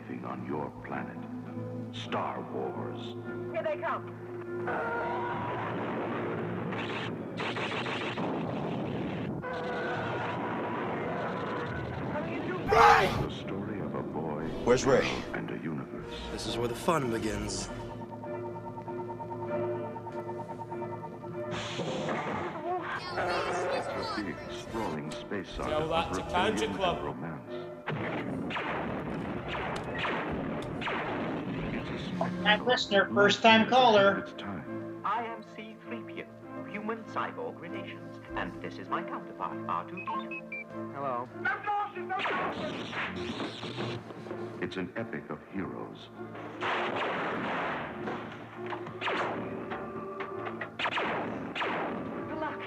anything on your planet. Star Wars. Here they come. The story of a boy. Where's Ray? And a universe. This is where the fun begins. A big, sprawling space saga Tell that of to rebellion Tangent Club. and romance. That listener, first time caller. It's time. I am C-3PO, human cyborg relations, and this is my counterpart, R2-D2. Hello. It's an epic of heroes. Good luck.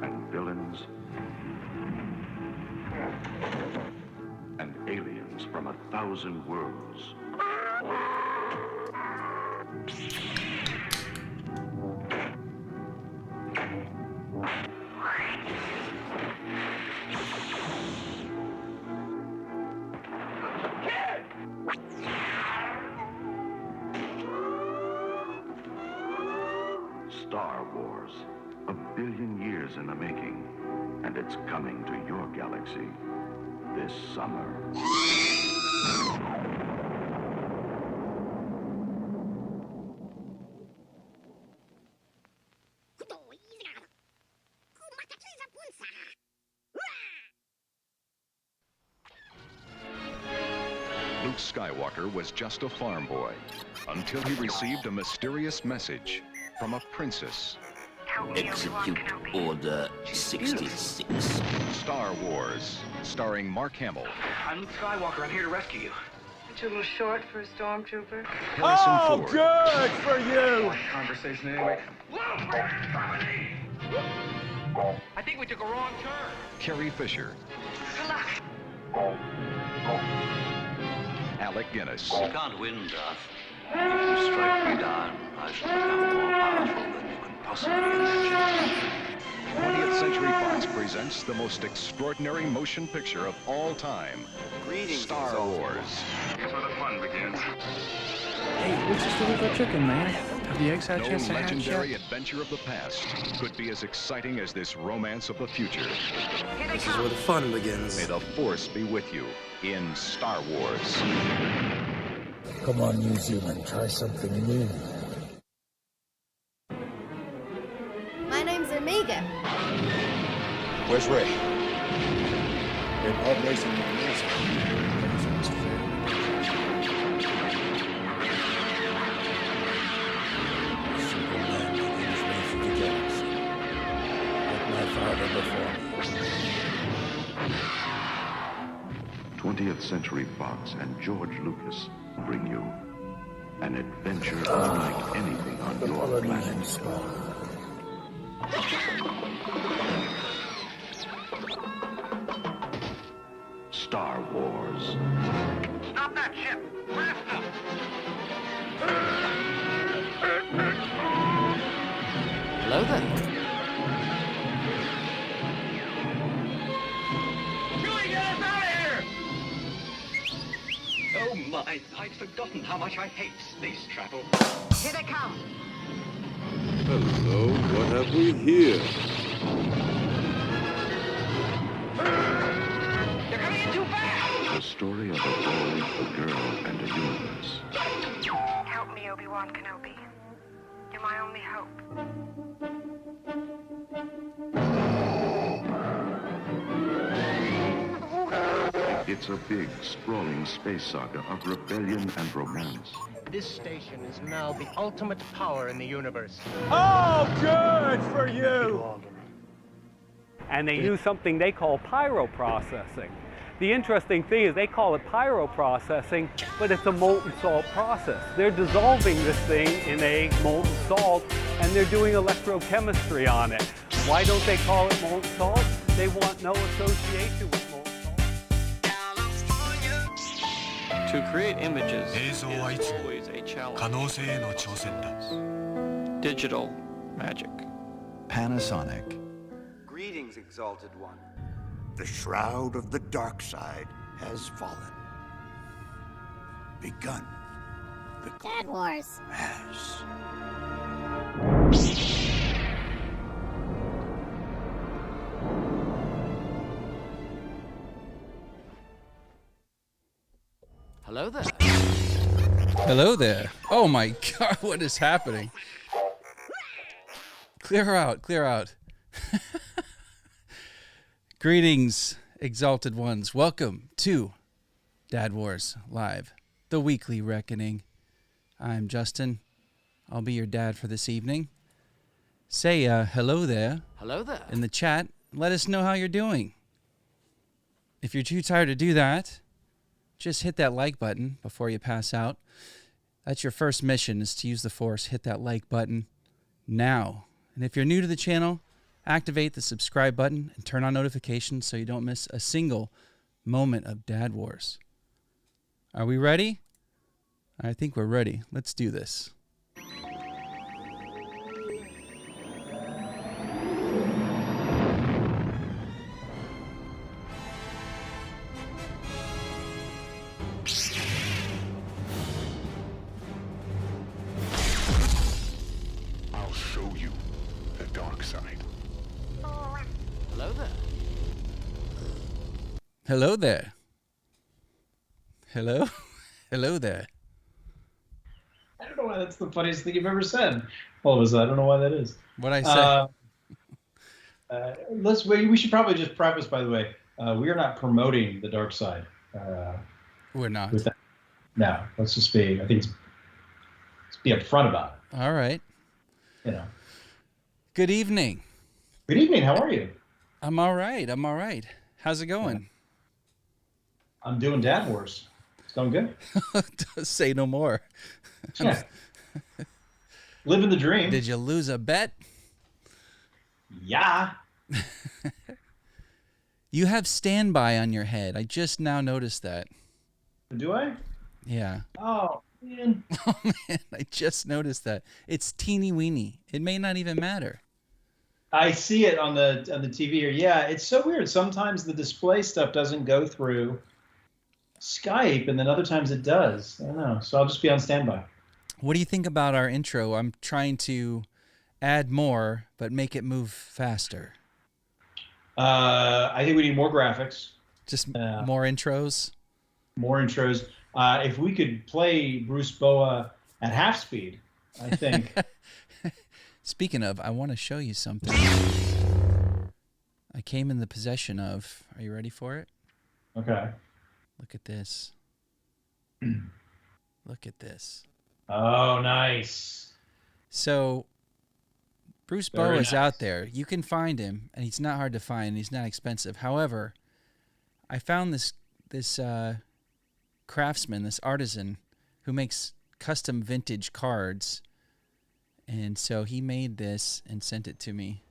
And villains. And aliens from 1,000 worlds. Star Wars, 1 billion years in the making, and it's coming to your galaxy this summer. Luke Skywalker was just a farm boy until he received a mysterious message from a princess. Execute Order 66. Star Wars, starring Mark Hamill, I'm Luke Skywalker. I'm here to rescue you. Aren't you a little short for a stormtrooper? Harrison Ford, good for you! Conversation anyway. I think we took a wrong turn. Carrie Fisher, Good luck. Alec Guinness, You can't win, Darth. If you strike me down, I shall become more powerful than you can possibly imagine. 20th Century Fox presents the most extraordinary motion picture of all time, Star Wars. Here's where the fun begins. Hey, what's the story about chicken, man? Have the eggs had a No chance to hatch legendary yet? adventure of the past could be as exciting as this romance of the future. This is where the fun begins. May the Force be with you in Star Wars. Come on, New Zealand, try something new. My name's Omega. Where's Ray? They're pod racing with the music. Everything's fair. Superman begins me for the galaxy. Like my father before me. 20th Century Fox and George Lucas bring you an adventure unlike anything on The your Polynesian planet. Spa. Star Wars. Stop that ship! Blast them! Hello there. Julie, get us out of here! Oh my, I'd forgotten how much I hate space travel. Here they come. Hello, what have we here? They're coming in too fast! The story of a boy, a girl, and a universe. Help me, Obi-Wan Kenobi. You're my only hope. It's a big, sprawling space saga of rebellion and romance. This station is now the ultimate power in the universe. Oh, good for you! And they use something they call pyroprocessing. The interesting thing is they call it pyroprocessing, but it's a molten salt process. They're dissolving this thing in a molten salt, and they're doing electrochemistry on it. Why don't they call it molten salt? They want no association with molten salt. To create images is always a challenge. Digital magic. Panasonic. Greetings, Exalted One. The shroud of the dark side has fallen. Begun. The Dad Wars has. Hello there. Hello there. Oh my God, what is happening? Clear out, clear out. Greetings, exalted ones. Welcome to Dad Wars Live, the weekly reckoning. I'm Justin. I'll be your dad for this evening. Say hello there. Hello there. In the chat. Let us know how you're doing. If you're too tired to do that, just hit that like button before you pass out. That's your first mission, is to use the Force. Hit that like button now. And if you're new to the channel, activate the subscribe button and turn on notifications so you don't miss a single moment of Dad Wars. Are we ready? I think we're ready. Let's do this. I'll show you the dark side. Hello there. Hello there. Hello? Hello there. I don't know why that's the funniest thing you've ever said. All of a sudden, I don't know why that is. What'd I say? We should probably just preface, by the way, we are not promoting the dark side. We're not. No, let's just be, I think let's be upfront about it. All right. You know. Good evening. Good evening. How are you? I'm all right. I'm all right. How's it going? I'm doing Dad Wars. It's going good. Say no more. Yeah. Living the dream. Did you lose a bet? Yeah. You have standby on your head. I just now noticed that. Do I? Yeah. Oh, man. Oh, man. I just noticed that. It's teeny weeny. It may not even matter. I see it on the TV here. Yeah, it's so weird. Sometimes the display stuff doesn't go through Skype, and then other times it does. I don't know. So I'll just be on standby. What do you think about our intro? I'm trying to add more, but make it move faster. I think we need more graphics. Just more intros? More intros. If we could play Bruce Boa at half speed, I think. Speaking of, I want to show you something. I came in the possession of. Are you ready for it? Okay. Look at this. Look at this. Oh, nice. So, Bruce Boa is out there. You can find him, and he's not hard to find. He's not expensive. However, I found this craftsman, this artisan, who makes custom vintage cards. And so he made this and sent it to me.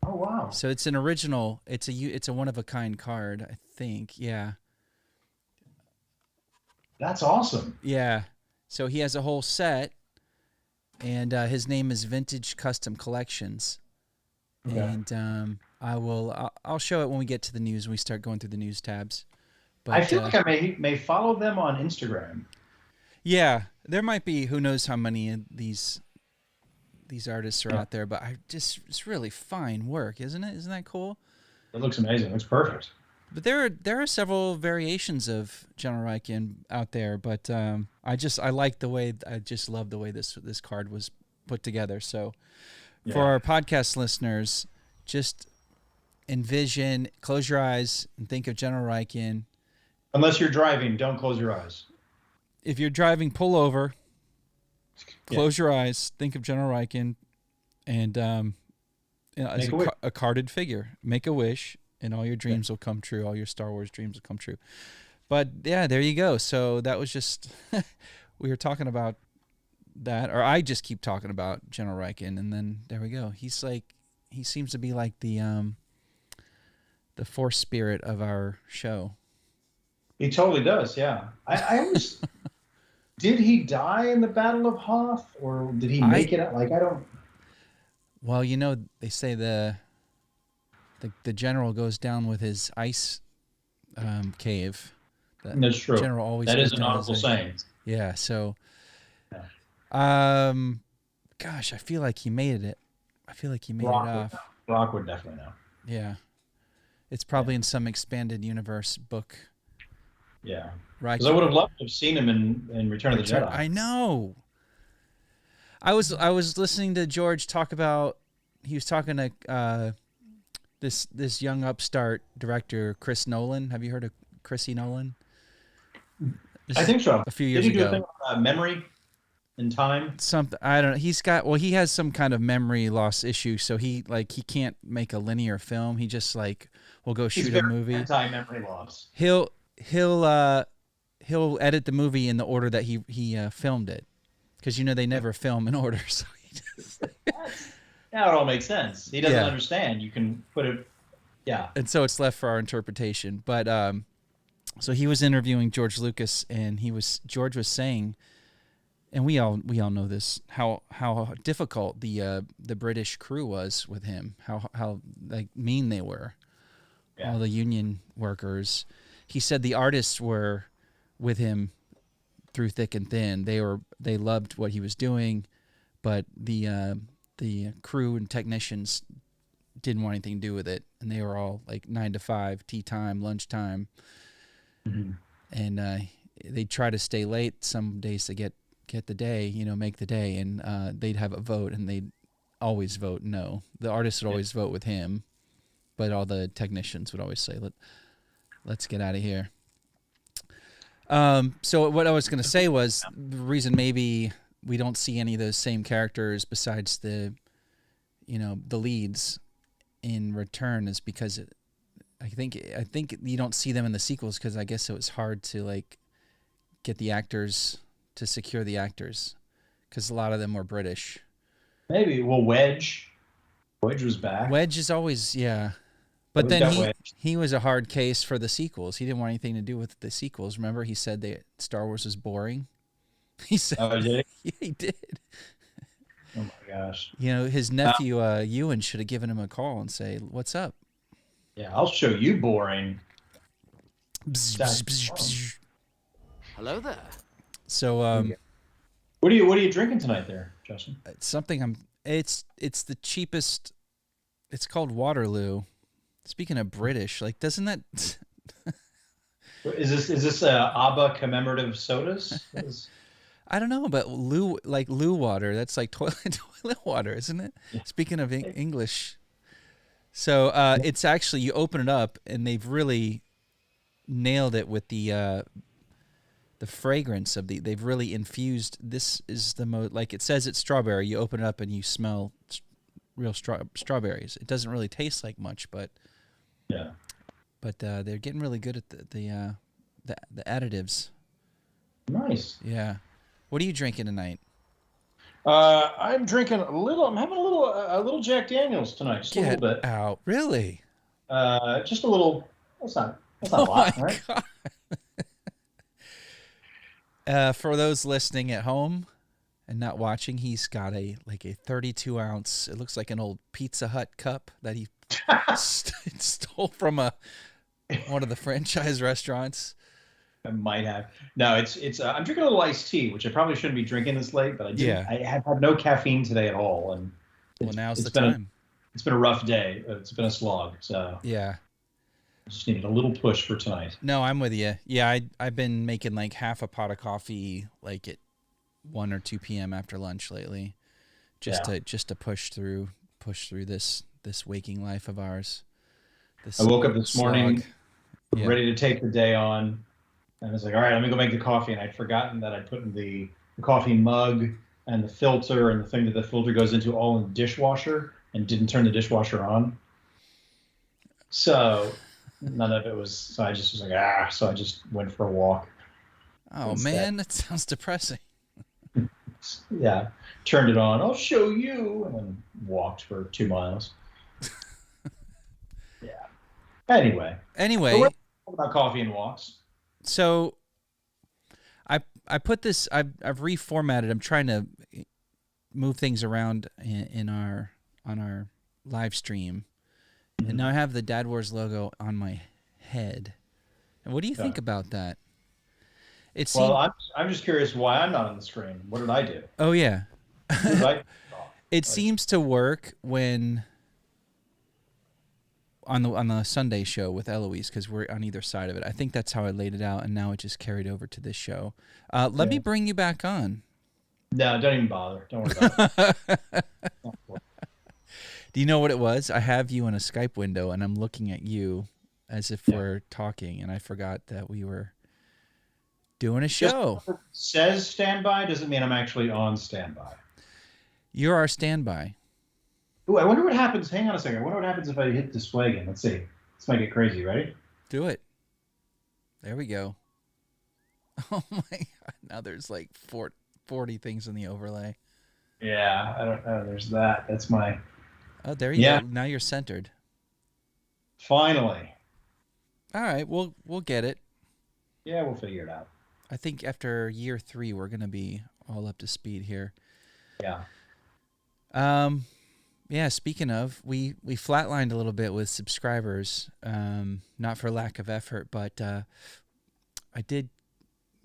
Oh, wow. So it's an original. It's a one-of-a-kind card, I think. Yeah. That's awesome. Yeah. So he has a whole set, and his name is Vintage Custom Collections. Okay. And I'll show it when we get to the news, when we start going through the news tabs. But, I feel like I may follow them on Instagram. Yeah. There might be, who knows how many of these artists are out there, but it's really fine work, isn't it? Isn't that cool? It looks amazing. It looks perfect. But there are several variations of General Rykin out there, but I just love the way this card was put together. So for our podcast listeners, just envision, close your eyes and think of General Rykin. Unless you're driving, don't close your eyes. If you're driving, pull over. Close your eyes. Think of General Rykin, and as a carded figure, make a wish, and all your dreams will come true. All your Star Wars dreams will come true. But yeah, there you go. So that was just we were talking about that, or I just keep talking about General Rykin, and then there we go. He seems to be like the force spirit of our show. He totally does. Yeah, I always. Did he die in the Battle of Hoth, or did he make it out? Like, I don't. Well, you know, they say the general goes down with his ice cave. That's true. General always that goes is an down as honorable a- saying. Yeah. So, gosh, I feel like he made it. I feel like he made it off. Brock would definitely know. Yeah. It's probably in some expanded universe book. Yeah. Right. Because I would have loved to have seen him in Return of the Jedi. I know. I was listening to George talk about. He was talking to this young upstart director, Chris Nolan. Have you heard of Chrissy Nolan? I think so. A few years Did he ago. do a thing about memory and time? Something I don't know. He has some kind of memory loss issue, so he can't make a linear film. He just will go shoot a movie. Anti-memory loss. He'll edit the movie in the order that he filmed it, because they never film in order. So he just Now it all makes sense. He doesn't understand. You can put it, and so it's left for our interpretation. But so he was interviewing George Lucas, and George was saying, and we all know this, how difficult the British crew was with him, how mean they were, all the union workers. He said the artists were with him through thick and thin. They loved what he was doing, but the crew and technicians didn't want anything to do with it, and they were all 9 to 5, tea time, lunchtime, and they'd try to stay late some days to get the day, make the day, and they'd have a vote, and they'd always vote no. The artists would always vote with him, but all the technicians would always say, let's get out of here. So what I was going to say was the reason maybe we don't see any of those same characters besides the leads in Return is because I think you don't see them in the sequels because I guess it was hard to get the actors to secure the actors because a lot of them were British. Maybe. Well, Wedge was back. Wedge is always but then he was a hard case for the sequels. He didn't want anything to do with the sequels. Remember, he said that Star Wars was boring. He said, "Oh, did he?" Yeah, he did. Oh my gosh! His nephew Ewan should have given him a call and say, "What's up?" Yeah, I'll show you boring. Hello there. So, what are you drinking tonight, there, Justin? It's something It's the cheapest. It's called Waterloo. Speaking of British, doesn't that? Is this ABBA commemorative sodas? I don't know, but loo water. That's like toilet water, isn't it? Yeah. Speaking of English, so it's actually you open it up and they've really nailed it with the fragrance of they've really infused. This is the most it says it's strawberry. You open it up and you smell real strawberries. It doesn't really taste like much, but they're getting really good at the additives. Nice. Yeah. What are you drinking tonight? I'm drinking a little. I'm having a little Jack Daniels tonight. Just a little bit. Out. Really? Just a little. That's not a lot, right? God. For those listening at home and not watching, he's got a 32 ounce. It looks like an old Pizza Hut cup that he stole from one of the franchise restaurants. I might have. No, it's. I'm drinking a little iced tea, which I probably shouldn't be drinking this late, but I do. Yeah. I have had no caffeine today at all, and now's the time. It's been a rough day. It's been a slog. So yeah, I just needed a little push for tonight. No, I'm with you. Yeah, I've been making half a pot of coffee at 1 or 2 p.m. after lunch lately, just to push through this waking life of ours. I woke up this morning, ready to take the day on. And I was like, all right, let me go make the coffee. And I'd forgotten that I'd put in the coffee mug and the filter and the thing that the filter goes into all in the dishwasher and didn't turn the dishwasher on. So none of it was, so I just was like, so I just went for a walk. Oh, instead. Man, that sounds depressing. Yeah, turned it on. I'll show you. And then walked for 2 miles. Yeah. Anyway. So we're talking about coffee and walks. So I put this, I've reformatted. I'm trying to move things around on our live stream. And now I have the Dad Wars logo on my head. And what do you think about that? It seemed... Well, I'm just curious why I'm not on the screen. What did I do? Oh yeah. It Like, seems to work when on the Sunday show with Eloise, because we're on either side of it. I think that's how I laid it out, and now it just carried over to this show. Let me bring you back on. No, don't even bother. Don't worry about it. Do you know what it was? I have you in a Skype window, and I'm looking at you as if we're talking, and I forgot that we were doing a show. Just says standby doesn't mean I'm actually on standby. You're our standby. Ooh, I wonder what happens. Hang on a second. I wonder what happens if I hit display again. Let's see. Let's make it crazy. Ready? Do it. There we go. Oh my God. Now there's like 40 things in the overlay. Yeah, I don't know. There's that. That's my... Oh, there you go. Now you're centered. Finally. All right, we'll get it. Yeah, we'll figure it out. I think after year 3, we're going to be all up to speed here. Yeah. Yeah, speaking of, we flatlined a little bit with subscribers, not for lack of effort, but I did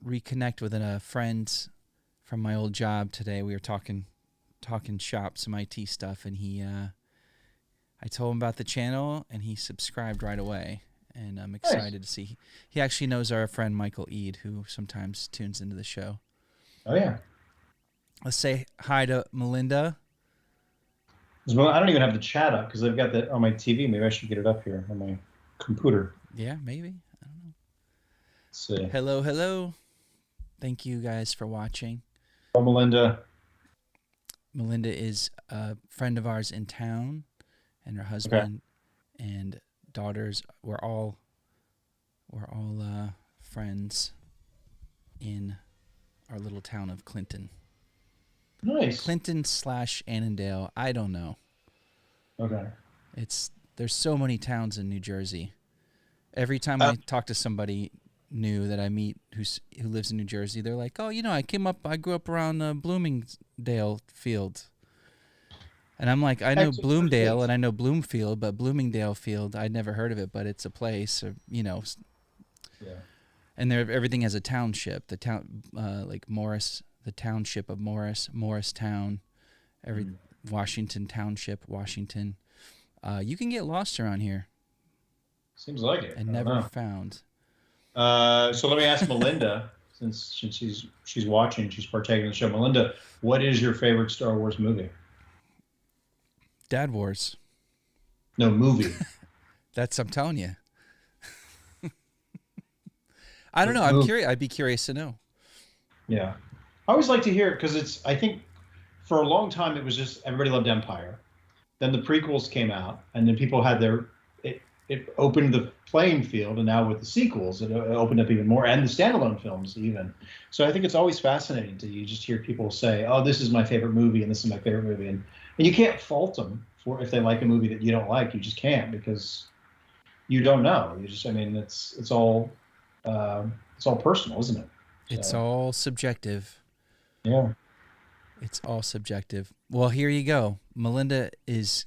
reconnect with a friend from my old job today. We were talking shop, some IT stuff, and I told him about the channel, and he subscribed right away, and I'm excited to see. He actually knows our friend Michael Eade, who sometimes tunes into the show. Oh, yeah. Let's say hi to Melinda. Well, I don't even have the chat up because I've got that on my TV. Maybe I should get it up here on my computer. Yeah, maybe. I don't know. Let's see. Hello, hello. Thank you guys for watching. Oh, Melinda. Melinda is a friend of ours in town, and her husband and daughters. We're all friends in our little town of Clinton. Nice. Clinton/Annandale. I don't know. Okay. There's so many towns in New Jersey. Every time I talk to somebody new that I meet who lives in New Jersey, they're like, "Oh, I grew up around Bloomingdale Field." And I'm like, I know Bloomdale and I know Bloomfield, but Bloomingdale Field, I'd never heard of it, but it's a place, Yeah. And everything has a township. The town, like Morris, the township of Morristown, Washington Township, Washington. You can get lost around here. Seems like it. And never found. So let me ask Melinda, since she's watching, she's partaking in the show. Melinda, what is your favorite Star Wars movie? Dad Wars. No, movie. I'm telling you. I don't know. I'm curious. I'd be curious to know. Yeah. I always like to hear it because I think for a long time it was just everybody loved Empire. Then the prequels came out, and then people had it opened the playing field, and now with the sequels, it opened up even more, and the standalone films even. So I think it's always fascinating you just hear people say, "Oh, this is my favorite movie, and this is my favorite movie," and you can't fault them for if they like a movie that you don't like. You just can't because you don't know. It's all personal, isn't it? It's all subjective. Yeah. It's all subjective. Well, here you go. Melinda is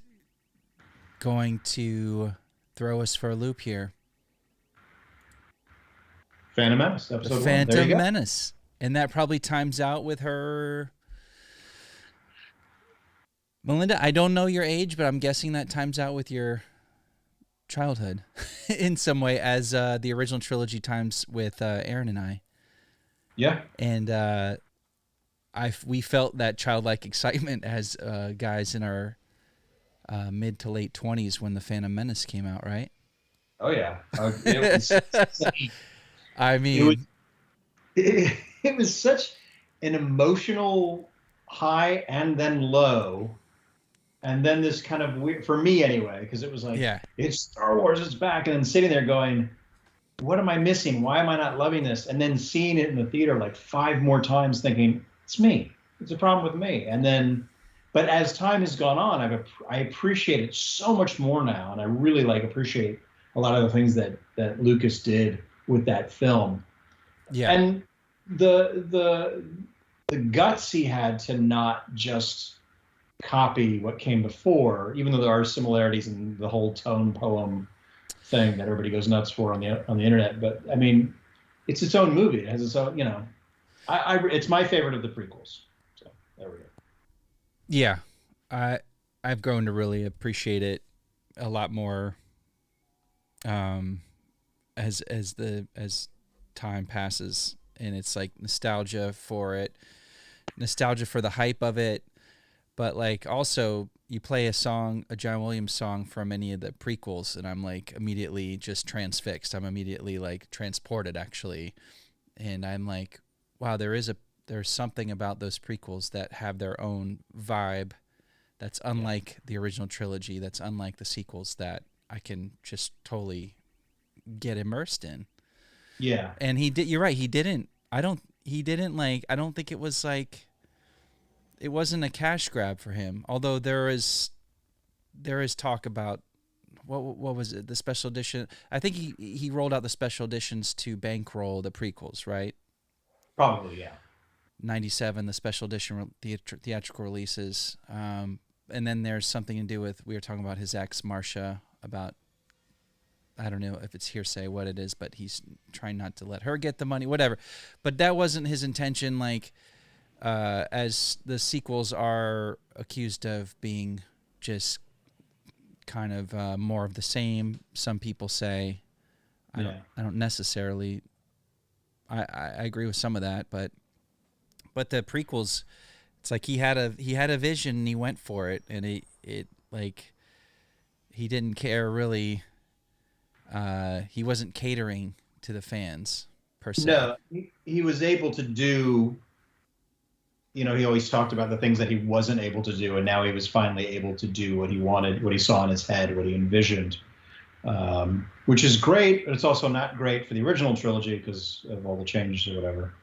going to throw us for a loop here. Phantom Menace, episode 1. The Phantom Menace. And that probably times out with her... Melinda, I don't know your age, but I'm guessing that times out with your childhood in some way, as the original trilogy times with Aaron and I. Yeah. And we felt that childlike excitement as guys in our mid to late 20s when the Phantom Menace came out, right? Oh yeah. It was such an emotional high and then low, and then this kind of weird, for me anyway, because it was like, it's Star Wars, it's back, and then sitting there going, what am I missing? Why am I not loving this? And then seeing it in the theater like 5 more times, thinking, it's me. It's a problem with me. And then, but as time has gone on, I appreciate it so much more now, and I really appreciate a lot of the things that Lucas did with that film. Yeah. And the guts he had to not just copy what came before, even though there are similarities in the whole tone poem thing that everybody goes nuts for on the internet. But I mean, it's its own movie. It has its own, it's my favorite of the prequels. So there we go. Yeah, I've grown to really appreciate it a lot more as time passes, and it's like nostalgia for it, nostalgia for the hype of it, but like also you play a John Williams song from any of the prequels, and I'm like immediately just transfixed. I'm immediately like transported actually, and I'm like, wow, there's something about those prequels that have their own vibe that's unlike the original trilogy, that's unlike the sequels, that I can just totally get immersed in. Yeah. And you're right, I don't think it was like, it wasn't a cash grab for him. Although there is talk about what was it, the special edition? I think he rolled out the special editions to bankroll the prequels, right? Probably, yeah. 97, the special edition theatrical releases. And then there's something to do with, we were talking about his ex, Marcia, about, I don't know if it's hearsay, what it is, but he's trying not to let her get the money, whatever. But that wasn't his intention, like, as the sequels are accused of being just kind of more of the same. Some people say, I don't necessarily, I agree with some of that, but the prequels, it's like he had a vision and he went for it, and it like he didn't care really. He wasn't catering to the fans per se. No, he was able to do. He always talked about the things that he wasn't able to do, and now he was finally able to do what he wanted, what he saw in his head, what he envisioned, which is great, but it's also not great for the original trilogy because of all the changes or whatever.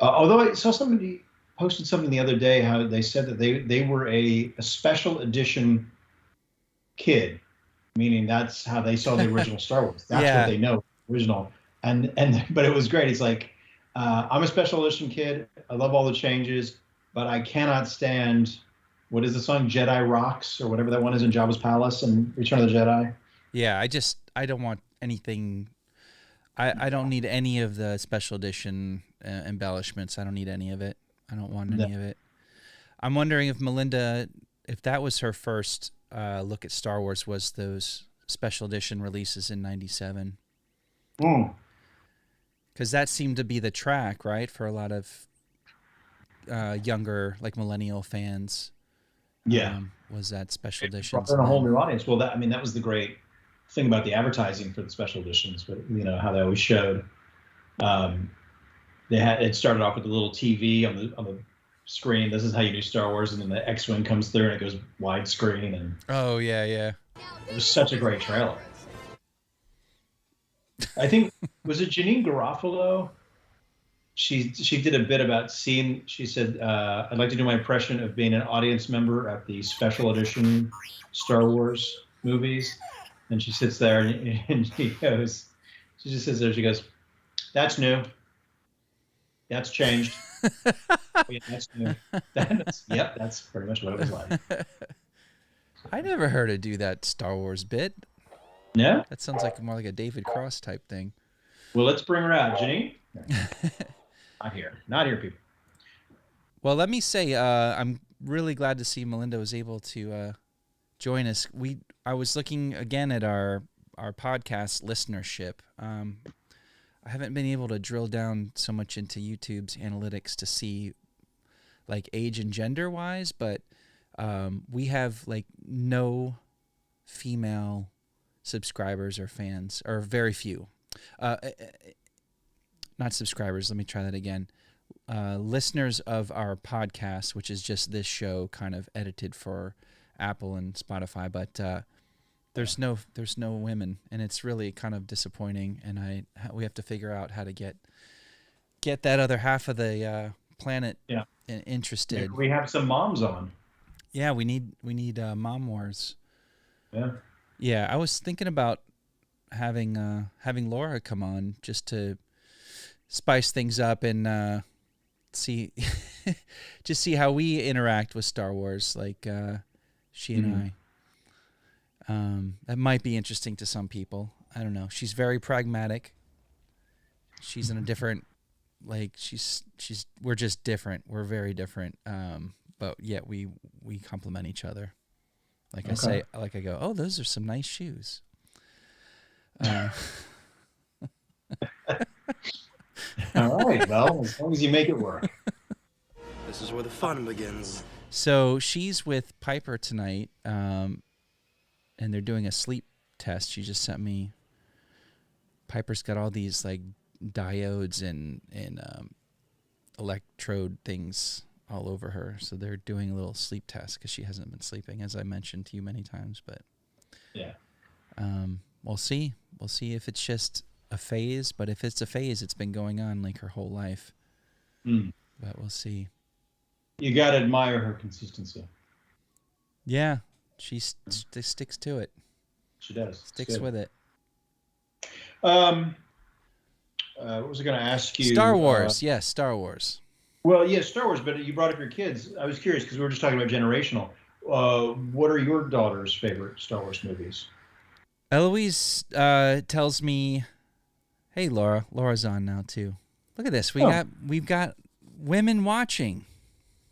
Although I saw somebody posted something the other day, how they said that they were a special edition kid, meaning that's how they saw the original Star Wars. That's what they know, original. But it was great. It's like, I'm a special edition kid. I love all the changes, but I cannot stand, what is the song, Jedi Rocks, or whatever that one is in Jabba's Palace and Return of the Jedi. Yeah, I don't want anything. I don't need any of the special edition embellishments. I don't need any of it. I don't want any of it. I'm wondering if Melinda, if that was her first look at Star Wars, was those special edition releases in '97. Because that seemed to be the track, right, for a lot of younger, like millennial fans. Yeah, was that special edition? Brought in a whole new audience. Well, that was the great thing about the advertising for the special editions. But how they always showed. It started off with a little TV on the screen. This is how you do Star Wars, and then the X-wing comes through and it goes widescreen. And oh yeah, it was such a great trailer. I think, was it Janine Garofalo? She did a bit about seeing. She said, "I'd like to do my impression of being an audience member at the special edition Star Wars movies." And she sits there and she just sits there. She goes, "That's new. That's changed. Yeah, that's new. Yep, that's pretty much what it was like." I never heard her do that Star Wars bit. Yeah? That sounds like more like a David Cross type thing. Well, let's bring her out. Janine? Not here, people. Well, let me say, I'm really glad to see Melinda was able to join us. I was looking again at our podcast listenership. I haven't been able to drill down so much into YouTube's analytics to see like age and gender wise, but we have like no female subscribers or fans, or very few. Not subscribers, let me try that again. Listeners of our podcast, which is just this show kind of edited for Apple and Spotify, but there's no women, and it's really kind of disappointing, and we have to figure out how to get that other half of the planet interested. Maybe we have some moms on. Yeah, we need Mom Wars. Yeah. Yeah, I was thinking about having Laura come on just to spice things up and see how we interact with Star Wars, like she and I. That might be interesting to some people. I don't know. She's very pragmatic, she's in a different, like we're just different. We're very different. But yet we complement each other. Like I say, like I go, oh, those are some nice shoes. All right, well, as long as you make it work. This is where the fun begins. So she's with Piper tonight, and they're doing a sleep test. She just sent me. Piper's got all these like diodes and electrode things all over her, so they're doing a little sleep test because she hasn't been sleeping, as I mentioned to you many times. But yeah, we'll see. We'll see if it's just a phase. But if it's a phase, it's been going on like her whole life. But we'll see. You got to admire her consistency. Yeah, she sticks to it. She does. Sticks with it. What was I going to ask you? Star Wars. Yes, Star Wars. Well, yeah, Star Wars, but you brought up your kids. I was curious because we were just talking about generational. What are your daughter's favorite Star Wars movies? Eloise tells me, "Hey, Laura. Laura's on now too. Look at this. We've got women watching.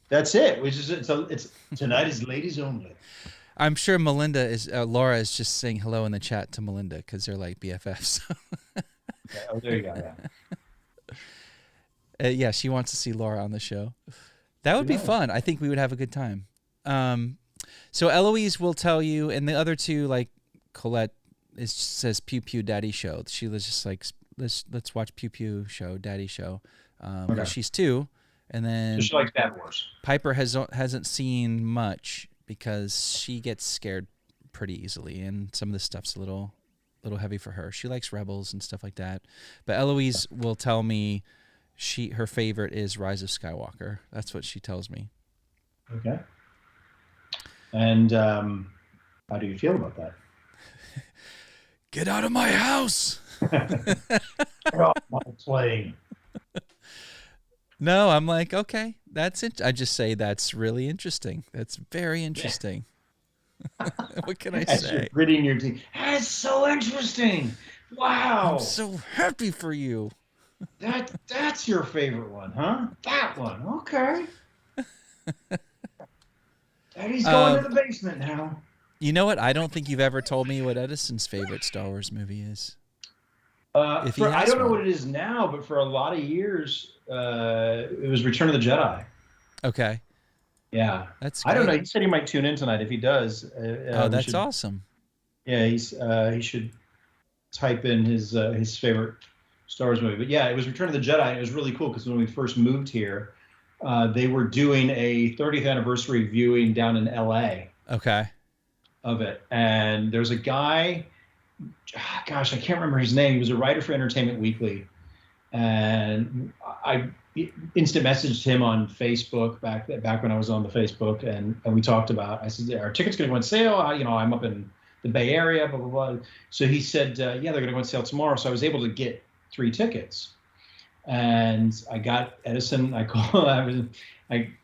That's it. It's tonight is ladies only. I'm sure Laura is just saying hello in the chat to Melinda because they're like BFFs. Okay. Oh, there you go. Yeah. Yeah, she wants to see Laura on the show. That would be fun. I think we would have a good time. So Eloise will tell you, and the other two, like Colette, says Pew Pew Daddy Show. She was just like, let's watch Pew Pew Show, Daddy Show. She's 2, and then so she likes Star Wars. Piper hasn't seen much because she gets scared pretty easily, and some of the stuff's a little heavy for her. She likes Rebels and stuff like that. But Eloise will tell me her favorite is Rise of Skywalker. That's what she tells me. Okay. And how do you feel about that? Get out of my house! Get off my plane. No, I'm like, okay, that's it. I just say that's really interesting. That's very interesting. Yeah. What can I say? You're gritting your teeth. That's so interesting. Wow. I'm so happy for you. That's your favorite one, huh? That one. Okay. Daddy's going to the basement now. You know what? I don't think you've ever told me what Edison's favorite Star Wars movie is. I don't know what it is now, but for a lot of years, it was Return of the Jedi. Okay. Yeah. That's great. I don't know. He said he might tune in tonight. If he does, that's awesome. Yeah, he should type in his favorite Star Wars movie. But yeah, it was Return of the Jedi, and it was really cool because when we first moved here, they were doing a 30th anniversary viewing down in L.A. Okay. Of it, and there's a guy. Gosh, I can't remember his name. He was a writer for Entertainment Weekly, and I instant messaged him on Facebook back when I was on the Facebook, and we talked about. I said, "Our tickets going to go on sale. I'm up in the Bay Area, blah blah blah." So he said, "Yeah, they're going to go on sale tomorrow." So I was able to get 3 tickets, and I got Edison. I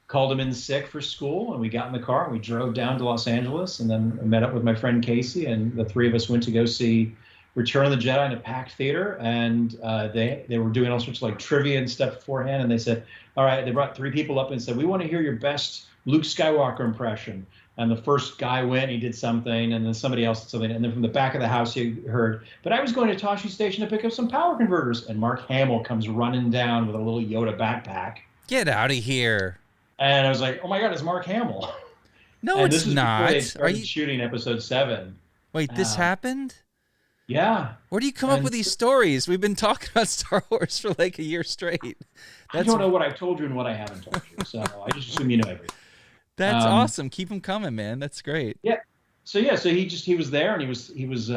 called him in sick for school, and we got in the car and we drove down to Los Angeles, and then I met up with my friend Casey, and the 3 of us went to go see Return of the Jedi in a packed theater, and they were doing all sorts of like trivia and stuff beforehand, and they said, all right, they brought 3 people up and said, we want to hear your best Luke Skywalker impression. And the first guy went, he did something, and then somebody else did something, and then from the back of the house he heard, but I was going to Tosche Station to pick up some power converters, and Mark Hamill comes running down with a little Yoda backpack. Get out of here. And I was like, oh my God, it's Mark Hamill. No, and it's not. Are you shooting episode 7? Wait, this happened? Yeah. Where do you come up with these stories? We've been talking about Star Wars for like a year straight. I don't know what I've told you and what I haven't told you, so I just assume you know everything. That's awesome. Keep them coming, man. That's great. Yeah. So he was there, and he was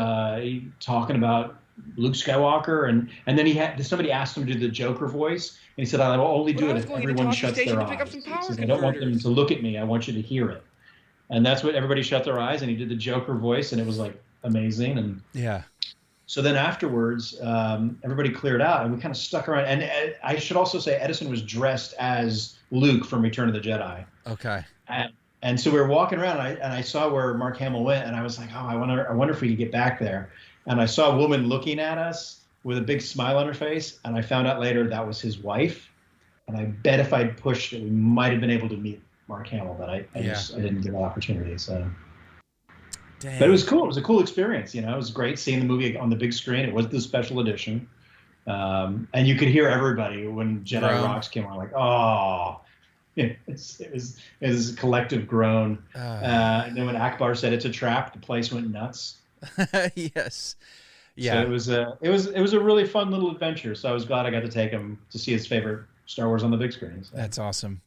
talking about Luke Skywalker, and then somebody asked him to do the Joker voice, and he said, I will only do it if everyone shuts their eyes. He says, I don't want them to look at me. I want you to hear it. And that's what everybody shut their eyes, and he did the Joker voice, and it was like amazing. And yeah. So then afterwards, everybody cleared out, and we kind of stuck around. And I should also say Edison was dressed as Luke from Return of the Jedi. Okay. And so we were walking around, and I saw where Mark Hamill went, and I was like, oh, I wonder if we could get back there. And I saw a woman looking at us, with a big smile on her face, and I found out later that was his wife. And I bet if I'd pushed it, we might have been able to meet Mark Hamill, but I didn't get that opportunity. So, Dang. But it was cool. It was a cool experience. It was great seeing the movie on the big screen. It was the special edition, and you could hear everybody when Jedi Rocks came on, like, oh. It was a collective groan. And then when Akbar said it's a trap, the place went nuts. Yes. Yeah. So it was a really fun little adventure. So I was glad I got to take him to see his favorite Star Wars on the big screen. So. That's awesome.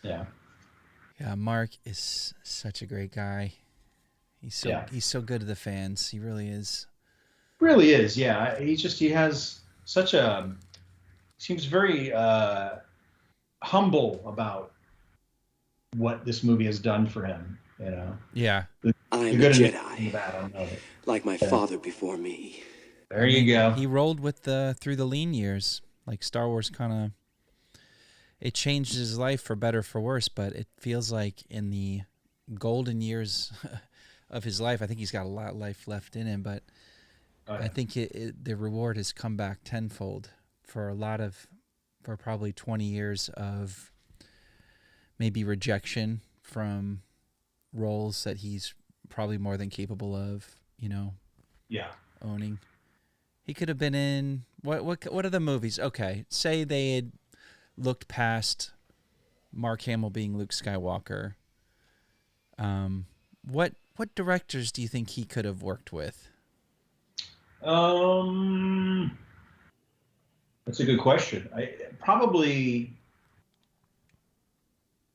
Yeah. Yeah, Mark is such a great guy. He's so good to the fans. He really is. Really is, yeah. He has such a seems very humble about what this movie has done for him, Yeah. I'm a Jedi, like my father before me. There you go. He rolled with through the lean years. Like Star Wars kind of, it changed his life for better, for worse, but it feels like in the golden years of his life, I think he's got a lot of life left in him, but I think the reward has come back tenfold for probably 20 years of maybe rejection from roles that he's probably more than capable of, owning. He could have been in what are the movies? Okay, say they had looked past Mark Hamill being Luke Skywalker. What directors do you think he could have worked with? That's a good question. I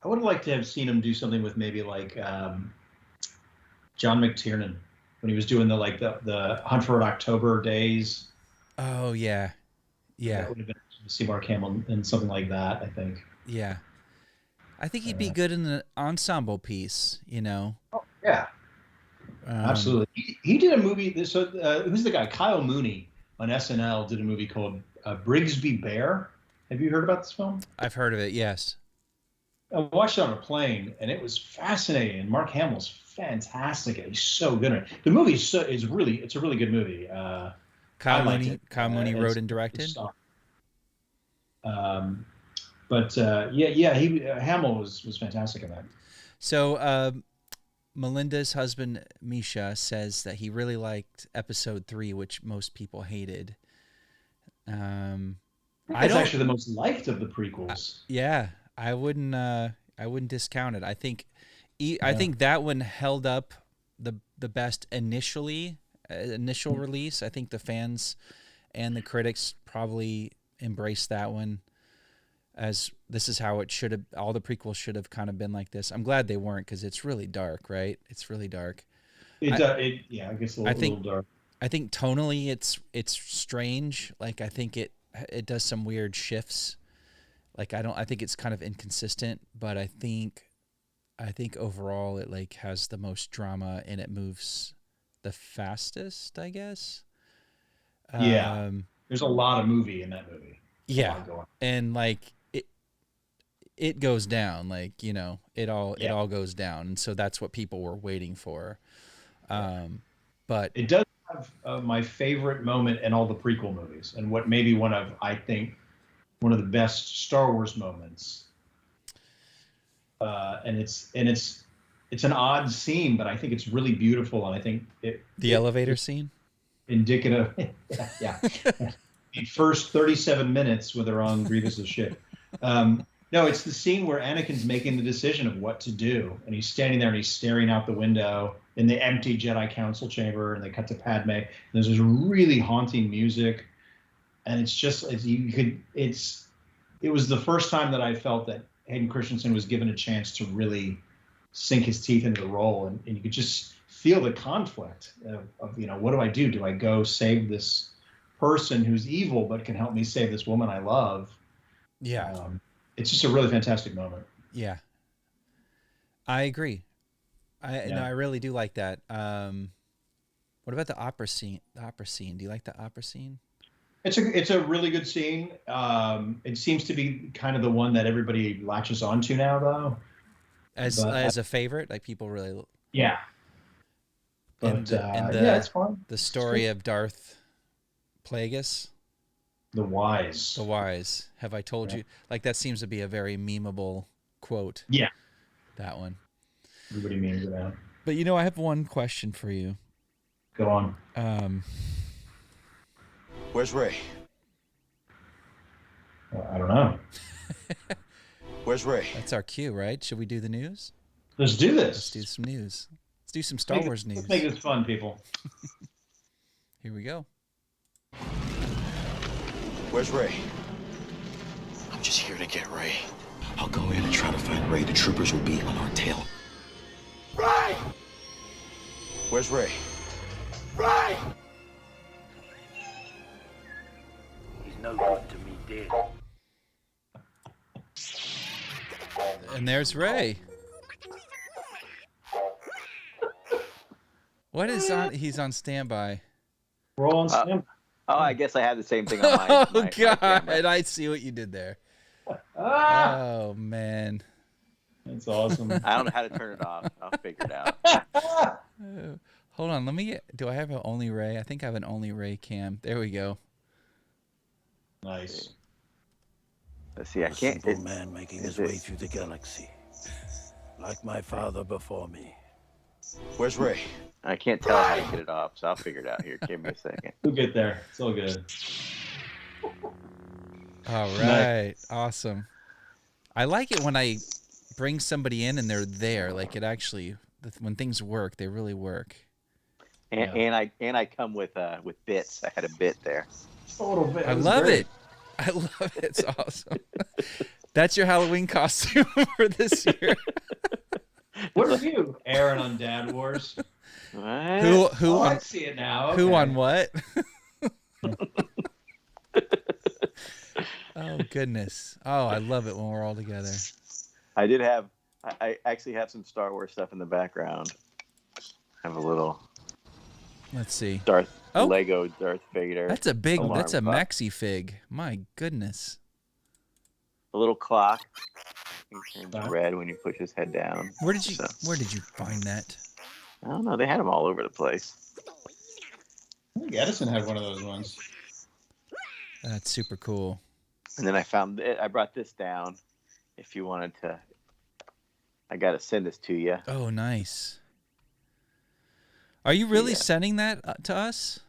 would have liked to have seen him do something with maybe like John McTiernan when he was doing the Hunt for October days. Oh yeah, yeah. That would have been to see Mark Hamill in something like that. I think. Yeah, I think he'd be good in an ensemble piece. Oh yeah, absolutely. He did a movie. So who's the guy? Kyle Mooney on SNL did a movie called Brigsby Bear. Have you heard about this film? I've heard of it. Yes. I watched it on a plane, and it was fascinating. Mark Hamill's fantastic. He's so good at it. The movie it's a really good movie. Kyle Mooney wrote and directed. Hamill was fantastic in that. So Melinda's husband Misha says that he really liked Episode 3, which most people hated. It's actually the most liked of the prequels. Yeah. I wouldn't discount it. I think that one held up the best initial release. I think the fans and the critics probably embraced that one as this is how it should have. All the prequels should have kind of been like this. I'm glad they weren't because it's really dark, right? It's really dark. I guess a little dark. I think tonally it's strange. Like I think it does some weird shifts. Like I think it's kind of inconsistent, but I think overall it like has the most drama and it moves the fastest, I guess. Yeah. There's a lot of movie in that movie. Yeah. And like it goes down, like, it all goes down. And so that's what people were waiting for. But it does have my favorite moment in all the prequel movies and what maybe one of the best Star Wars moments, and it's an odd scene, but I think it's really beautiful, and I think the elevator scene, indicative. Yeah. The first 37 minutes when they're on Grievous's ship. No, it's the scene where Anakin's making the decision of what to do, and he's standing there and he's staring out the window in the empty Jedi Council chamber, and they cut to Padme. And there's this really haunting music. And it's just it was the first time that I felt that Hayden Christensen was given a chance to really sink his teeth into the role, and you could just feel the conflict of what do I do? Do I go save this person who's evil but can help me save this woman I love? Yeah, it's just a really fantastic moment. Yeah, I agree. I really do like that. What about the opera scene? Do you like the opera scene? It's a really good scene. It seems to be kind of the one that everybody latches onto now, though. As a favorite, like people really. Yeah. And it's fun. The story of Darth Plagueis. The wise. The wise. Have I told you? Like, that seems to be a very memeable quote. Yeah. That one. Everybody memes it out. But, you know, I have one question for you. Go on. Where's Ray? I don't know. Where's Ray? That's our cue, right? Should we do the news? Let's do this. Let's do some news. Let's do some Star Wars news. Let's make this fun, people. Here we go. Where's Ray? I'm just here to get Ray. I'll go in and try to find Ray. The troopers will be on our tail. Ray! Where's Ray? Ray! He's no good to me, dead. And there's Ray. What is on? He's on standby. We're all on standby. I guess I had the same thing on my. Oh my God! camera. I see what you did there. Oh man, that's awesome. I don't know how to turn it off. I'll figure it out. Hold on, let me get. Do I have an only Ray? I think I have an only Ray cam. There we go. Nice. Let's see. I A can't. simple man making his way through the galaxy, like my father before me. Where's Ray? I can't tell how to get it off, so I'll figure it out here. Give me a second. We'll get there. It's all good. All right, awesome. I like it when I bring somebody in and they're there. Like it actually, when things work, they really work. And I come with bits. I had a bit there. A little bit. I love it. I love it. It's awesome. That's your Halloween costume for this year. What are you, Aaron on Dad Wars? What? Who oh, on? I see it now. Who Okay. on what? Oh goodness! Oh, I love it when we're all together. I did have. I actually have some Star Wars stuff in the background. I have a little. Let's see. Lego Darth Vader. That's a big. alarm That's a clock. maxi fig. My goodness. A little clock. It turns red when you push his head down. Where did you find that? I don't know. They had them all over the place. I think Edison had one of those ones. That's super cool. And then I found it. I brought this down. If you wanted to, I got to send this to you. Oh, nice. Are you really sending that to us?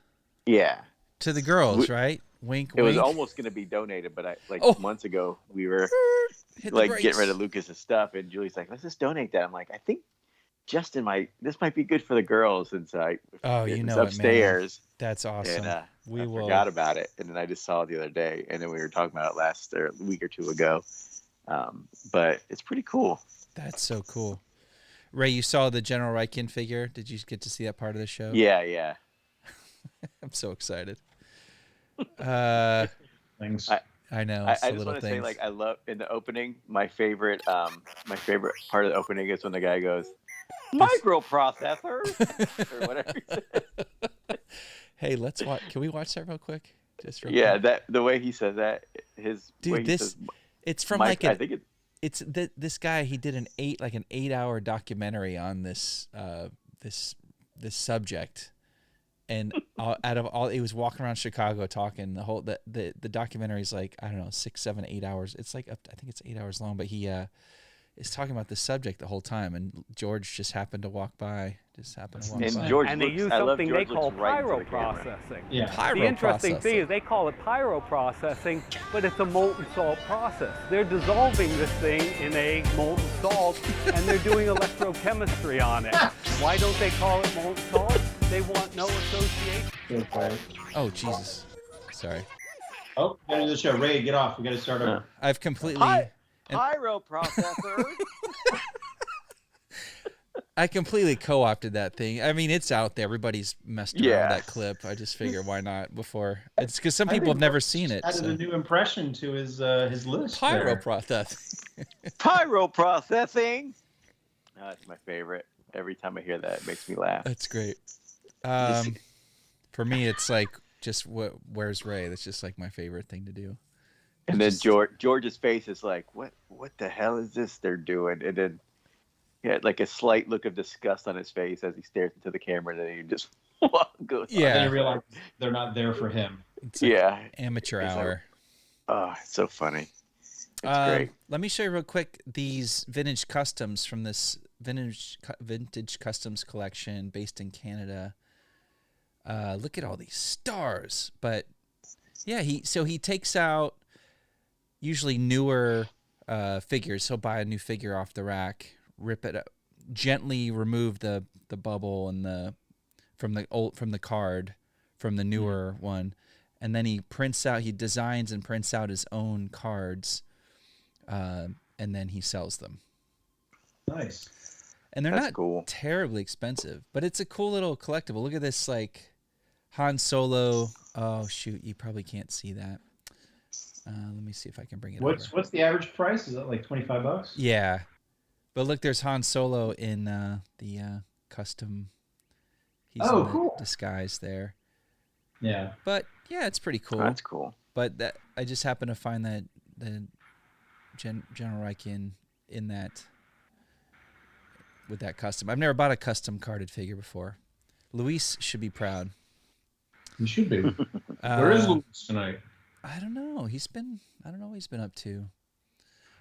Yeah. To the girls, right? Wink, It wink. was almost going to be donated, but months ago we were Hit the like brakes. getting rid of Lucas's stuff, and Julie's like, "Let's just donate that." I'm like, "I think Justin this might be good for the girls," and so it's upstairs. That's awesome. And We I will. forgot about it, and then I just saw it the other day, and then we were talking about it a week or two ago. But it's pretty cool. That's so cool. Ray, you saw the General Rykin figure. Did you get to see that part of the show? Yeah. I'm so excited. Things. I know. I It's the just little want to say, things. like, I love in the opening. My favorite part of the opening is when the guy goes, "Microprocessor," or whatever. He said. Hey, let's watch. Can we watch that real quick? Just real Yeah, quick? the way he says that, Dude, way he this says, it's from Mike, like I think it's this guy. He did an 8-hour documentary on this subject, and out of all, he was walking around Chicago talking. The documentary is like, I don't know, 6, 7, 8 hours. It's like I think it's 8 hours long, but he is talking about this subject the whole time, and George just happened to walk by. And they use something they call pyroprocessing. Yeah. The interesting thing is they call it pyroprocessing, but it's a molten salt process. They're dissolving this thing in a molten salt, and they're doing electrochemistry on it. Why don't they call it molten salt? They want no association. Oh, Jesus. Sorry. Oh, gotta do the show. Ray, get off. We gotta start over. I've completely... Pyroprocessor. I completely co-opted that thing. I mean, it's out there. Everybody's messed around with that clip. I just figure, why not? Before it's because some people have never seen it. Added a new impression to his list. Pyroprocessing. Pyroprocessing. Oh, that's my favorite. Every time I hear that, it makes me laugh. That's great. For me, it's like just where's Ray? That's just like my favorite thing to do. And then George's face is like, what the hell is this they're doing? And then he had like a slight look of disgust on his face as he stares into the camera, and then he just goes. Yeah. Then you realize they're not there for him. It's like Yeah. amateur hour. Oh, it's so funny. It's great. Let me show you real quick these vintage customs from this vintage customs collection based in Canada. Look at all these stars. But yeah, he takes out usually newer figures. He'll buy a new figure off the rack, rip it up, gently remove the bubble and from the card from the newer one, and then he designs and prints out his own cards, and then he sells them. Nice. And they're That's not cool. terribly expensive, but it's a cool little collectible. Look at this, like Han Solo. Oh shoot, you probably can't see that. Let me see if I can bring it over. What's the average price? Is that like $25? Yeah, but look, there's Han Solo in the custom. He's in the cool disguise there. Yeah, but yeah, it's pretty cool. That's cool. But that I just happen to find that the General Rykian in that with that custom. I've never bought a custom carded figure before. Luis should be proud. He should be. Where is Luis tonight? I don't know. I don't know what he's been up to.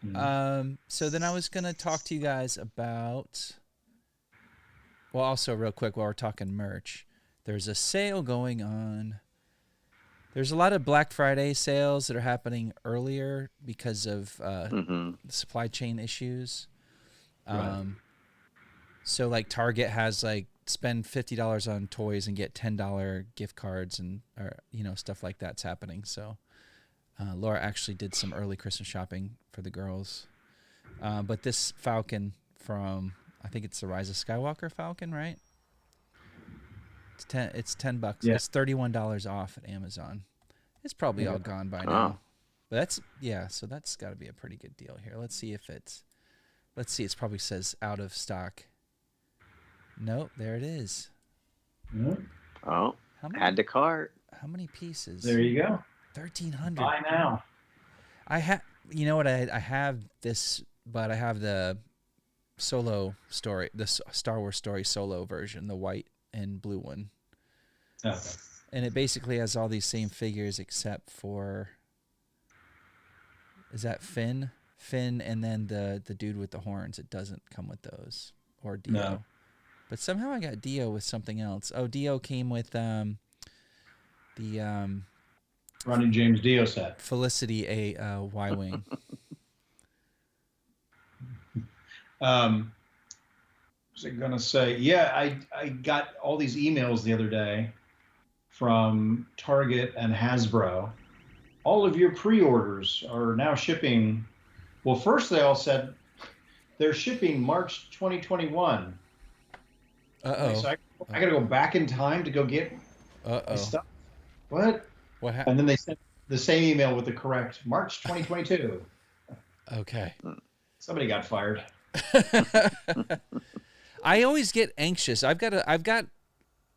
Mm-hmm. So then I was gonna talk to you guys about. Well, also real quick while we're talking merch, there's a sale going on. There's a lot of Black Friday sales that are happening earlier because of the supply chain issues. Right. So like Target has like spend $50 on toys and get $10 gift cards and stuff like that's happening. So Laura actually did some early Christmas shopping for the girls. But this Falcon from, I think it's the Rise of Skywalker Falcon, right? It's $10. Yeah. It's $31 off at Amazon. It's probably all gone by now. But so that's got to be a pretty good deal here. Let's see, it probably says out of stock. Nope, there it is. Mm-hmm. Oh, add to cart. How many pieces? There you go. 1,300. Buy now. I have, you know what? I have this, but I have the solo story, the Star Wars story solo version, the white and blue one. Okay. And it basically has all these same figures except for, is that Finn? Finn, and then the dude with the horns. It doesn't come with those, or Dio. No. But somehow I got Dio with something else. Oh, Dio came with the Ronnie James Dio set. Felicity a Y-wing. Was I gonna say? Yeah, I got all these emails the other day from Target and Hasbro. All of your pre-orders are now shipping. Well, first they all said they're shipping March 2021. So I got to go back in time to go get my stuff. What happened? And then they sent the same email with the correct March 2022. Okay. Somebody got fired. I always get anxious. I've got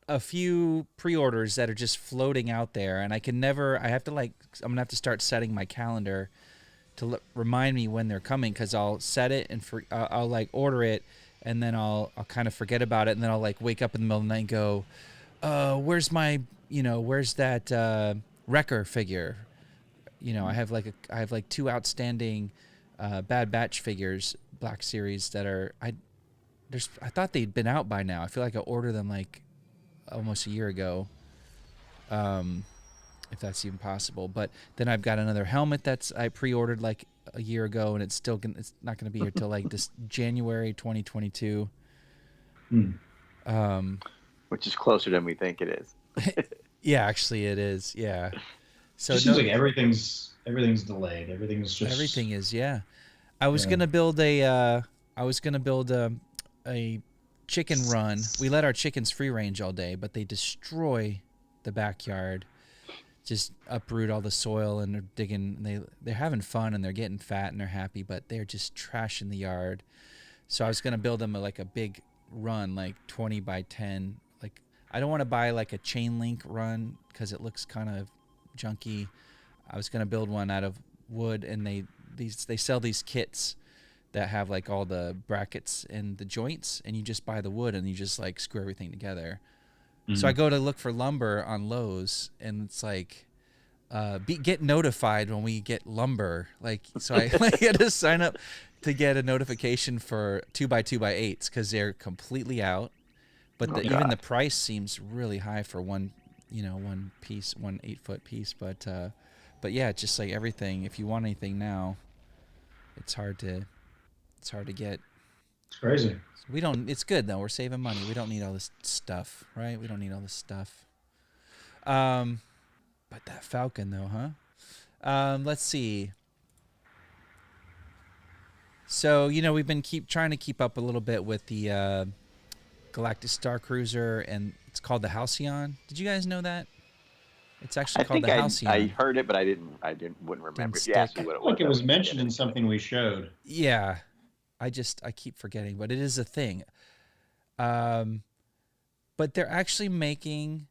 a few pre-orders that are just floating out there, and I'm gonna have to start setting my calendar to remind me when they're coming, because I'll set it and I'll like order it, and then I'll kind of forget about it, and then I'll like wake up in the middle of the night and go, where's that Wrecker figure? I have like two outstanding Bad Batch figures, Black Series, that are I thought they'd been out by now. I feel like I ordered them like almost a year ago, if that's even possible. But then I've got another helmet I pre-ordered like a year ago, and it's not going to be here till like this January 2022. Which is closer than we think it is. Yeah, actually it is. Yeah. So it seems like everything's delayed. Everything is. Yeah. I was gonna build a chicken run. We let our chickens free range all day, but they destroy the backyard, just uproot all the soil, and they're digging. They're having fun and they're getting fat and they're happy, but they're just trashing the yard. So I was gonna build them like a big run, like 20 by 10. Like I don't want to buy like a chain link run because it looks kind of junky. I was gonna build one out of wood, and they sell these kits that have like all the brackets and the joints, and you just buy the wood and you just like screw everything together. So I go to look for lumber on Lowe's, and it's like get notified when we get lumber. Like, so I had to sign up to get a notification for 2x2x8s because they're completely out. But even the price seems really high for one piece, 1 8-foot piece. But yeah, just like everything, if you want anything now, it's hard to get. It's crazy. It's good though. We're saving money. We don't need all this stuff, right? We don't need all this stuff. But that Falcon though, huh? Let's see. So, we've been trying to keep up a little bit with the Galactic Star Cruiser, and it's called the Halcyon. Did you guys know that? It's actually called the Halcyon. I heard it, but I wouldn't remember. I think it was mentioned in something we showed. Yeah. I keep forgetting, but it is a thing. But they're actually making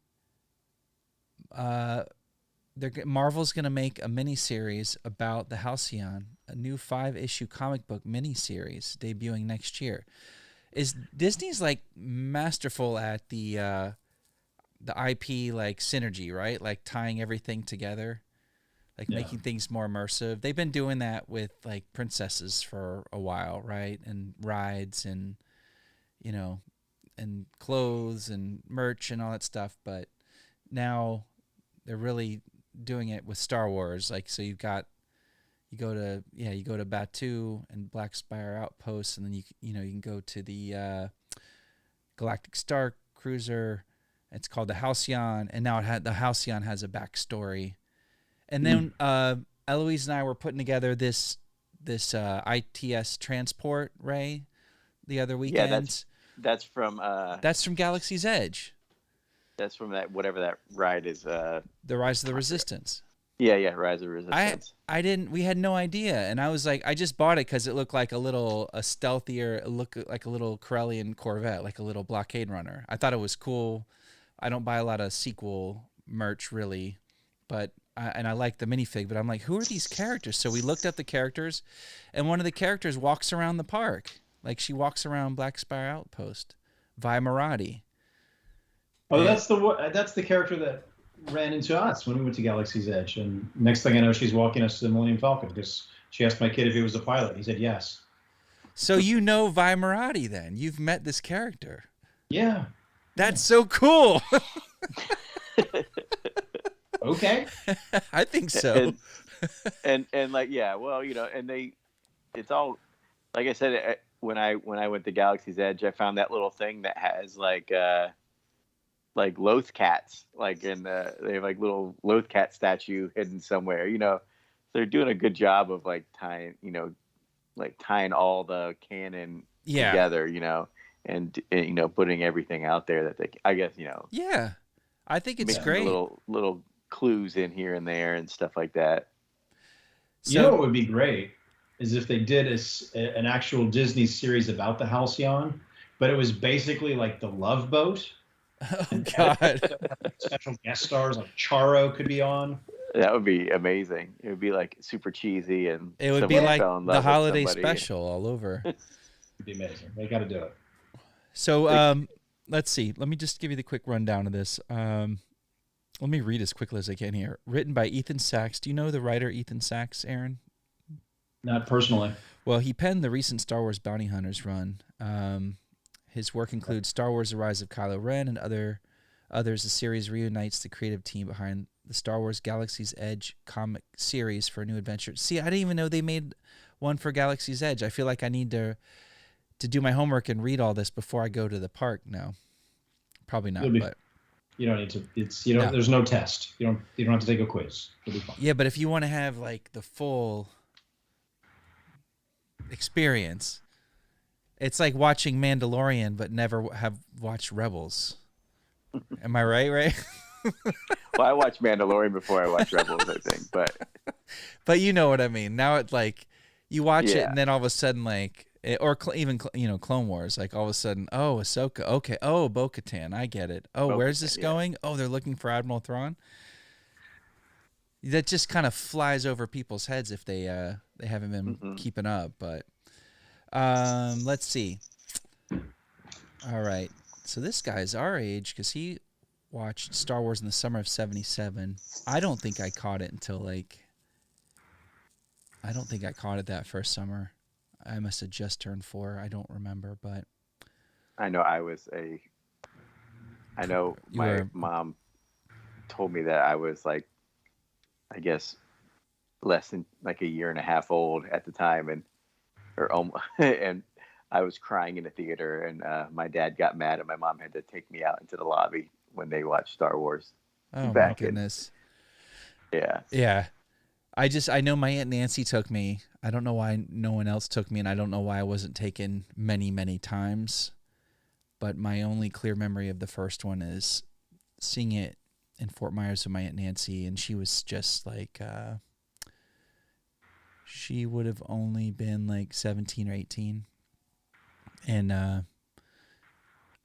Marvel's going to make a miniseries about the Halcyon, a new 5-issue comic book miniseries debuting next year. Disney's like masterful at the IP like synergy, right? Like tying everything together, like making things more immersive. They've been doing that with like princesses for a while, right? And rides and and clothes and merch and all that stuff. But now they're really doing it with Star Wars. Like, so you go to Batuu and Black Spire Outpost, and then you can go to the Galactic Star Cruiser. It's called the Halcyon, and now the Halcyon has a backstory. And then Eloise and I were putting together this ITS transport, Ray, the other weekend. Yeah, that's from Galaxy's Edge. That's from that whatever that ride is. The Rise of the Resistance. Yeah, Rise of the Resistance. We had no idea, and I was like, I just bought it because it looked like a stealthier, like a little Corellian Corvette, like a little blockade runner. I thought it was cool. I don't buy a lot of sequel merch really, but I like the minifig. But I'm like, who are these characters? So we looked up the characters, and one of the characters walks around the park, like she walks around Black Spire Outpost, Vi Marati. Oh, that's the character that ran into us when we went to Galaxy's Edge. And next thing I know, she's walking us to the Millennium Falcon because she asked my kid if he was a pilot. He said yes. So you know Vi Marati then? You've met this character. Yeah. That's so cool. Okay. I think so. And like, yeah, well, and it's all, like I said, when I went to Galaxy's Edge, I found that little thing that has like Loth cats, like they have like little Loth cat statue hidden somewhere. They're doing a good job of like tying all the canon together. And putting everything out there that I guess. Yeah, I think it's great. Little clues in here and there and stuff like that. So, what would be great is if they did an actual Disney series about the Halcyon, but it was basically like the Love Boat. Oh God! Special guest stars like Charo could be on. That would be amazing. It would be like super cheesy, and it would be like the holiday special all over. It'd be amazing. They got to do it. So let's see. Let me just give you the quick rundown of this. Let me read as quickly as I can here. Written by Ethan Sachs. Do you know the writer Ethan Sachs, Aaron? Not personally. Well, he penned the recent Star Wars Bounty Hunters run. His work includes Star Wars: The Rise of Kylo Ren and others. The series reunites the creative team behind the Star Wars Galaxy's Edge comic series for a new adventure. See, I didn't even know they made one for Galaxy's Edge. I feel like I need to do my homework and read all this before I go to the park. No, probably not. But you don't need to. No. There's no test. You don't have to take a quiz. It'll be fine. Yeah, but if you want to have like the full experience, it's like watching Mandalorian but never have watched Rebels. Am I right, Ray? Well, I watched Mandalorian before I watched Rebels, I think, but you know what I mean. Now it's like you watch it and then all of a sudden even Clone Wars, like all of a sudden, oh, Ahsoka, okay, oh, Bo-Katan, I get it. Oh, where's this going? Oh, they're looking for Admiral Thrawn. That just kind of flies over people's heads if they haven't been keeping up. But let's see. All right, so this guy's our age because he watched Star Wars in the summer of '77. I don't think I caught it until I don't think I caught it that first summer. I must have just turned 4. I don't remember, but I know my mom told me that I was like, I guess, less than like a year and a half old at the time, and I was crying in the theater, and my dad got mad, and my mom had to take me out into the lobby when they watched Star Wars. Oh my goodness! Yeah. I know my Aunt Nancy took me. I don't know why no one else took me, and I don't know why I wasn't taken many, many times. But my only clear memory of the first one is seeing it in Fort Myers with my Aunt Nancy, and she was just like, she would have only been like 17 or 18. And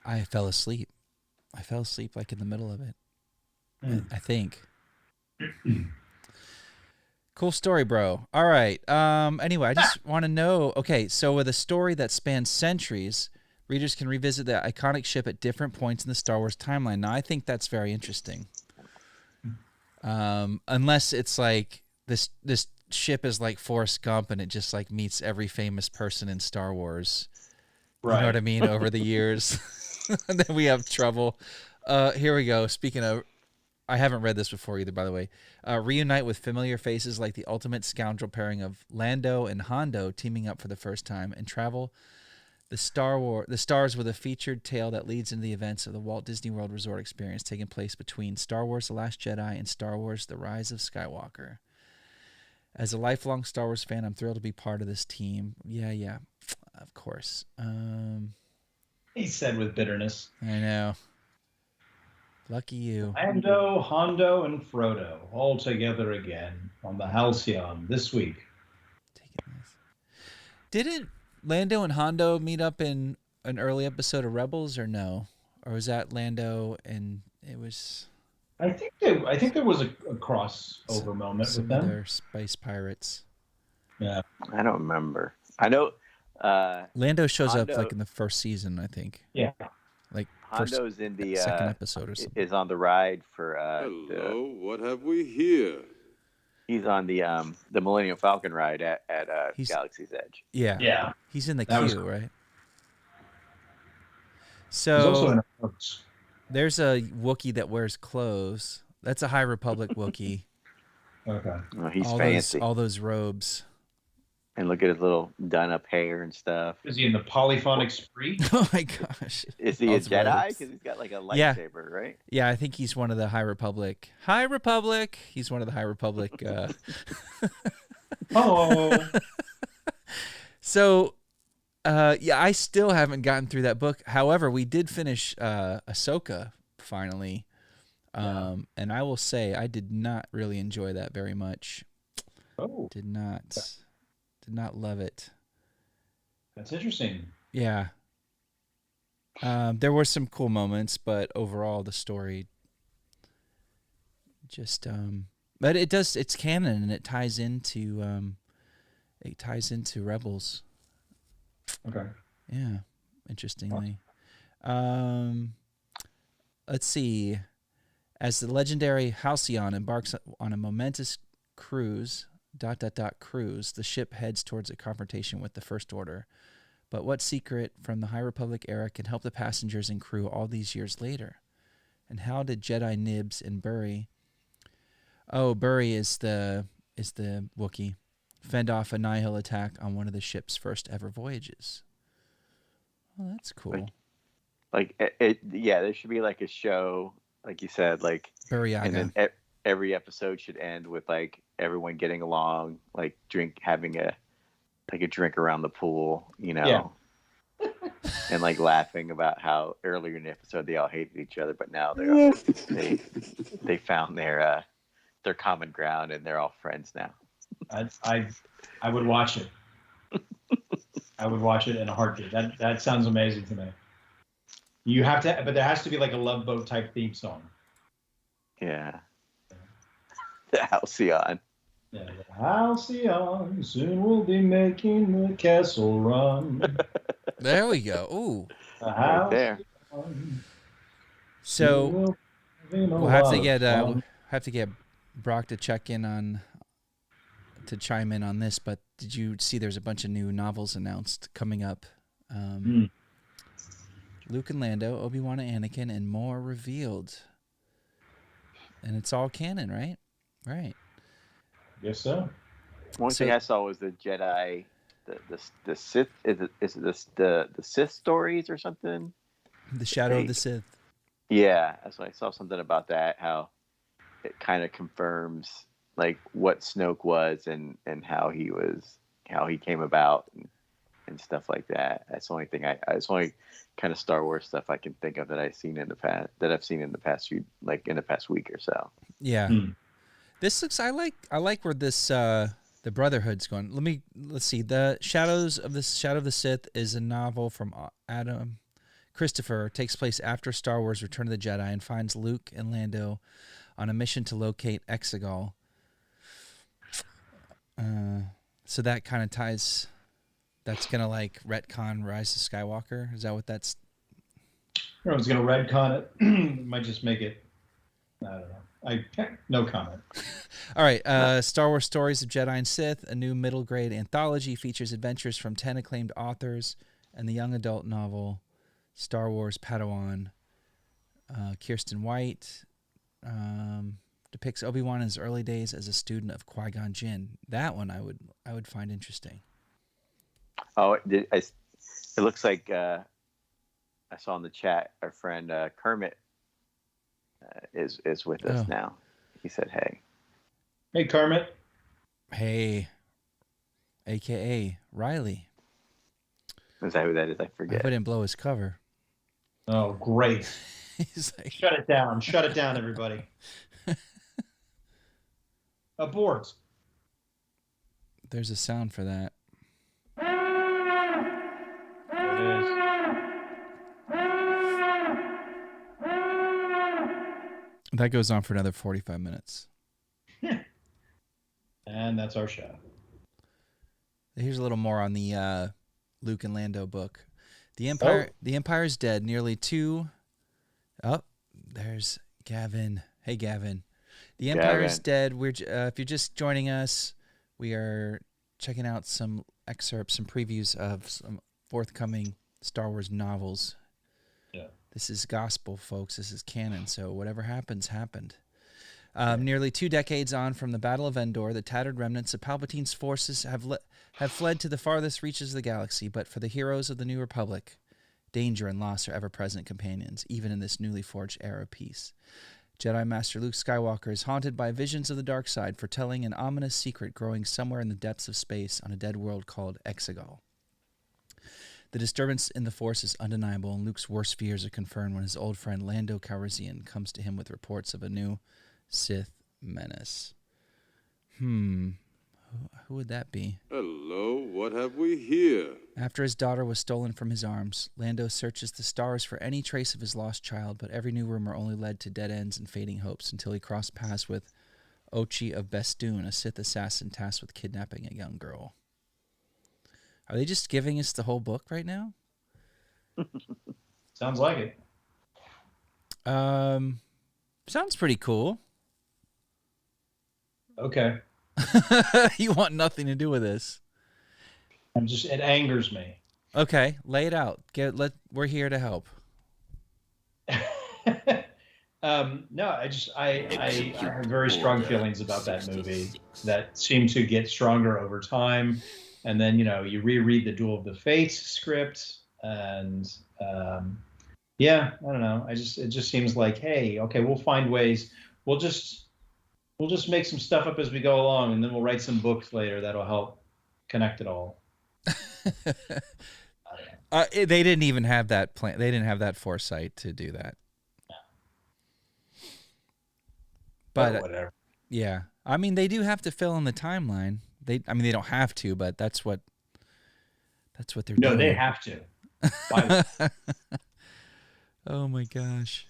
I fell asleep. I fell asleep like in the middle of it, I think. Cool story, bro. All right. Anyway, I just want to know, okay, so with a story that spans centuries, readers can revisit the iconic ship at different points in the Star Wars timeline. Now, I think that's very interesting. Unless it's like this ship is like Forrest Gump and it just like meets every famous person in Star Wars. Right. You know what I mean? Over the years. And then we have trouble. Here we go. Speaking of, I haven't read this before either, by the way. Reunite with familiar faces like the ultimate scoundrel pairing of Lando and Hondo teaming up for the first time and travel the stars with a featured tale that leads into the events of the Walt Disney World Resort experience taking place between Star Wars The Last Jedi and Star Wars The Rise of Skywalker. As a lifelong Star Wars fan, I'm thrilled to be part of this team. Yeah, of course. He said with bitterness. I know. Lucky you. Lando, Hondo, and Frodo all together again on the Halcyon this week. Didn't Lando and Hondo meet up in an early episode of Rebels, or no? Or was that Lando and it was... I think there was a crossover moment with them. Other space pirates. Yeah. I don't remember. I know... Lando shows up like in the first season, I think. Yeah. Like Hondo's in the second episode or something. Is on the ride for Hello, what have we here? He's on the Millennium Falcon ride at Galaxy's Edge. Yeah. He's in the queue, right? He's also in So there's a Wookiee that wears clothes. That's a High Republic Wookiee. Okay. Oh, he's fancy. All those robes. And look at his little done-up hair and stuff. Is he in the polyphonic spree? Oh my gosh! Is he a Jedi? Because he's got like a lightsaber, right? Yeah, I think he's one of the High Republic. High Republic. He's one of the High Republic. Oh. So, yeah, I still haven't gotten through that book. However, we did finish Ahsoka finally, and I will say I did not really enjoy that very much. Oh. Did not love it. That's interesting. Yeah. There were some cool moments, but overall the story just but it's canon and it ties into Rebels. Okay. Yeah, interestingly. Let's see. As the legendary Halcyon embarks on a momentous cruise, cruise, the ship heads towards a confrontation with the First Order. But what secret from the High Republic era can help the passengers and crew all these years later? And how did Jedi Nibs and Burry... Oh, Burry is the Wookiee. Fend off a Nihil attack on one of the ship's first ever voyages. Oh, that's cool. There should be like a show, like you said, like... Burryaga. And then every episode should end with like everyone getting along, like having a drink around the pool, you know, and like laughing about how earlier in the episode they all hated each other, but now they found their common ground and they're all friends now. I would watch it. I would watch it in a heartbeat. That sounds amazing to me. You have to, but there has to be like a Love Boat type theme song. Yeah. The Halcyon. Yeah, the Halcyon, soon we'll be making the castle run. There we go. Ooh. The Halcyon. Right there. So, We'll have to get Brock to chime in on this. But did you see? There's a bunch of new novels announced coming up. Luke and Lando, Obi-Wan and Anakin, and more revealed. And it's all canon, right? Right. Guess so. One thing I saw was the Jedi, the Sith. Is it the Sith stories or something? The Shadow of the Sith. Yeah, so I saw something about that. How it kind of confirms like what Snoke was and how he came about and stuff like that. That's the only thing it's only kind of Star Wars stuff I can think of that I've seen in the past few, like in the past week or so. Yeah. This looks. I like where this the Brotherhood's going. Let's see. The Shadow of the Sith is a novel from Adam Christopher. Takes place after Star Wars: Return of the Jedi and finds Luke and Lando on a mission to locate Exegol. So that kind of ties. That's gonna like retcon Rise of Skywalker. Is that what that's? Everyone's gonna retcon it. Might just make it. I don't know. No comment. All right. Star Wars Stories of Jedi and Sith, a new middle grade anthology, features adventures from 10 acclaimed authors and the young adult novel Star Wars Padawan. Kirsten White depicts Obi-Wan in his early days as a student of Qui-Gon Jinn. That one I would find interesting. Oh, it looks like I saw in the chat our friend Kermit is with us now. He said, "Hey, hey Kermit, hey, AKA Riley." Is that who that is? I forget. I didn't blow his cover. Oh, great! He's like, shut it down, everybody. Abort. There's a sound for that. There it is. That goes on for another 45 minutes. And that's our show. Here's a little more on the Luke and Lando book. The Empire is dead. Nearly two. Oh, there's Gavin. Hey, Gavin. The Empire is dead. We're if you're just joining us, we are checking out some excerpts, some previews of some forthcoming Star Wars novels. Yeah. This is gospel, folks. This is canon. So whatever happens, happened. Nearly 2 decades on from the Battle of Endor, the tattered remnants of Palpatine's forces have fled to the farthest reaches of the galaxy. But for the heroes of the New Republic, danger and loss are ever-present companions, even in this newly forged era of peace. Jedi Master Luke Skywalker is haunted by visions of the dark side, foretelling an ominous secret growing somewhere in the depths of space on a dead world called Exegol. The disturbance in the Force is undeniable, and Luke's worst fears are confirmed when his old friend Lando Calrissian comes to him with reports of a new Sith menace. Who would that be? Hello, what have we here? After his daughter was stolen from his arms, Lando searches the stars for any trace of his lost child, but every new rumor only led to dead ends and fading hopes until he crossed paths with Ochi of Bestoon, a Sith assassin tasked with kidnapping a young girl. Are they just giving us the whole book right now? Sounds like it. Sounds pretty cool. Okay. You want nothing to do with this. It angers me. Okay, lay it out. We're here to help. No, I have very strong feelings about that movie that seem to get stronger over time. And then, you reread the Duel of the Fates script and, I don't know. It just seems like, hey, okay, we'll find ways. We'll just make some stuff up as we go along, and then we'll write some books later that'll help connect it all. They didn't even have that plan. They didn't have that foresight to do that. No. But whatever. Yeah, I mean, they do have to fill in the timeline. They don't have to, but that's what they're doing. No, they have to. Oh my gosh.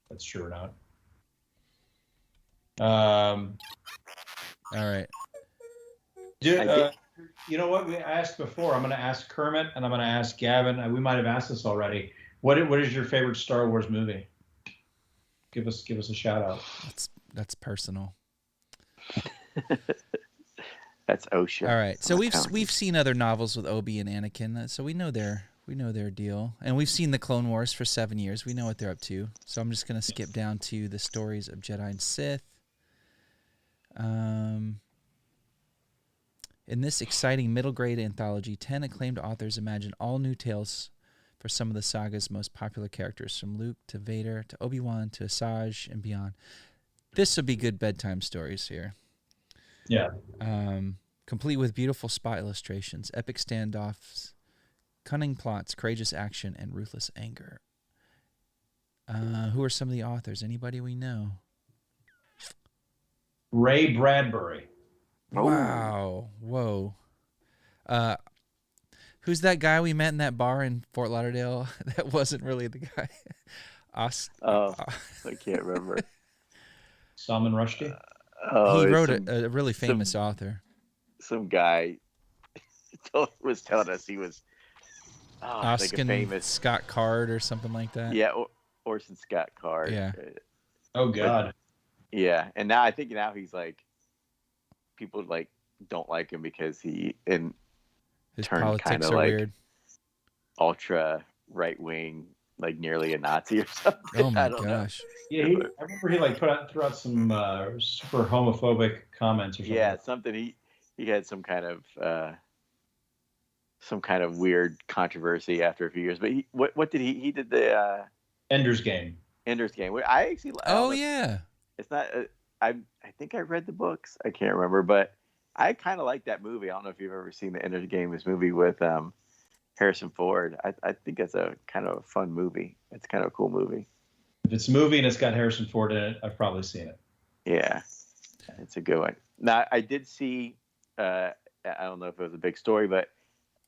That's true or not. All right. You know what we asked before? I'm going to ask Kermit and I'm going to ask Gavin. We might have asked this already. What is your favorite Star Wars movie? give us a shout out. That's personal. That's OSHA. All right, so we've seen other novels with Obi and Anakin, so we know their deal, and we've seen the Clone Wars for 7 years. We know what they're up to. So I'm just gonna skip down to the stories of Jedi and Sith. In this exciting middle grade anthology, 10 acclaimed authors imagine all new tales for some of the saga's most popular characters, from Luke to Vader to Obi-Wan to Asajj and beyond. This would be good bedtime stories here. Yeah. Complete with beautiful spot illustrations, epic standoffs, cunning plots, courageous action, and ruthless anger. Who are some of the authors? Anybody we know? Ray Bradbury. Wow. Whoa. Who's that guy we met in that bar in Fort Lauderdale? That wasn't really the guy. I can't remember. Salman Rushdie? He wrote a really famous author. Some guy was telling us he was Oscar Scott Card or something like that. Yeah, Orson Scott Card. Yeah. Oh, God. Yeah, and now I think he's like, people like don't like him because his turned kind of like weird. Ultra right wing, like nearly a Nazi or something. Oh my gosh! Yeah, I remember he like threw out some super homophobic comments or something. Yeah, something he had some kind of weird controversy after a few years. But what did he did the Ender's Game. Ender's Game. I actually. Yeah. It's not. I think I read the books. I can't remember, but I kind of like that movie. I don't know if you've ever seen the Ender's Game, this movie with Harrison Ford. I think that's a kind of a fun movie. It's kind of a cool movie. If it's a movie and it's got Harrison Ford in it, I've probably seen it. Yeah, it's a good one. Now, I did see, I don't know if it was a big story, but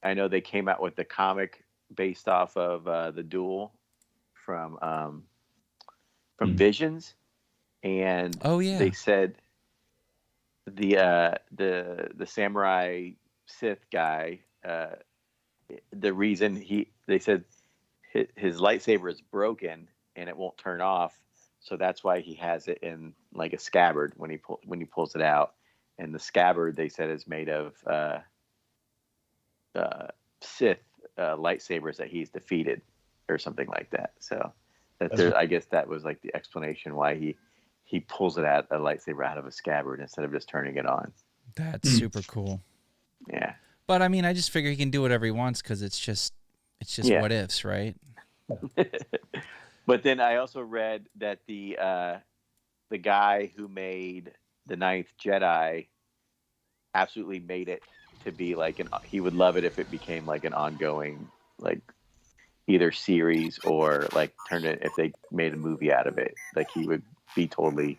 I know they came out with the comic based off of the Duel from Visions. And they said the samurai Sith guy, the reason they said his lightsaber is broken and it won't turn off, so that's why he has it in like a scabbard when he pulls it out. And the scabbard, they said, is made of Sith lightsabers that he's defeated or something like that. So I guess that was like the explanation why he pulls it out, a lightsaber out of a scabbard instead of just turning it on. That's super cool. Yeah. But I mean, I just figure he can do whatever he wants because it's just what ifs, right? But then I also read that the guy who made the Ninth Jedi absolutely made it to be like he would love it if it became like an ongoing, like either series or like if they made a movie out of it. Like he would be totally,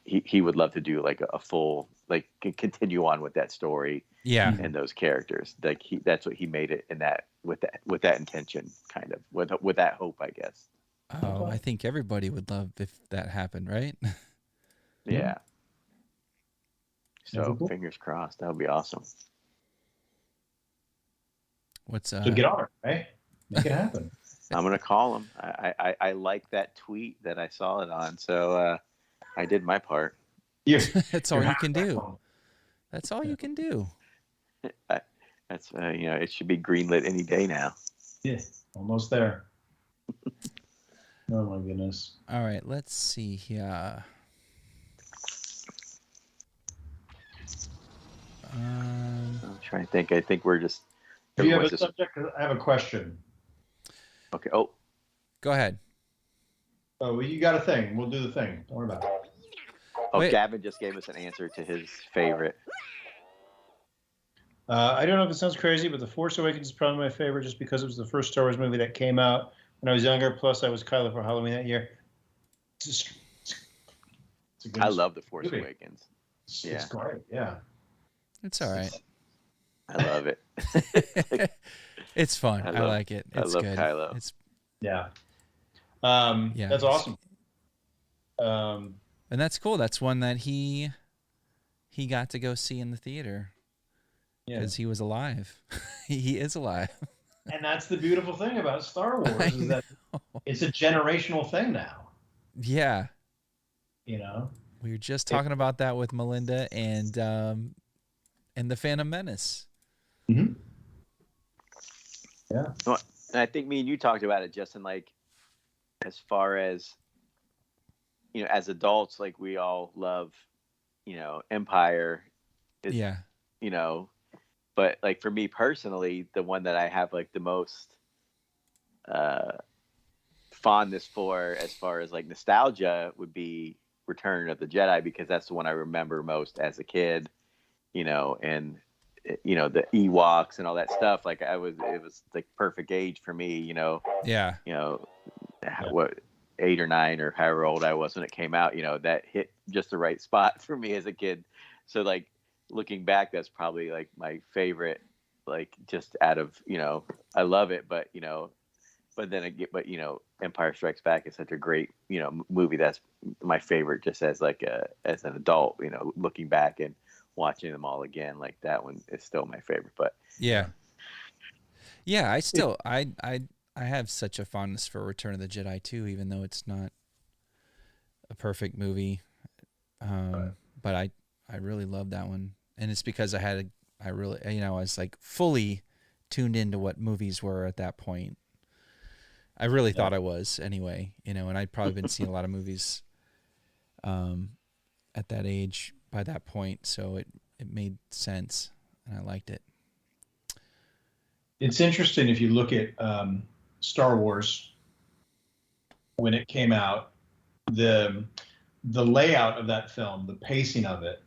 he would love to do like a full, like continue on with that story. Yeah. And those characters, like that's what he made it in that, with that intention, kind of with that hope, I guess. Oh, I think everybody would love if that happened, right? Yeah. So fingers crossed. That would be awesome. So get on it, right? Make it happen. I'm gonna call him. I like that tweet that I saw it on, so I did my part. That's all you can do. That's all you can do. That's it should be greenlit any day now. Yeah, almost there. Oh my goodness. All right, let's see here. I'm trying to think. I think we're just. Do you have a subject? I have a question. Okay. Oh. Go ahead. Oh, well, you got a thing. We'll do the thing. Don't worry about it. Oh, wait. Gavin just gave us an answer to his favorite. I don't know if it sounds crazy, but The Force Awakens is probably my favorite just because it was the first Star Wars movie that came out when I was younger. Plus, I was Kylo for Halloween that year. I love The Force Awakens. It's great, yeah. It's all right. I love it. It's fun. I like it. It's good. Kylo. Yeah. That's awesome. And that's cool. That's one that he got to go see in the theater. Because he was alive. He is alive. And that's the beautiful thing about Star Wars is that it's a generational thing now. Yeah. You know, we were just talking about that with Melinda and the Phantom Menace. Mm-hmm. Yeah. Well, and I think me and you talked about it, Justin, like, as far as, as adults, like, we all love, Empire. Yeah. But, like, for me personally, the one that I have, like, the most fondness for as far as, like, nostalgia would be Return of the Jedi, because that's the one I remember most as a kid, and the Ewoks and all that stuff. Like, it was like perfect age for me, Yeah. What, 8 or 9 or however old I was when it came out, that hit just the right spot for me as a kid. So, like, looking back, that's probably, like, my favorite, like, just out of, I love it, but, Empire Strikes Back is such a great, movie. That's my favorite, just as, like, as an adult, looking back and watching them all again, like, that one is still my favorite. But yeah, I have such a fondness for Return of the Jedi too, even though it's not a perfect movie. But I really love that one, and it's because I was, like, fully tuned into what movies were at that point. I really thought I was anyway, and I'd probably been seeing a lot of movies at that age by that point, so it made sense, and I liked it. It's interesting if you look at Star Wars when it came out, the layout of that film, the pacing of it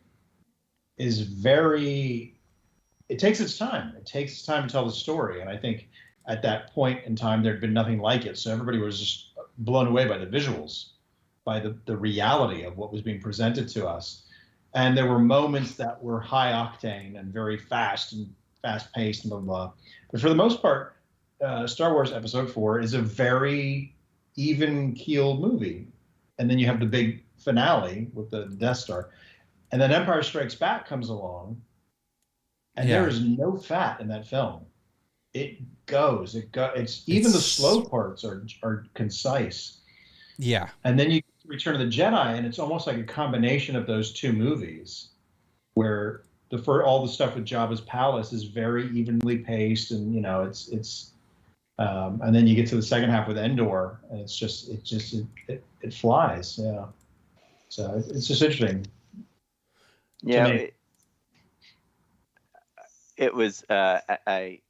is it takes its time. It takes its time to tell the story. And I think at that point in time, there'd been nothing like it. So everybody was just blown away by the visuals, by the reality of what was being presented to us. And there were moments that were high octane and very fast paced and blah, blah, blah. But for the most part, Star Wars Episode 4 is a very even-keeled movie. And then you have the big finale with the Death Star. And then Empire Strikes Back comes along, and there is no fat in that film. It goes. It's even the slow parts are concise. Yeah. And then you Return of the Jedi, and it's almost like a combination of those two movies, where all the stuff with Jabba's palace is very evenly paced, and and then you get to the second half with Endor, and it flies. Yeah. So it's just interesting. Yeah. It was. I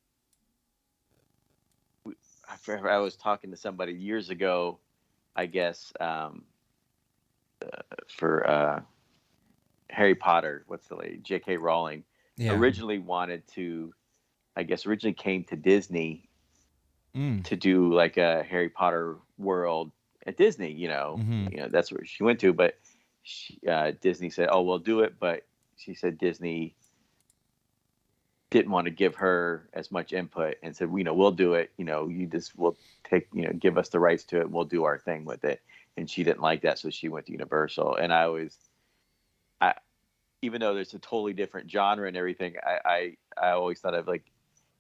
was talking to somebody years ago, I guess, for Harry Potter. What's the lady? J.K. Rowling originally came to Disney to do, like, a Harry Potter world at Disney. That's where she went to, but Disney said, "Oh, we'll do it," but she said Disney didn't want to give her as much input and said, we'll do it. We'll take, give us the rights to it. We'll do our thing with it. And she didn't like that. So she went to Universal. And even though there's a totally different genre and everything, I always thought of, like,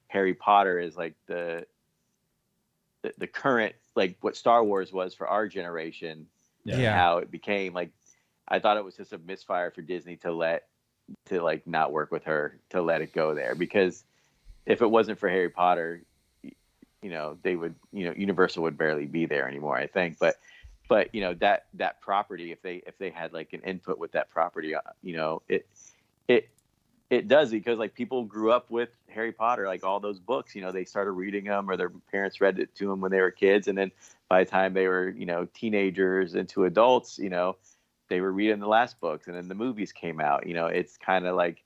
Harry Potter as, like, the current, like, what Star Wars was for our generation. And how it became, like, I thought it was just a misfire for Disney to not work with her, to let it go there, because if it wasn't for Harry Potter, they would, Universal would barely be there anymore, I think. But that property, if they had, like, an input with that property, it does, because, like, people grew up with Harry Potter, like, all those books, they started reading them, or their parents read it to them when they were kids, and then by the time they were, teenagers into adults, they were reading the last books, and then the movies came out. It's kind of like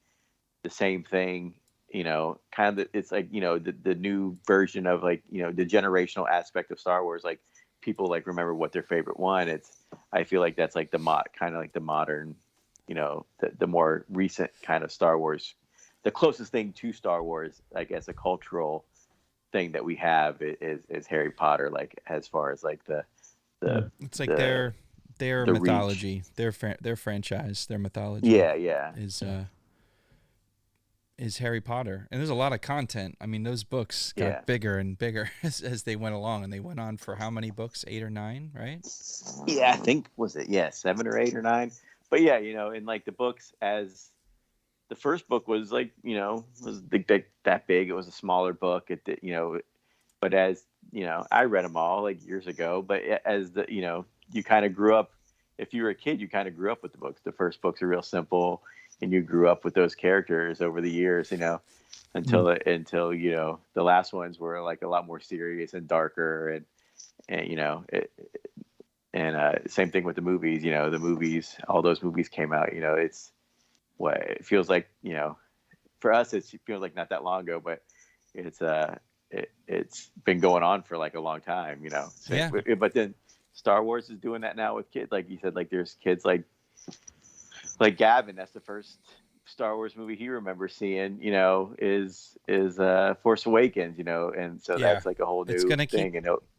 the same thing, it's like, the new version of, like, the generational aspect of Star Wars. Like, people, like, remember what their favorite one. I feel like that's, like, kind of like the modern, the more recent kind of Star Wars. The closest thing to Star Wars, I guess, a cultural thing that we have is Harry Potter, like, as far as, like, it's like their mythology, their franchise, their mythology. Yeah. is Harry Potter, and there's a lot of content. I mean, those books got bigger and bigger as they went along, and they went on for how many books? 8 or 9, right? Yeah, I think was it 7 or 8 or 9. But yeah, in like the books, as the first book was like was that big. It was a smaller book. It but as I read them all like years ago. But as you kind of grew up. If you were a kid, you kind of grew up with the books. The first books are real simple, and you grew up with those characters over the years, until the last ones were like a lot more serious and darker, and same thing with the movies. The movies, all those movies came out. It feels like for us it feels like not that long ago, but it's been going on for like a long time. But then Star Wars is doing that now with kids, like you said. Like there's kids like Gavin. That's the first Star Wars movie he remembers seeing. Is Force Awakens. And so that's like a whole new thing.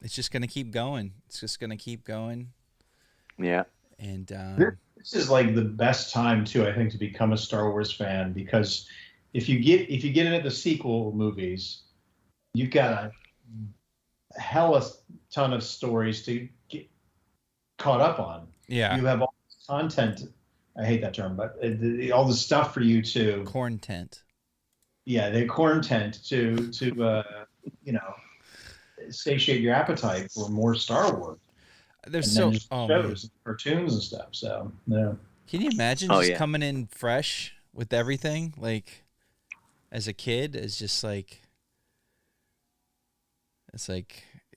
It's just gonna keep going. It's just gonna keep going. Yeah. And this is like the best time too, I think, to become a Star Wars fan, because if you get into the sequel movies, you've got a hella ton of stories to get caught up on. Yeah. You have all this content. I hate that term, but all the stuff for you to content. Yeah, the content to satiate your appetite for more Star Wars. There's shows, and cartoons and stuff. So yeah. Can you imagine coming in fresh with everything, like as a kid? It's just like,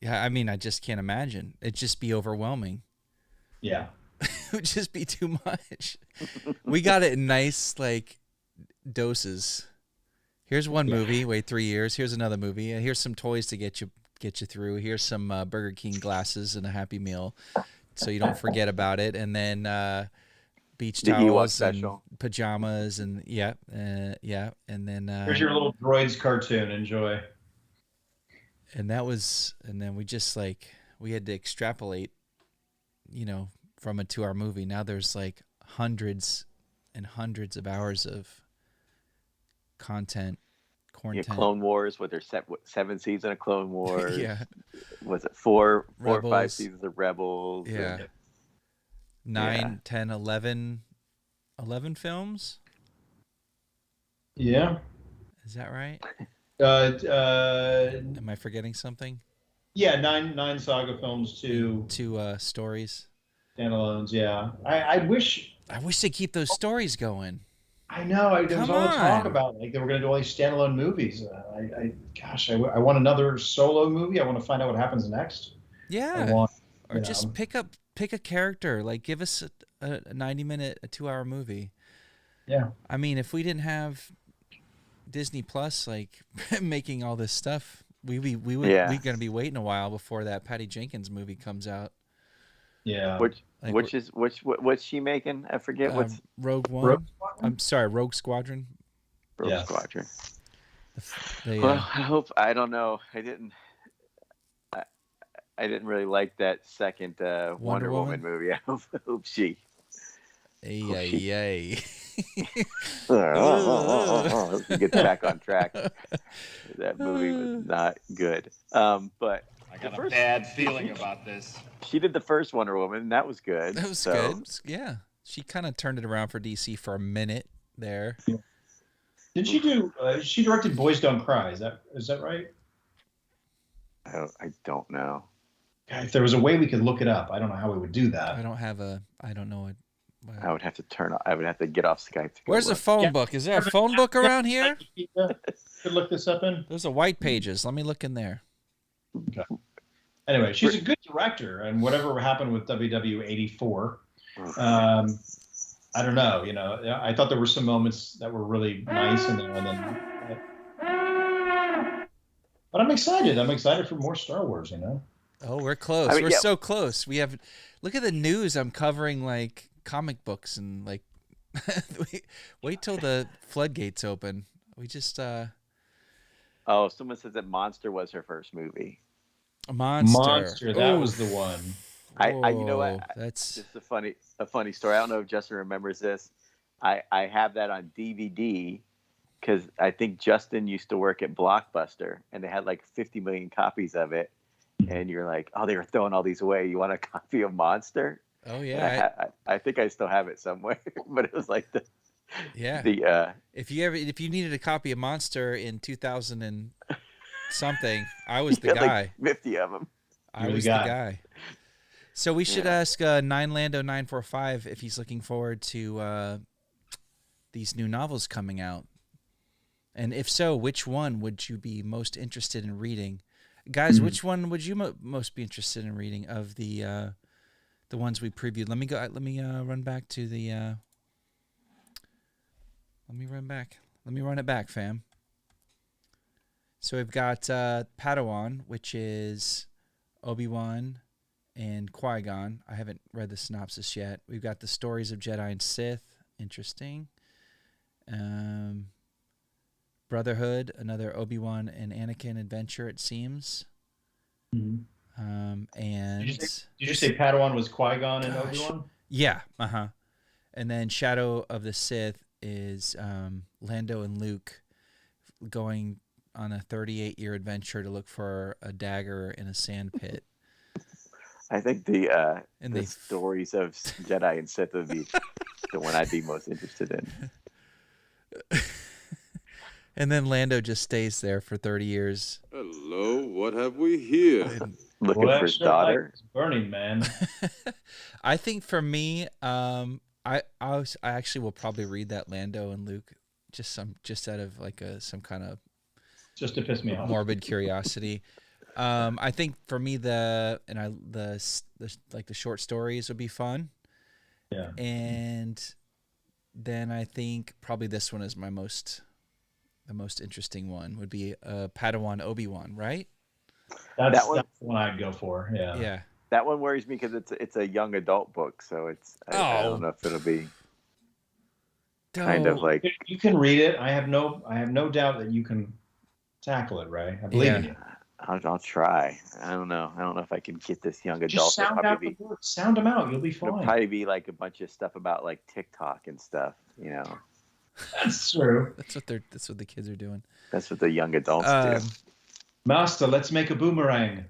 I mean, I just can't imagine. It'd just be overwhelming. Yeah. It would just be too much. We got it in nice like doses. Here's one movie. Wait 3 years. Here's another movie. Here's some toys to get you through. Here's some Burger King glasses and a Happy Meal, so you don't forget about it. And then beach towels and pajamas and and then here's your little droids cartoon. Enjoy. And then we just we had to extrapolate, from it to our movie. Now there's like hundreds and hundreds of hours of content. Clone Wars, with their 7 seasons of Clone Wars. Yeah. Was it 4 or 5 seasons of Rebels? Yeah. 9, 10, 11 films? Yeah. Is that right? Am I forgetting something? Yeah, nine saga films, 2 stories. Standalones, yeah. I wish they keep those stories going. I know. There was all the talk about they were going to do all these standalone movies. I want another solo movie. I want to find out what happens next. Yeah. Just pick a character. Like give us a 90-minute, a 2-hour movie. Yeah. I mean, if we didn't have Disney Plus making all this stuff, we're gonna be waiting a while before that Patty Jenkins movie comes out. Yeah. What's she making? I forget what's Rogue One. I'm sorry, Rogue Squadron. Squadron. Well, I hope. I don't know. I didn't really like that second Wonder Woman movie. I hope she. Yay. Let's get back on track. That movie was not good. But I got a bad feeling about this. She did the first Wonder Woman, and that was good. That was good. Yeah. She kind of turned it around for DC for a minute there. Yeah. Did she do? She directed Boys Don't Cry. Is that right? I don't know. If there was a way we could look it up, I don't know how we would do that. I don't know it. I would have to I would have to get off Skype. Where's the phone book? Is there a phone book around here? Could look this up in. There's a white pages. Let me look in there. Okay. Anyway, she's a good director, and whatever happened with WW84, I don't know. I thought there were some moments that were really nice in there, and then. But I'm excited. I'm excited for more Star Wars. Oh, we're close. We're so close. We have. Look at the news. I'm covering comic books and wait till the floodgates open. We just. Oh, someone says that Monster was her first movie. Monster. That was the one. I you know what? That's just a funny story. I don't know if Justin remembers this. I have that on DVD because I think Justin used to work at Blockbuster, and they had like 50 million copies of it. And you're like, oh, they were throwing all these away. You want a copy of Monster? Oh yeah, I think I still have it somewhere. But it was like if you needed a copy of Monster in 2000 and something, I was the guy. Like 50 of them. I was the guy. So we should ask 9Lando945 if he's looking forward to these new novels coming out, and if so, which one would you be most interested in reading? Guys, which one would you most be interested in reading of the ones we previewed? Let me run back to the. Let me run it back, fam. So we've got Padawan, which is Obi-Wan and Qui-Gon. I haven't read the synopsis yet. We've got the stories of Jedi and Sith. Interesting. Brotherhood, another Obi-Wan and Anakin adventure, it seems. And did you say Padawan was Qui-Gon and Obi-Wan? Yeah, And then Shadow of the Sith is Lando and Luke going on a 38-year adventure to look for a dagger in a sand pit. I think the stories of Jedi and Sith would be the one I'd be most interested in. And then Lando just stays there for 30 years. Hello, what have we here? Looking for his daughter. Burning Man. I think for me, I actually will probably read that Lando and Luke just out of like some kind of just to piss me off, morbid curiosity. I think for me the short stories would be fun. Yeah. And then I think probably this one is the most interesting one would be Padawan Obi-Wan, right? That's the one I'd go for. Yeah. Yeah. That one worries me because it's a young adult book, so I don't know if it'll be kind of like you can read it. I have no doubt that you can tackle it, Ray. I believe in you. I'll try. I don't know if I can get this young adult. Just sound out the words. Sound them out. You'll be fine. It'll probably be like a bunch of stuff about like TikTok and stuff, you know. That's true. That's what the kids are doing. That's what the young adults do. Master, let's make a boomerang.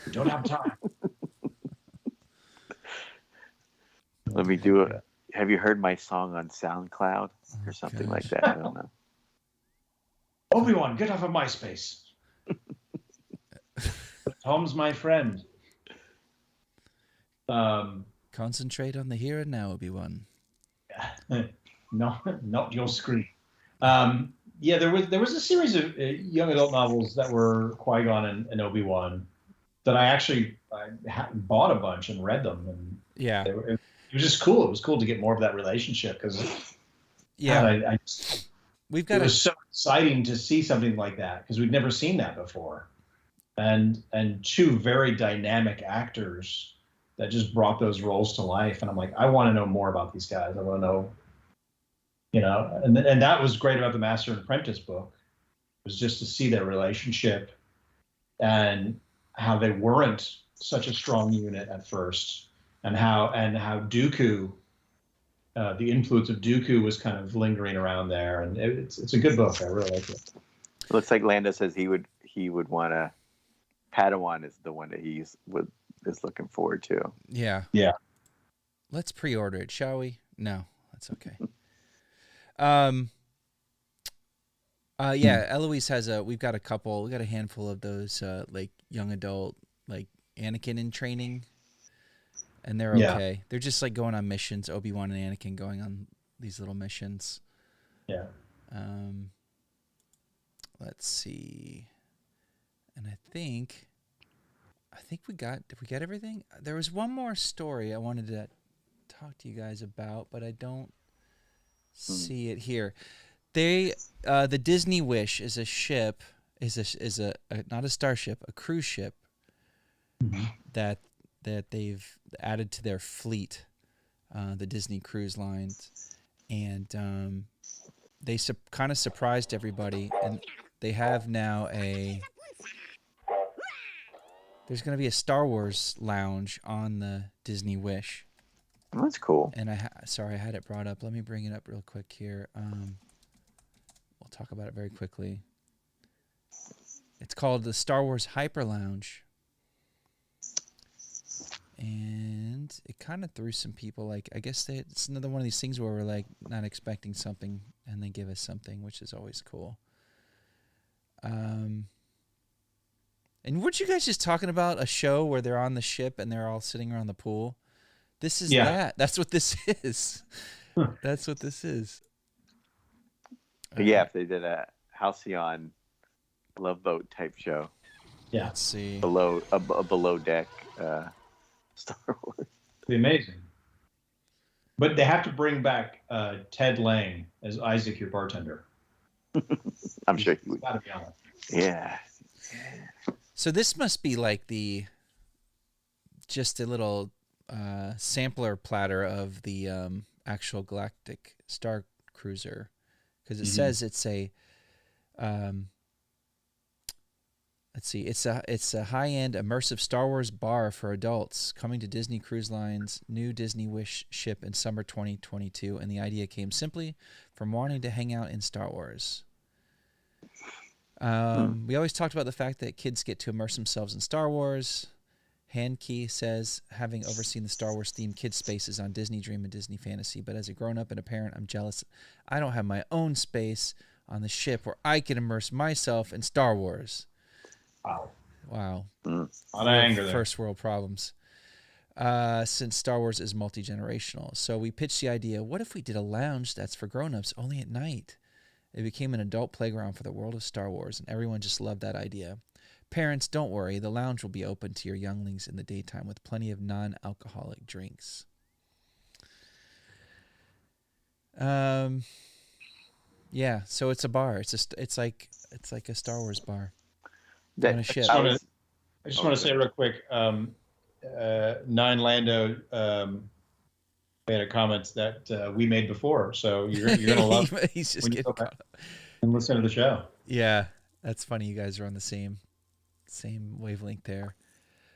We don't have time. Let me do it. Have you heard my song on SoundCloud or something like that? I don't know. Obi-Wan, get off of MySpace. Tom's my friend. Concentrate on the here and now, Obi-Wan. No, not your screen. Yeah, there was a series of young adult novels that were Qui-Gon and Obi-Wan that I bought a bunch and read them, and yeah, it was just cool. It was cool to get more of that relationship because it was so exciting to see something like that because we'd never seen that before, and two very dynamic actors that just brought those roles to life. And I'm like, I want to know more about these guys. I want to know, you know, and that was great about the Master and Apprentice book, was just to see their relationship and how they weren't such a strong unit at first, and how Dooku, the influence of Dooku was kind of lingering around there, and it's a good book. I really like it. It looks like Lando says he would want to. Padawan is the one that is looking forward to. Yeah. Yeah. Let's pre-order it, shall we? No, that's okay. Yeah, Eloise has we've got a handful of those like young adult, like Anakin in training, and they're okay. Yeah. They're just like going on missions. Obi-Wan and Anakin going on these little missions. Yeah. Let's see. And I think did we get everything? There was one more story I wanted to talk to you guys about, but I don't see it here. The Disney Wish is a ship, is a not a starship, a cruise ship that they've added to their fleet, the Disney Cruise Lines, and they kind of surprised everybody, and they have now there's going to be a Star Wars lounge on the Disney Wish. Oh, that's cool. And I had it brought up. Let me bring it up real quick here. We'll I'll talk about it very quickly. It's called the Star Wars Hyper Lounge. And it kind of threw some people, like, I guess it's another one of these things where we're like not expecting something and they give us something, which is always cool. And weren't you guys just talking about a show where they're on the ship and they're all sitting around the pool? This is that. That's what this is. That's what this is. Yeah, if they did a Halcyon Love Boat type show. Yeah. Let's see. Below deck Star Wars. It'd be amazing. But they have to bring back Ted Lang as Isaac, your bartender. I'm sure he would. Gotta be on it. Yeah. So this must be like just a little sampler platter of the actual Galactic Star Cruiser, because it says it's a let's see, it's a high-end immersive Star Wars bar for adults coming to Disney Cruise Line's new Disney Wish ship in summer 2022, and the idea came simply from wanting to hang out in Star Wars. We always talked about the fact that kids get to immerse themselves in Star Wars. Handkey says, having overseen the Star Wars themed kids spaces on Disney Dream and Disney Fantasy, but as a grown-up and a parent, I'm jealous I don't have my own space on the ship where I can immerse myself in Star Wars. Wow. A lot of anger there. First world problems. Since Star Wars is multi-generational. So we pitched the idea, what if we did a lounge that's for grown-ups only at night? It became an adult playground for the world of Star Wars, and everyone just loved that idea. Parents, don't worry. The lounge will be open to your younglings in the daytime with plenty of non-alcoholic drinks. Yeah, so it's a bar. It's like a Star Wars bar on a ship. I just want to say real quick, Nine Lando made a comment that we made before, so you're gonna love. He's just when you getting go back and listen to the show. Yeah, that's funny. You guys are on the same wavelength there.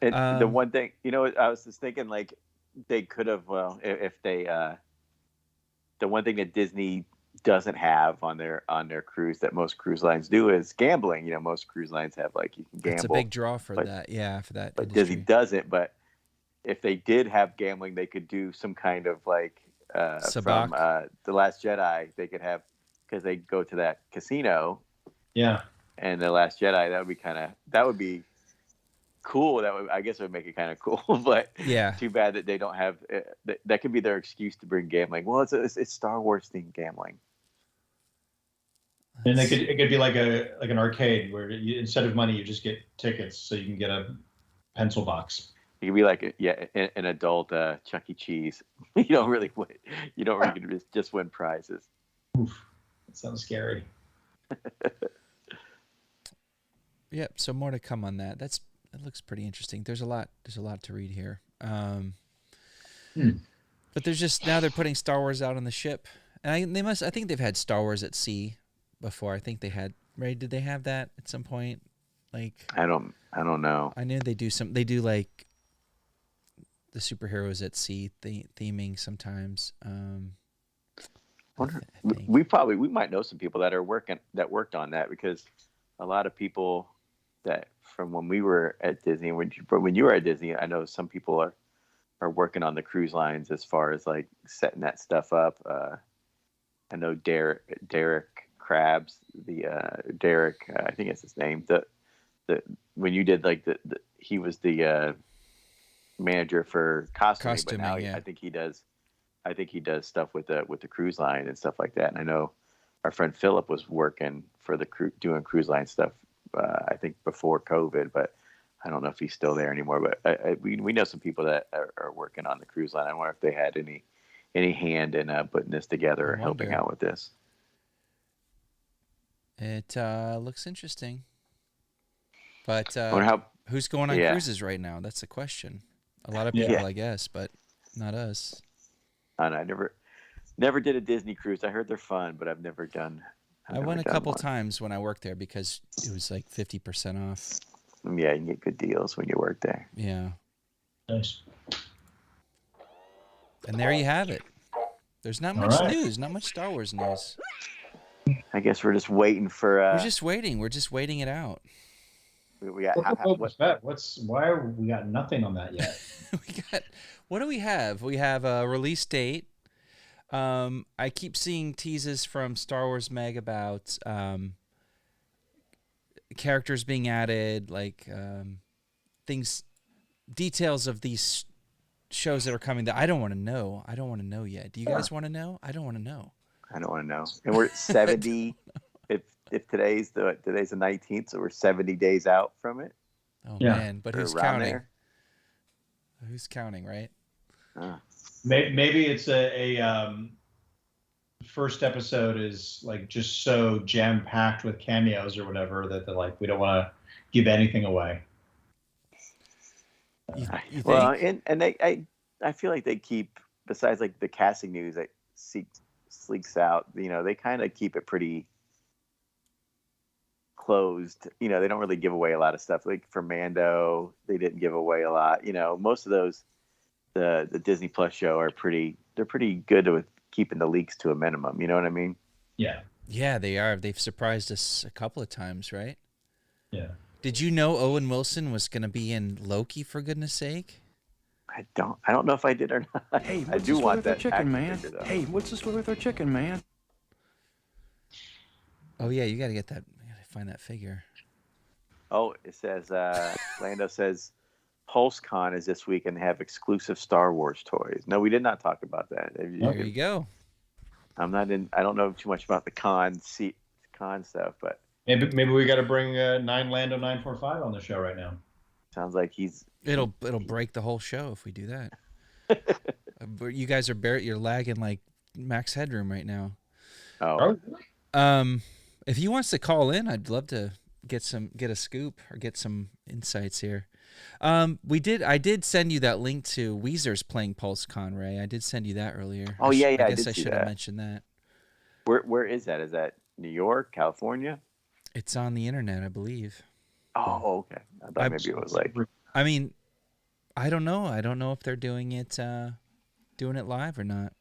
And the one thing, I was just thinking, like, they could have, if they, the one thing that Disney doesn't have on their cruise that most cruise lines do is gambling. Most cruise lines have, like, you can gamble. It's a big draw for that. Yeah, for that. But industry. Disney doesn't. But if they did have gambling, they could do some kind of, like, from The Last Jedi. They could have, because they go to that casino. Yeah. And The Last Jedi, that would be cool. I guess it would make it kind of cool. But yeah, too bad that they don't have. That could be their excuse to bring gambling. Well, it's Star Wars themed gambling. And it could be like an arcade where instead of money you just get tickets, so you can get a pencil box. It could be like an adult Chuck E. Cheese. You don't really just win prizes. Oof, that sounds scary. Yep. So more to come on that. That looks pretty interesting. There's a lot to read here. But there's just, now they're putting Star Wars out on the ship, and I think they've had Star Wars at sea before. I think they had. Right? Did they have that at some point? Like, I don't know. I knew they do like the superheroes at sea theming sometimes. We might know some people that worked on that, because a lot of people that from when we were at Disney, when you were at Disney, I know some people are working on the cruise lines as far as, like, setting that stuff up. I know Derek Krabs, Derek, I think it's his name. When you did, like, he was the manager for costuming, but now yeah. I think he does stuff with the cruise line and stuff like that. And I know our friend Philip was working for doing cruise line stuff. I think before COVID, but I don't know if he's still there anymore. But we know some people that are working on the cruise line. I wonder if they had any hand in putting this together or helping out with this. It looks interesting, but who's going on cruises right now? That's the question. A lot of people, I guess, but not us. And I never did a Disney cruise. I heard they're fun, but I've never done. I went a couple times when I worked there because it was like 50% off. Yeah, you can get good deals when you work there. Yeah. Nice. And there you have it. There's not much news, not much Star Wars news. I guess we're just waiting for. We're just waiting. We're just waiting it out. We got. Why we got nothing on that yet? What do we have? We have a release date. I keep seeing teases from Star Wars Mag about characters being added, like details of these shows that are coming that I don't want to know. I don't want to know yet. Do you guys want to know? I don't want to know. I don't want to know. And we're at 70. if today's the 19th, so we're 70 days out from it. Oh man, but who's counting? There. Who's counting, right? Maybe it's a first episode is like just so jam packed with cameos or whatever that they're like, we don't want to give anything away. You think? Well, and I feel like they keep, besides like the casting news that sleeks out, they kind of keep it pretty closed. They don't really give away a lot of stuff. Like for Mando, they didn't give away a lot. Most of those, the Disney Plus show they're pretty good with keeping the leaks to a minimum. You know what I mean? Yeah. Yeah, they are. They've surprised us a couple of times, right? Yeah. Did you know Owen Wilson was going to be in Loki, for goodness sake? I don't know if I did or not. Hey, I do want that chicken, man. Hey, what's the story with our chicken, man? Oh yeah, you got to get that. You got to find that figure. Oh, it says Lando says PulseCon is this week and they have exclusive Star Wars toys. No, we did not talk about that. There you go. I don't know too much about the con stuff, but maybe we got to bring Lando 945 on the show right now. Sounds like it'll break the whole show if we do that. You guys you're lagging like Max Headroom right now. Oh. If he wants to call in, I'd love to get a scoop or get some insights here. I did send you that link to Weezer's playing PulseCon, Ray. I did send you that earlier. Oh yeah, I guess I should have mentioned that. Where is that? Is that New York, California? It's on the internet, I believe. Oh, okay. I thought maybe it was like. I mean, I don't know. I don't know if they're doing it live or not.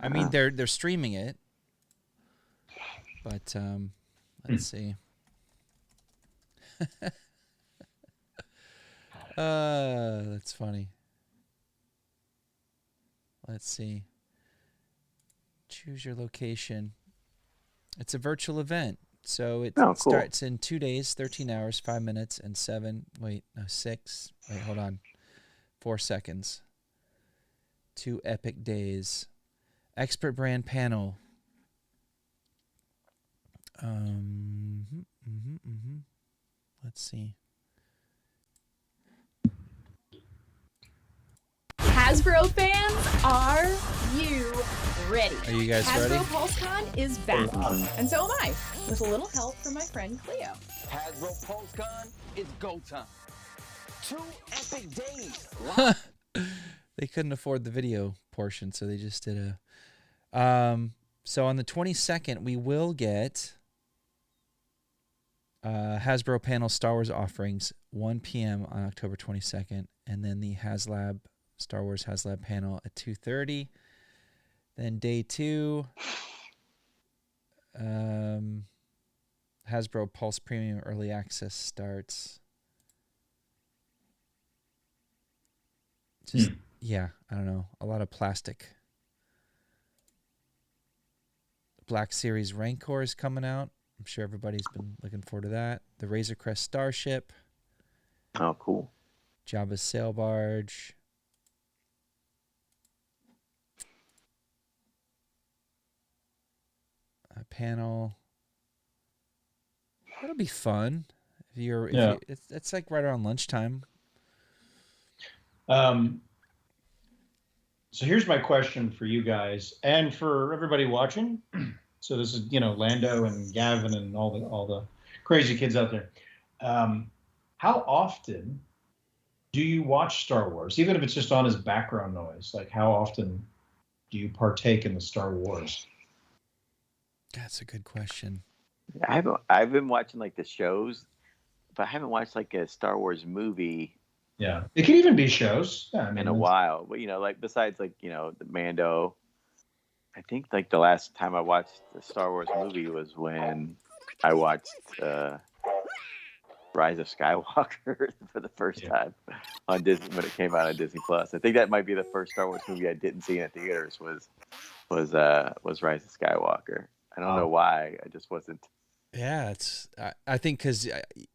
I mean, they're streaming it, but let's see. That's funny. Let's see. Choose your location. It's a virtual event. So it starts in 2 days, 13 hours, 5 minutes, and 4 seconds. 2 epic days. Expert brand panel. Let's see. Hasbro fans, are you ready? Are you guys ready? Hasbro PulseCon is back, and so am I, with a little help from my friend Cleo. Hasbro PulseCon is go time. 2 epic days. They couldn't afford the video portion, so they just did a... So on the 22nd, we will get Hasbro panel Star Wars offerings, 1 p.m. on October 22nd, and then the Star Wars HasLab panel at 2:30. Then day 2, Hasbro Pulse Premium Early Access starts. Just I don't know, a lot of plastic. Black Series Rancor is coming out. I'm sure everybody's been looking forward to that. The Razor Crest Starship. Oh, cool. Jabba's Sail Barge. A panel. That'll be fun. It's like right around lunchtime. So here's my question for you guys and for everybody watching. So this is, Lando and Gavin and all the crazy kids out there. How often do you watch Star Wars, even if it's just on as background noise? Like, how often do you partake in the Star Wars? That's a good question. I've been watching like the shows, but I haven't watched like a Star Wars movie. Yeah, it can even be shows. Yeah, in a while, but like besides like the Mando, I think like the last time I watched the Star Wars movie was when I watched Rise of Skywalker for the first time on Disney when it came out on Disney Plus. I think that might be the first Star Wars movie I didn't see in theaters was Rise of Skywalker. I don't know why. I just wasn't. Yeah, I think because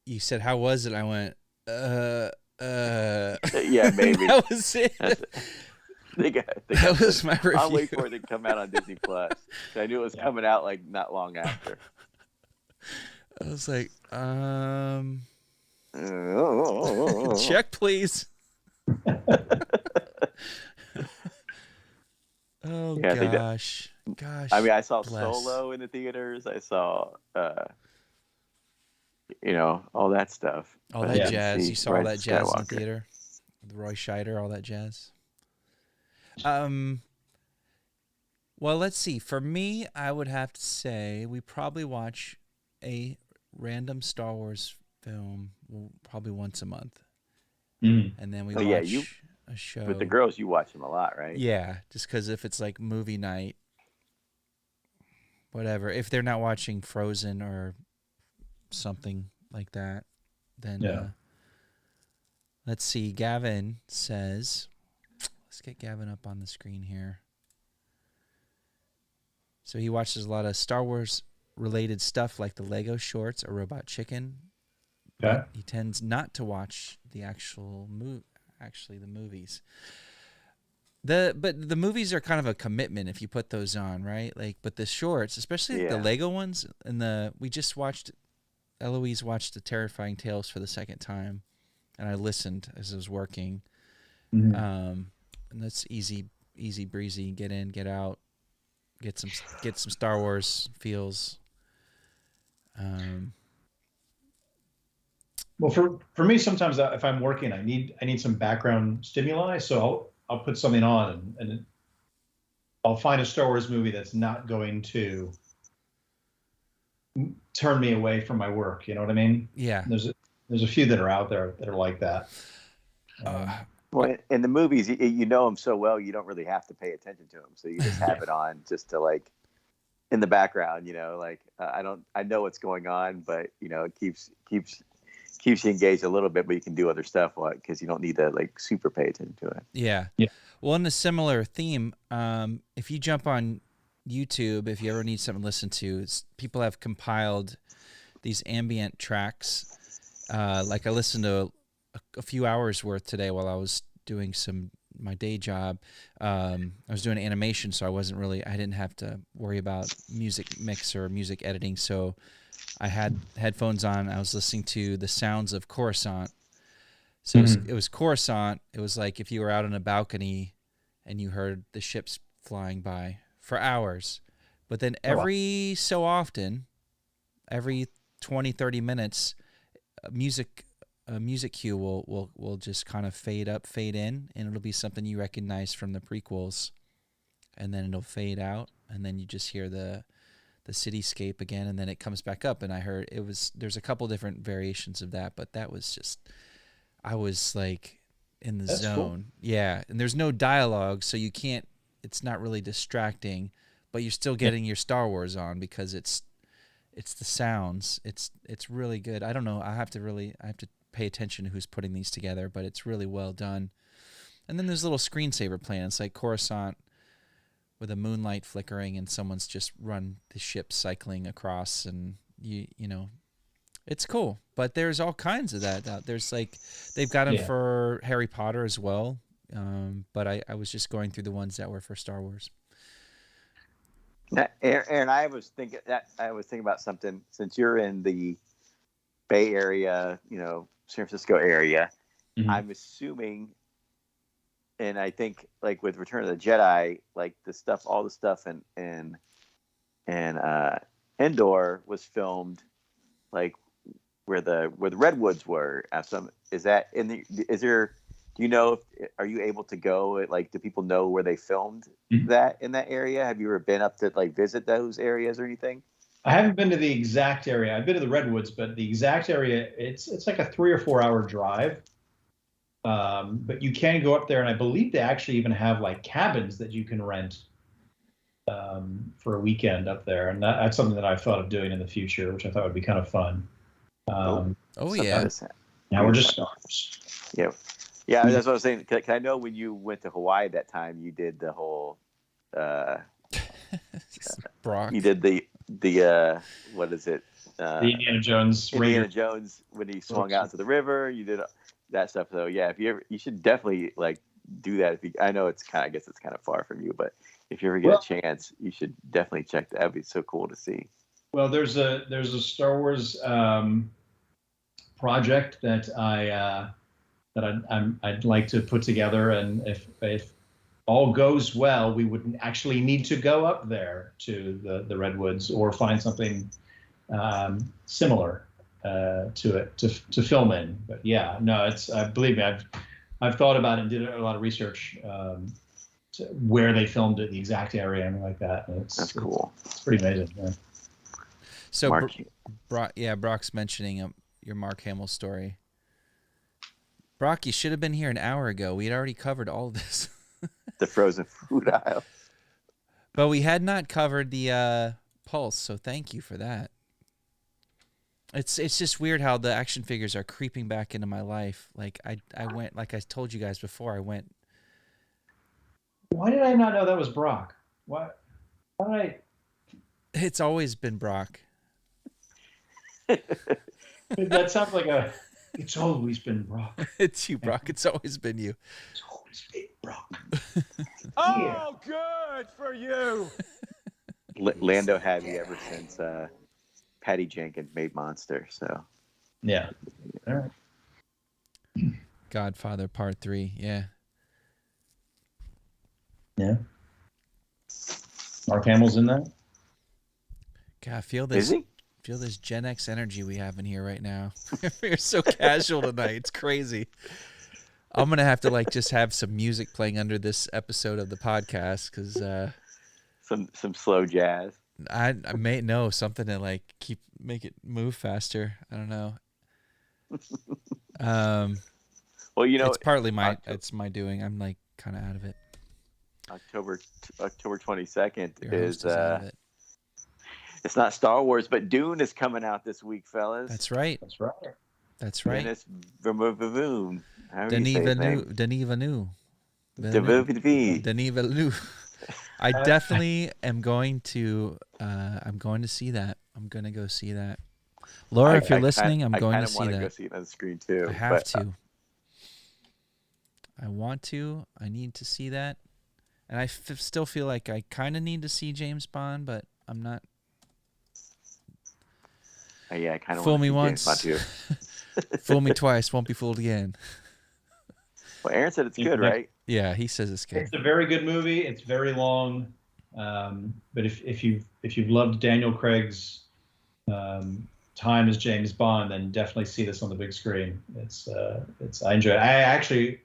you said how was it? I went yeah, maybe that was it. That was my review. I'll wait for it to come out on Disney Plus. I knew it was coming out like not long after. I was like, check, please. Oh, yeah, gosh. I mean, I saw Solo in the theaters. I saw, all that stuff. All that jazz. You saw all that jazz in the theater? With Roy Scheider, all that jazz? Well, let's see. For me, I would have to say we probably watch a random Star Wars film probably once a month. And then we watch a show. With the girls, you watch them a lot, right? Yeah, just because if it's like movie night, whatever. If they're not watching Frozen or something like that, then let's see. Gavin says, let's get Gavin up on the screen here. So he watches a lot of Star Wars related stuff like the Lego shorts or Robot Chicken. Okay. But he tends not to watch the actual the movies. But the movies are kind of a commitment if you put those on, right? Like, but the shorts, especially the Lego ones, and we just watched. Eloise watched the Terrifying Tales for the second time, and I listened as I was working. Mm-hmm. And that's easy breezy. Get in, get out, get some Star Wars feels. Well, for me, sometimes if I'm working, I need some background stimuli. So I'll put something on and I'll find a Star Wars movie that's not going to turn me away from my work. You know what I mean? Yeah. There's a few that are out there that are like that. Well, in the movies, you know them so well, you don't really have to pay attention to them. So you just have it on just to like in the background, like I know what's going on, but it keeps you engaged a little bit, but you can do other stuff because you don't need to like super pay attention to it. Yeah. Well, in a similar theme, if you jump on YouTube, if you ever need something to listen to, people have compiled these ambient tracks. Like I listened to a few hours worth today while I was doing my day job. I was doing animation, so I didn't have to worry about music mix or music editing. So I had headphones on. I was listening to the sounds of Coruscant. So it was Coruscant. It was like if you were out on a balcony and you heard the ships flying by for hours. But then every so often, every 20, 30 minutes, a music cue will just kind of fade up, fade in, and it'll be something you recognize from the prequels. And then it'll fade out, and then you just hear the cityscape again, and then it comes back up. And I heard there's a couple different variations of that, but that was just, I was like in the zone. Cool. Yeah. And there's no dialogue, so it's not really distracting, but you're still getting your Star Wars on because it's the sounds. It's really good. I don't know. I have to pay attention to who's putting these together, but it's really well done. And then there's little screensaver playing. It's like Coruscant with a moonlight flickering and someone's just run the ship cycling across, and you know, it's cool. But there's all kinds of that. There's like, they've got them for Harry Potter as well. But I was just going through the ones that were for Star Wars. Now, Aaron, I was thinking about something. Since you're in the Bay Area, San Francisco area, I'm assuming, and I think like with Return of the Jedi, like all the stuff in Endor was filmed like where the redwoods were. Do you know are you able to go? Like, do people know where they filmed that in that area? Have you ever been up to like visit those areas or anything? I haven't been to the exact area. I've been to the redwoods, but the exact area, it's like a 3 or 4 hour drive. But you can go up there, and I believe they actually even have like cabins that you can rent for a weekend up there, and that's something that I've thought of doing in the future, which I thought would be kind of fun. Yeah. Now we're just stars. Yeah. Yeah, that's what I was saying. Cause I know when you went to Hawaii that time, you did the whole. Brock. You did the what is it? The Indiana Jones. Indiana Jones when he swung out into the river. You did that stuff. So yeah, if you ever, you should definitely like do that. I know it's kind of, I guess it's kind of far from you, but if you ever get a chance, you should definitely check that. That'd be so cool to see. Well, there's a Star Wars project that I'd like to put together, and if all goes well, we wouldn't actually need to go up there to the Redwoods or find something similar to it to film in. But yeah, no, it's believe me, I've thought about it and did a lot of research to where they filmed it, the exact area, and like that. And that's cool. It's pretty amazing. Yeah. So, Brock's mentioning your Mark Hamill story. Brock, you should have been here an hour ago. We had already covered all of this. The frozen food aisle. But we had not covered the Pulse, so thank you for that. It's just weird how the action figures are creeping back into my life. Like I went, like I told you guys before, I went. Why did I not know that was Brock? What? Why? It's always been Brock. That sounds like it's always been Brock. It's you, Brock. It's always been you. It's always been Brock. Oh, good for you. Lando had me ever since Patty Jenkins made Monster. So yeah. All right. Godfather Part 3. Yeah. Yeah. Mark Hamill's in that. God, I feel this. Is he? Feel this Gen X energy we have in here right now. We're so casual tonight. It's crazy. I'm gonna have to like just have some music playing under this episode of the podcast because some slow jazz. I may know something to like make it move faster. I don't know. Well, you know, it's partly it's my doing. I'm like kind of out of it. October 22nd is out of it. It's not Star Wars, but Dune is coming out this week, fellas. That's right. That's right. That's right. And it's Denis Villeneuve. Denis Villeneuve. I definitely am going to. I'm going to see that. I'm going to go see that. Laura, if you're listening, I'm going to see that. I go see it on the screen too. I have to. I want to. I need to see that, and I still feel like I kind of need to see James Bond, but I'm not. Yeah, I kind of fool me once, fool me twice, won't be fooled again. Well, Aaron said it's good, right? Yeah, he says it's good. It's a very good movie. It's very long, but if you've loved Daniel Craig's time as James Bond, then definitely see this on the big screen. I enjoy it.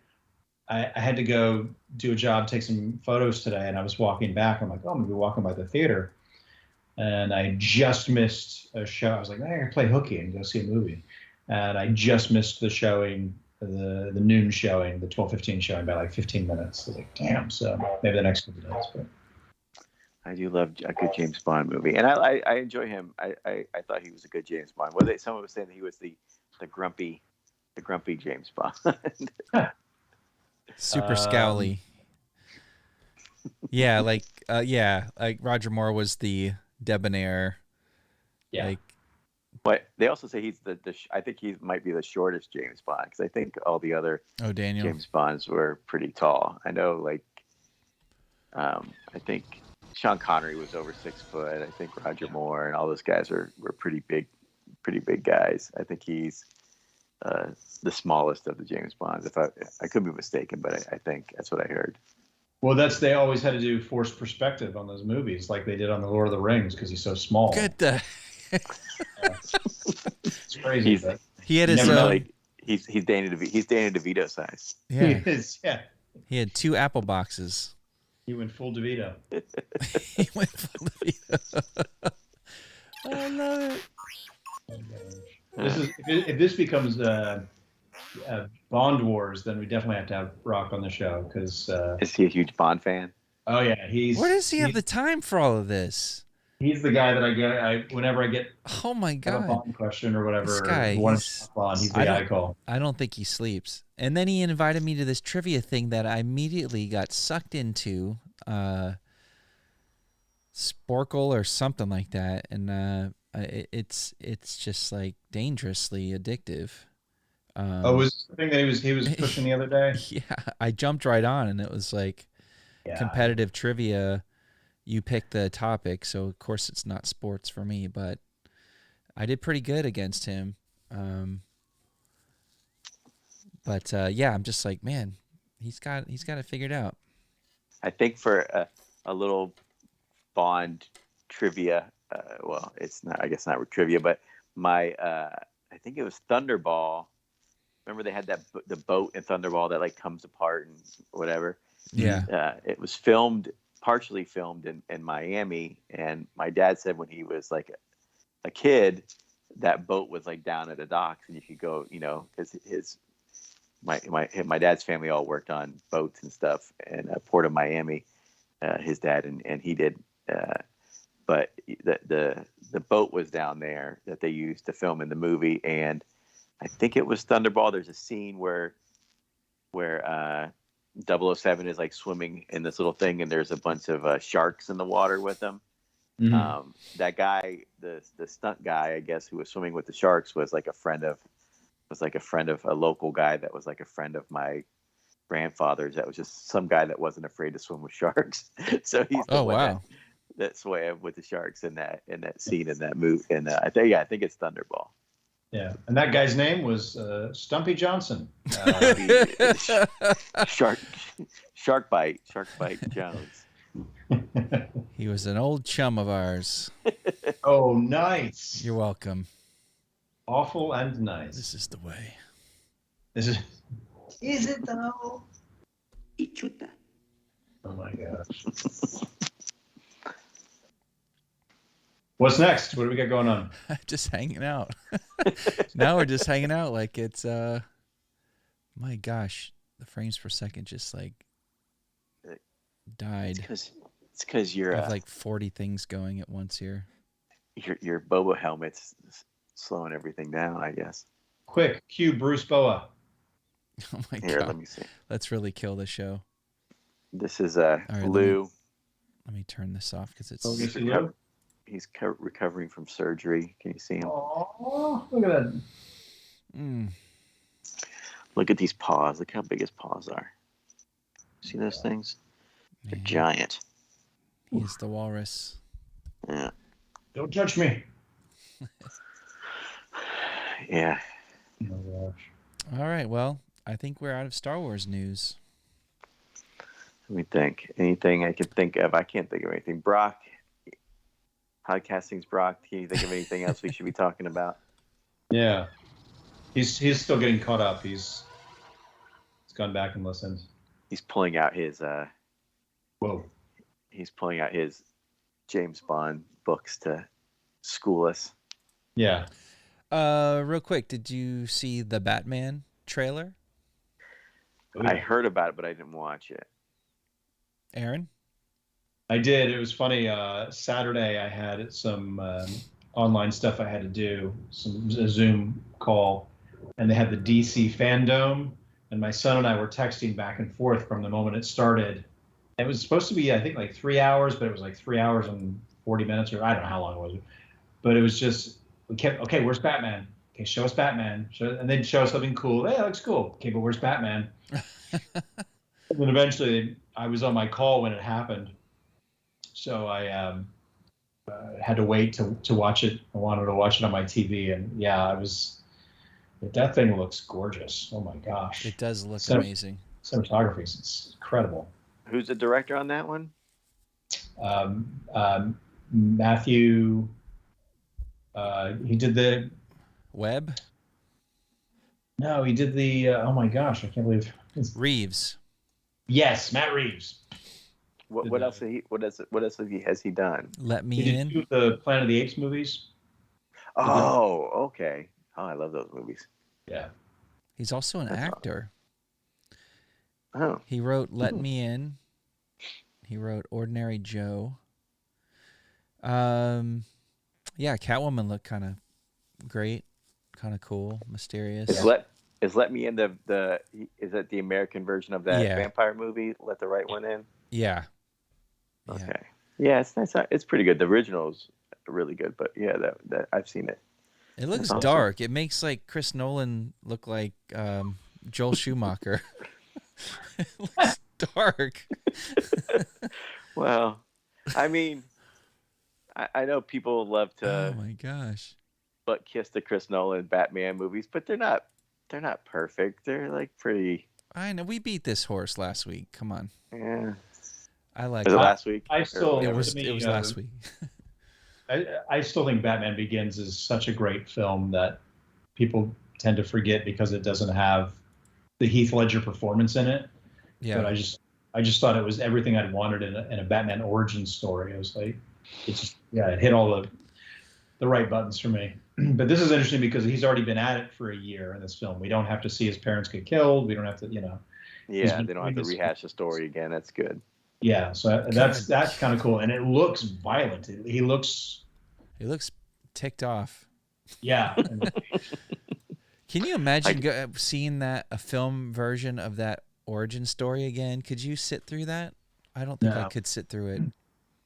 I had to go do a job, take some photos today, and I was walking back. I'm like, oh, I'm gonna be walking by the theater. And I just missed a show. I was like, I'm going to play hooky and go see a movie. And I just missed the showing, the noon showing, the 12:15 showing by like 15 minutes. I was like, damn. So maybe the next couple days. But I do love a good James Bond movie. And I enjoy him. I thought he was a good James Bond. Someone was saying that he was the grumpy James Bond. Super scowly. Yeah, like Roger Moore was the debonair. Yeah. But they also say he's I think he might be the shortest James Bond because I think all the other James Bonds were pretty tall. I know, like, I think Sean Connery was over 6 foot. I think Roger Moore and all those guys were pretty big guys. I think he's the smallest of the James Bonds. If I could be mistaken, but I think that's what I heard. Well, they always had to do forced perspective on those movies, like they did on the Lord of the Rings, because he's so small. It's crazy. He had his. He's Danny DeVito size. Yeah. He is. Yeah. He had 2 apple boxes. He went full DeVito. He went full DeVito. I love it. If this becomes Bond Wars, then we definitely have to have Brock on the show because is he a huge Bond fan? Oh yeah, Where does he have the time for all of this? He's the guy that I get. Whenever I get oh my god a Bond question or whatever, this guy, he's the guy I call. I don't think he sleeps. And then he invited me to this trivia thing that I immediately got sucked into, Sporkle or something like that, and it's just like dangerously addictive. Was the thing that he was pushing the other day? Yeah, I jumped right on, and it was like competitive trivia. You pick the topic, so of course it's not sports for me, but I did pretty good against him. But I'm just like, man, he's got it figured out. I think for a little Bond trivia, well, it's not. I guess not trivia, but my I think it was Thunderball. Remember they had the boat in Thunderball that like comes apart and whatever. Yeah. It was partially filmed in Miami, and my dad said when he was like a kid, that boat was like down at the docks, and you could go, because my dad's family all worked on boats and stuff in Port of Miami, his dad and he did, but the boat was down there that they used to film in the movie, and I think it was Thunderball. There's a scene where 007 is like swimming in this little thing, and there's a bunch of sharks in the water with them. Mm-hmm. That guy, the stunt guy, I guess, who was swimming with the sharks was like a friend of a local guy that was like a friend of my grandfather's. That was just some guy that wasn't afraid to swim with sharks. So he's the one that swam with the sharks in that scene in that movie. And I think it's Thunderball. Yeah, and that guy's name was Stumpy Johnson. Shark Bite Jones. He was an old chum of ours. Oh, nice. You're welcome. Awful and nice. This is the way. Is it though? Oh my gosh. What's next? What do we got going on? Just hanging out. Now we're just hanging out like it's my gosh, the frames per second just like died. It's because you're I have like 40 things going at once here. Your Boba helmet's slowing everything down, I guess. Quick, cue Bruce Boa. Oh my God. Let me see. Let's really kill the show. This is right, Lou. Let me turn this off because it's. He's recovering from surgery. Can you see him? Oh, look at that. Look at these paws. Look how big his paws are. See those things? They're giant. He's the walrus. Yeah. Don't touch me. Yeah. Oh gosh. All right. Well, I think we're out of Star Wars news. Let me think. Anything I can think of? I can't think of anything. Brock. Podcasting's Brock. Can you think of anything else we should be talking about? Yeah. He's still getting caught up. He's gone back and listened. He's pulling out his Whoa. He's pulling out his James Bond books to school us. Yeah. Real quick, did you see the Batman trailer? I heard about it, but I didn't watch it. Aaron? I did. It was funny. Saturday, I had some online stuff I had to do, a Zoom call, and they had the DC Fandom, and my son and I were texting back and forth from the moment it started. It was supposed to be, I think, like 3 hours, but it was like 3 hours and 40 minutes, or I don't know how long it was. But it was just, we kept, okay, where's Batman? Okay, show us Batman. And they'd show us something cool. Hey, that looks cool. Okay, but where's Batman? And then eventually, I was on my call when it happened. So I had to wait to watch it. I wanted to watch it on my TV, and yeah, that thing looks gorgeous. Oh my gosh, it does look amazing. Cinematography is incredible. Who's the director on that one? Matthew. He did the Webb. No, he did the. Oh my gosh, I can't believe Reeves. Yes, Matt Reeves. What else has he done? Let Me He In. did the Planet of the Apes movies. Oh, okay. Oh, I love those movies. Yeah. He's also an actor. Awesome. Oh. He wrote Let Me In. He wrote Ordinary Joe. Yeah, Catwoman looked kind of great, kind of cool, mysterious. Is Let Me In is it the American version of that vampire movie? Let the Right One In. Yeah. Okay. Yeah, it's nice. It's pretty good. The original's really good, but yeah, that I've seen it. It looks dark. It makes like Chris Nolan look like Joel Schumacher. It looks dark. Well, I mean, I know people love to. Oh my gosh. But kiss the Chris Nolan Batman movies, but they're not perfect. They're like pretty. I know we beat this horse last week. Come on. Yeah. I like. Was it last week? I still. It was last week. I still think Batman Begins is such a great film that people tend to forget because it doesn't have the Heath Ledger performance in it. Yeah. But I just thought it was everything I'd wanted in a Batman origin story. I was like, it hit all the right buttons for me. But this is interesting because he's already been at it for a year in this film. We don't have to see his parents get killed. We don't have to, Yeah, they don't have to rehash the story again. That's good. Yeah, so that's kind of cool, and it looks violent. He looks ticked off. Yeah. Can you imagine seeing a film version of that origin story again? Could you sit through that? I don't think I could sit through it.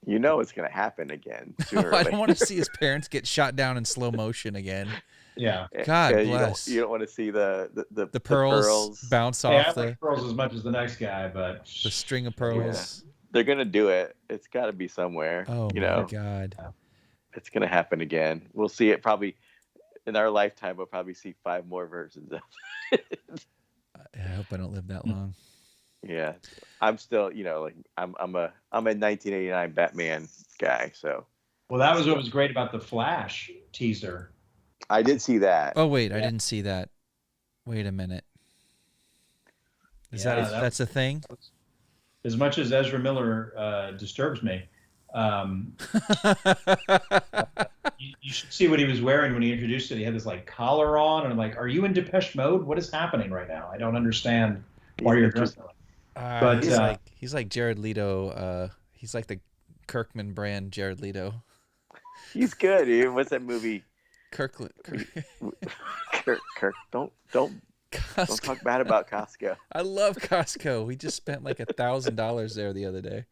You know it's going to happen again. I don't want to see his parents get shot down in slow motion again. Yeah. God bless. You don't want to see the pearls bounce off. I like pearls as much as the next guy, but the string of pearls. Yeah. They're going to do it. It's got to be somewhere. Oh my God. It's going to happen again. We'll see it probably in our lifetime. We'll probably see 5 more versions of it. I hope I don't live that long. Yeah, I'm still, I'm a 1989 Batman guy. So, well, that was what was great about the Flash teaser. I did see that. Oh wait, I didn't see that. Wait a minute. That's a thing? As much as Ezra Miller disturbs me, you should see what he was wearing when he introduced it. He had this like collar on, and I'm like, "Are you in Depeche Mode? What is happening right now? I don't understand why you're dressed like." But he's like Jared Leto. He's like the Kirkman brand Jared Leto. He's good. Dude. What's that movie? Kirk. Don't talk bad about Costco. I love Costco. We just spent like $1,000 there the other day.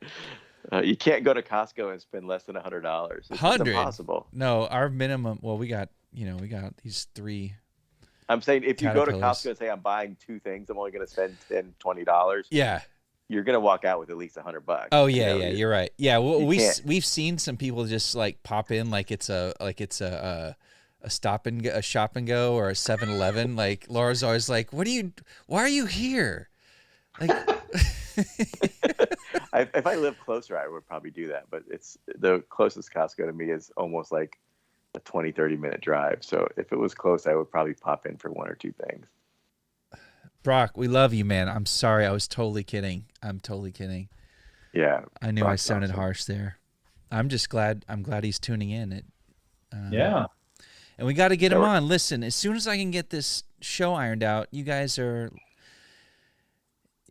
You can't go to Costco and spend less than $100. It's impossible. No, our minimum. Well, we got these 3. I'm saying if you go to Costco and say I'm buying 2 things, I'm only going to spend $10, $20. Yeah. You're going to walk out with at least $100. Oh yeah, you're right. Yeah, well, we've seen some people just like pop in like it's a stop and a shop and go or a 7-Eleven. Like Laura's always like, why are you here? Like if I lived closer, I would probably do that, but it's the closest Costco to me is almost like a 20-30 minute drive. So if it was close, I would probably pop in for 1 or 2 things. Brock, we love you, man. I'm sorry. I was totally kidding. I'm totally kidding. Yeah. I knew I sounded harsh there. I'm just glad. I'm glad he's tuning in. Yeah. And we got to get him on. Listen, as soon as I can get this show ironed out, you guys are.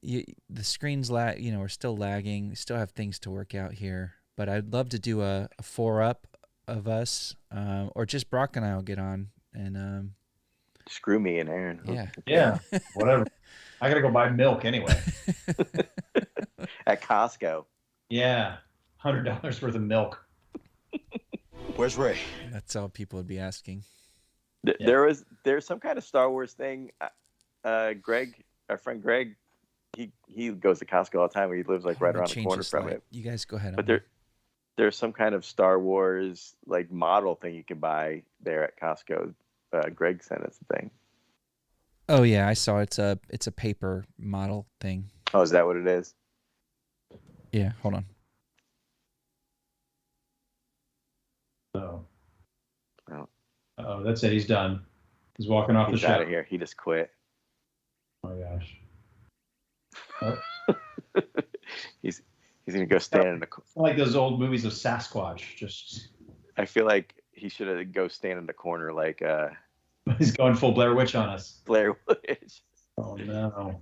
The screen's we're still lagging. We still have things to work out here. But I'd love to do a 4-up of us, or just Brock and I will get on and. Screw me and Aaron. Yeah, whatever. I gotta go buy milk anyway. At Costco. Yeah, $100 worth of milk. Where's Ray? That's all people would be asking. There's some kind of Star Wars thing. Greg, our friend Greg, he goes to Costco all the time. He lives like right around the corner from it. You guys go ahead. But there's some kind of Star Wars like model thing you can buy there at Costco. Greg sent us a thing. Oh yeah, I saw it's a paper model thing. Oh, is that what it is? Yeah, hold on. Oh, that's it. He's done. He's walking off the show. He's out of here. He just quit. Oh my gosh. Oh. He's gonna go stand in the like those old movies of Sasquatch. Just. I feel like he should have go stand in the corner like. He's going full Blair Witch on us. Blair Witch. Oh no.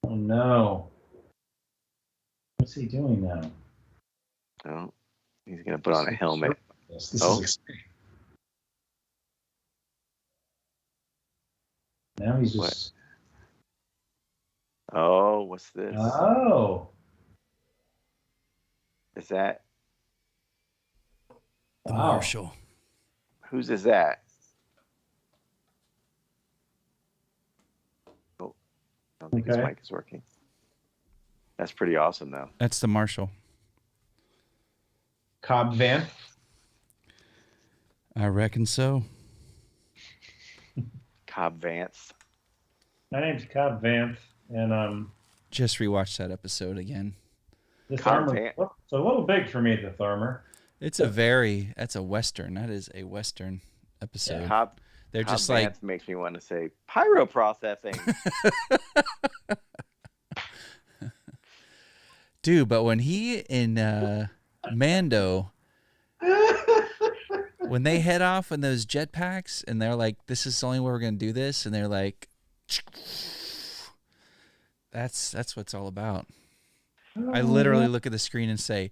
Oh no. What's he doing now? Oh, he's gonna put on a helmet. This is exciting. Now he's just. What? Oh, what's this? Oh. Is that the Marshal? Whose is that? Oh, I don't think his mic is working. That's pretty awesome, though. That's the Marshal. Cobb Vanth? I reckon so. Cobb Vanth. My name's Cobb Vanth, and just rewatched that episode again. This armor, it's a little big for me, the armor. That's a Western. That is a Western episode. Yeah. They're Cobb just Vanth like makes me want to say pyro processing. Dude, but when he in Mando, when they head off in those jetpacks and they're like, this is the only way we're going to do this. And they're like, that's what it's all about. I literally look at the screen and say,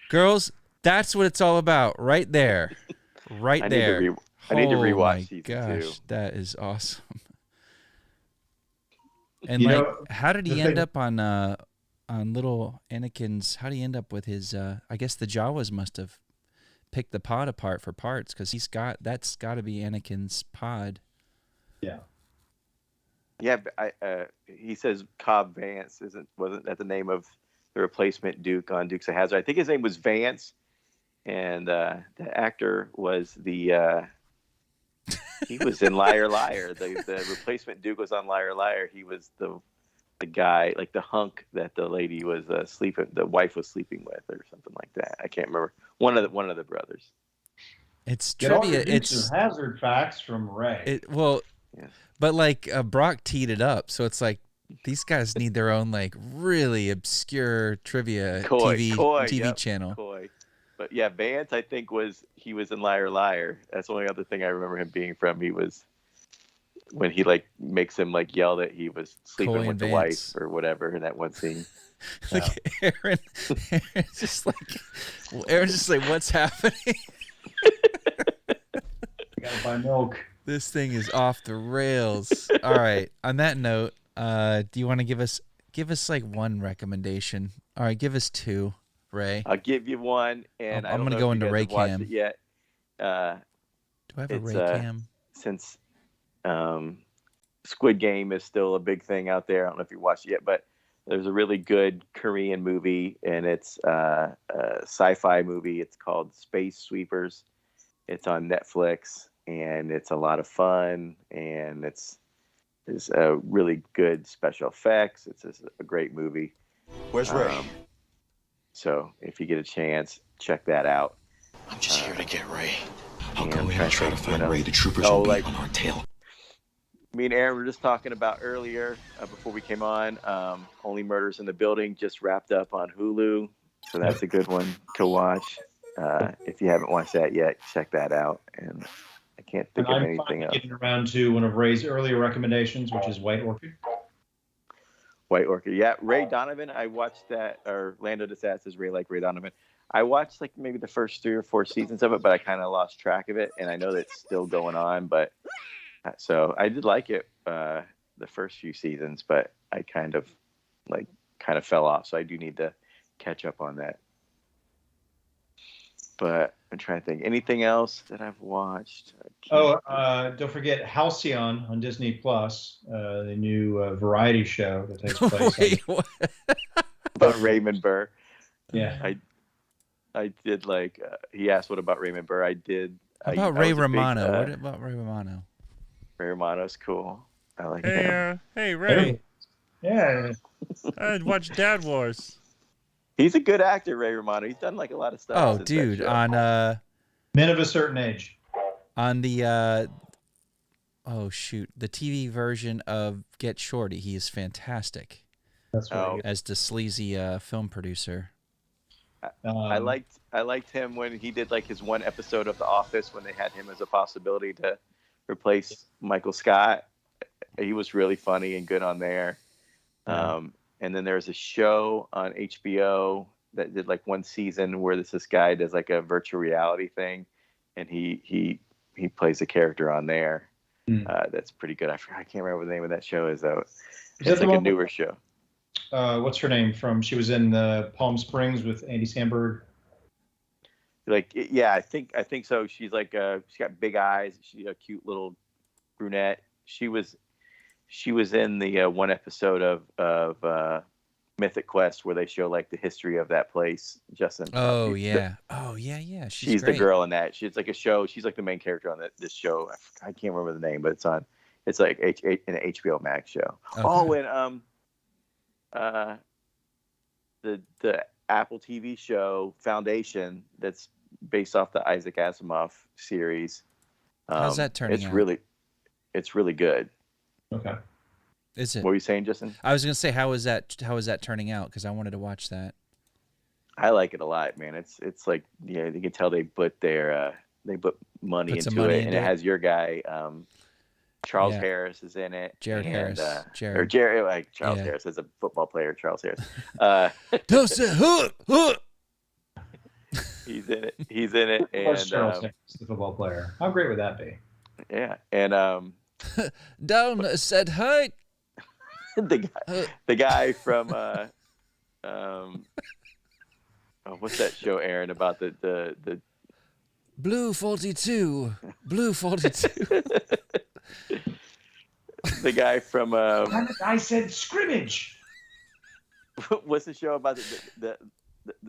girls, that's what it's all about right there. Right there. I need to rewatch season 2. That is awesome. And how did he end up on little Anakin's? How did he end up with his? I guess the Jawas must have picked the pod apart for parts because that's got to be Anakin's pod. Yeah. Yeah, but he says Cobb Vance wasn't that the name of the replacement Duke on Dukes of Hazzard? I think his name was Vance, and the actor was the. He was in Liar Liar. The replacement Duke was on Liar Liar. He was the guy, like the hunk that the lady was the wife was sleeping with, or something like that. I can't remember. One of the brothers. It's Get trivia. All the Dukes of Hazzard facts from Ray. But like Brock teed it up, so it's like these guys need their own like really obscure trivia TV channel. Coy. But yeah, Vance, I think he was in Liar Liar. That's the only other thing I remember him being from. He was when he like makes him like yell that he was sleeping with the wife or whatever in that one scene. Aaron's just like, what's happening? Gotta buy milk. This thing is off the rails. All right. On that note, do you want to give us like one recommendation? All right, give us 2, Ray. I'll give you one, and I'm going to go into Ray Cam. It yet. Do I have a Ray Cam? Since Squid Game is still a big thing out there. I don't know if you watched it yet, but there's a really good Korean movie, and it's a sci-fi movie. It's called Space Sweepers. It's on Netflix. And it's a lot of fun, and it's a really good special effects. It's just a great movie. Where's Ray? So if you get a chance, check that out. I'm just here to get Ray. I'll go in and try to find Ray. The troopers will be on our tail. Me and Aaron were just talking about earlier, before we came on, Only Murders in the Building just wrapped up on Hulu, so that's a good one to watch. If you haven't watched that yet, check that out. And I can't think of anything else. Getting around to one of Ray's earlier recommendations, which is White Orchid. White Orchid, yeah. Ray Donovan, I watched that, or Lando DeSastis, Ray Donovan. I watched like maybe the first 3 or 4 seasons of it, but I kind of lost track of it, and I know that it's still going on. But so I did like it the first few seasons, but I kind of fell off. So I do need to catch up on that. But I'm trying to think. Anything else that I've watched? Don't forget Halcyon on Disney Plus, the new variety show that takes place. About Raymond Burr. Yeah. I did like. He asked what about Raymond Burr. I did. About Ray Romano? What about Ray Romano? Ray Romano's cool. I like him. Hey Ray. Yeah. I watched Dad Wars. He's a good actor, Ray Romano. He's done like a lot of stuff. Oh, dude, on Men of a Certain Age. On the the TV version of Get Shorty, he is fantastic. That's right. As the sleazy film producer. I liked him when he did like his one episode of The Office when they had him as a possibility to replace Michael Scott. He was really funny and good on there. and then there's a show on HBO that did like one season where this guy does like a virtual reality thing, and he plays a character on there. That's pretty good. I can't remember what the name of that show is though. It's like a newer show. What's her name from? She was in Palm Springs with Andy Samberg. Like, yeah, I think so. She's like she's got big eyes. She's a cute little brunette. She was in the one episode of Mythic Quest where they show like the history of that place. Justin. Oh yeah. She's the girl in that. She's like a show. She's like the main character on this show. I can't remember the name, but it's like an HBO Max show. Okay. Oh, and the Apple TV show Foundation that's based off the Isaac Asimov series. How's that turning out? It's really good. Okay. Is it? What were you saying, Justin? I was gonna say, how is that turning out? Because I wanted to watch that. I like it a lot, man. It's like, yeah, you can tell they put money into it, and it has your guy, Charles Harris is in it. Jared Harris. Like Charles Harris is a football player. Charles Harris. Don't say hook. He's in it. And Charles Harris, the football player. How great would that be? Yeah, and down said height. the guy from what's that show, Aaron, about the Blue 42. Blue 42. The guy from I said scrimmage. What's the show about the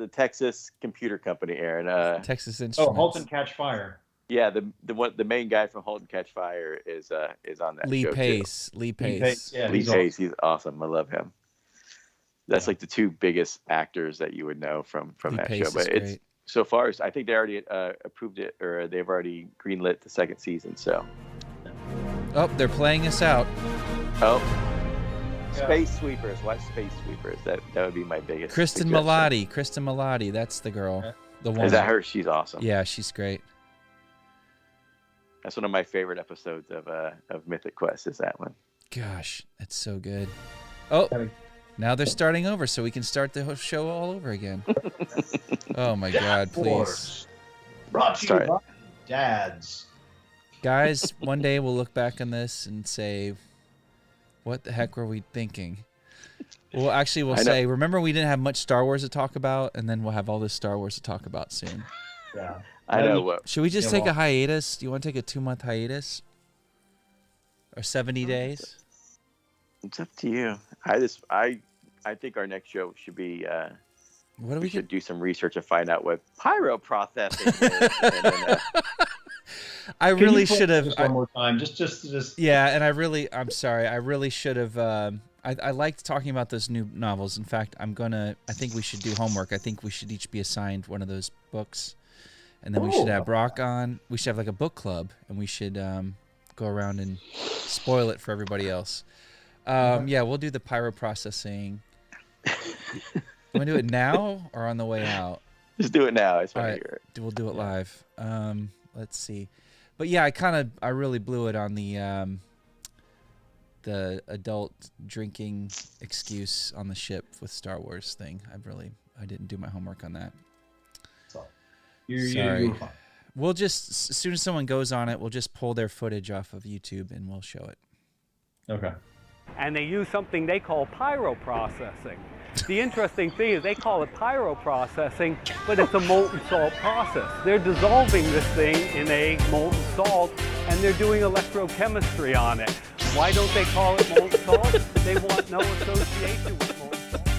Texas computer company, Aaron? Texas Instruments. Oh, Halt and Catch Fire. Yeah, the main guy from *Halt and Catch Fire* is on that Lee show Pace. too. Lee Pace. Yeah, Lee Pace. He's awesome. I love him. That's like the two biggest actors that you would know from Lee that Pace show. But is it's great. so far, I think they already approved it, or they've already greenlit the second season. So. Oh, they're playing us out. Oh. Space Sweepers. Watch Space Sweepers. That would be my biggest. Kristen Milotti. That's the girl. The one. Is that her? She's awesome. Yeah, she's great. That's one of my favorite episodes of Mythic Quest. Is that one? Gosh, that's so good. Oh, now they're starting over, so we can start the show all over again. Oh my God, please. Brought to you by Dads. Guys, one day we'll look back on this and say, what the heck were we thinking? Well, actually, we'll say, remember we didn't have much Star Wars to talk about, and then we'll have all this Star Wars to talk about soon. Yeah. I know what. Should we just take a hiatus? Do you want to take a 2-month hiatus? Or 70 days? It's up to you. I think our next show should be we should do some research and find out what pyro processing is. And then, I really should have one more time. Just yeah, and I'm sorry. I really should have I liked talking about those new novels. In fact, I think we should do homework. I think we should each be assigned one of those books. And then we should have Brock on. We should have like a book club, and we should go around and spoil it for everybody else. Yeah, we'll do the pyro processing. You want to do it now or on the way out? Just do it now. I just want to hear it. We'll do it live. Let's see. But yeah, I really blew it on the adult drinking excuse on the ship with Star Wars thing. I didn't do my homework on that. Sorry. We'll just, as soon as someone goes on it, we'll just pull their footage off of YouTube and we'll show it. Okay. And they use something they call pyro processing. The interesting thing is they call it pyro processing, but it's a molten salt process. They're dissolving this thing in a molten salt, and they're doing electrochemistry on it. Why don't they call it molten salt? They want no association with molten salt.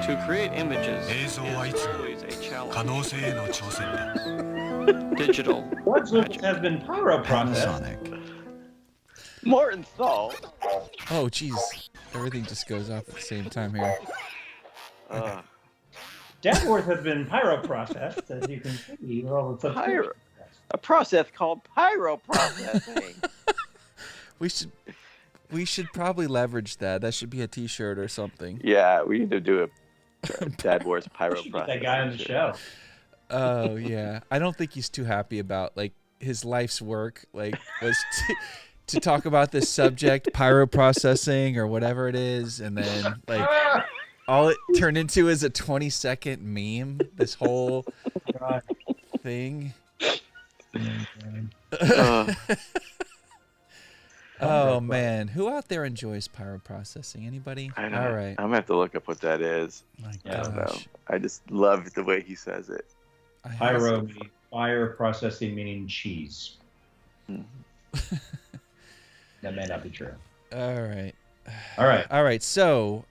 To create images, 映像はいつも always a challenge. 可能性への挑戦だ Digital What has been pyro processed? Morton salt. Oh, jeez. Everything just goes off at the same time here. Dadworth has been pyro processed, as you can see. With all the a process called pyro processing. We should probably leverage that. That should be a T-shirt or something. Yeah, we need to do a Dad Wars pyro processing. That guy on the show. Oh yeah, I don't think he's too happy about his life's work. to talk about this subject, pyroprocessing or whatever it is, and then like all it turned into is a 20-second meme. This whole thing. Oh man, who out there enjoys pyroprocessing? Anybody? I don't, all right, I'm gonna have to look up what that is. My I don't know. gosh. I just love the way he says it. Pyro meaning fire, processing meaning cheese. That may not be true. All right. All right. So,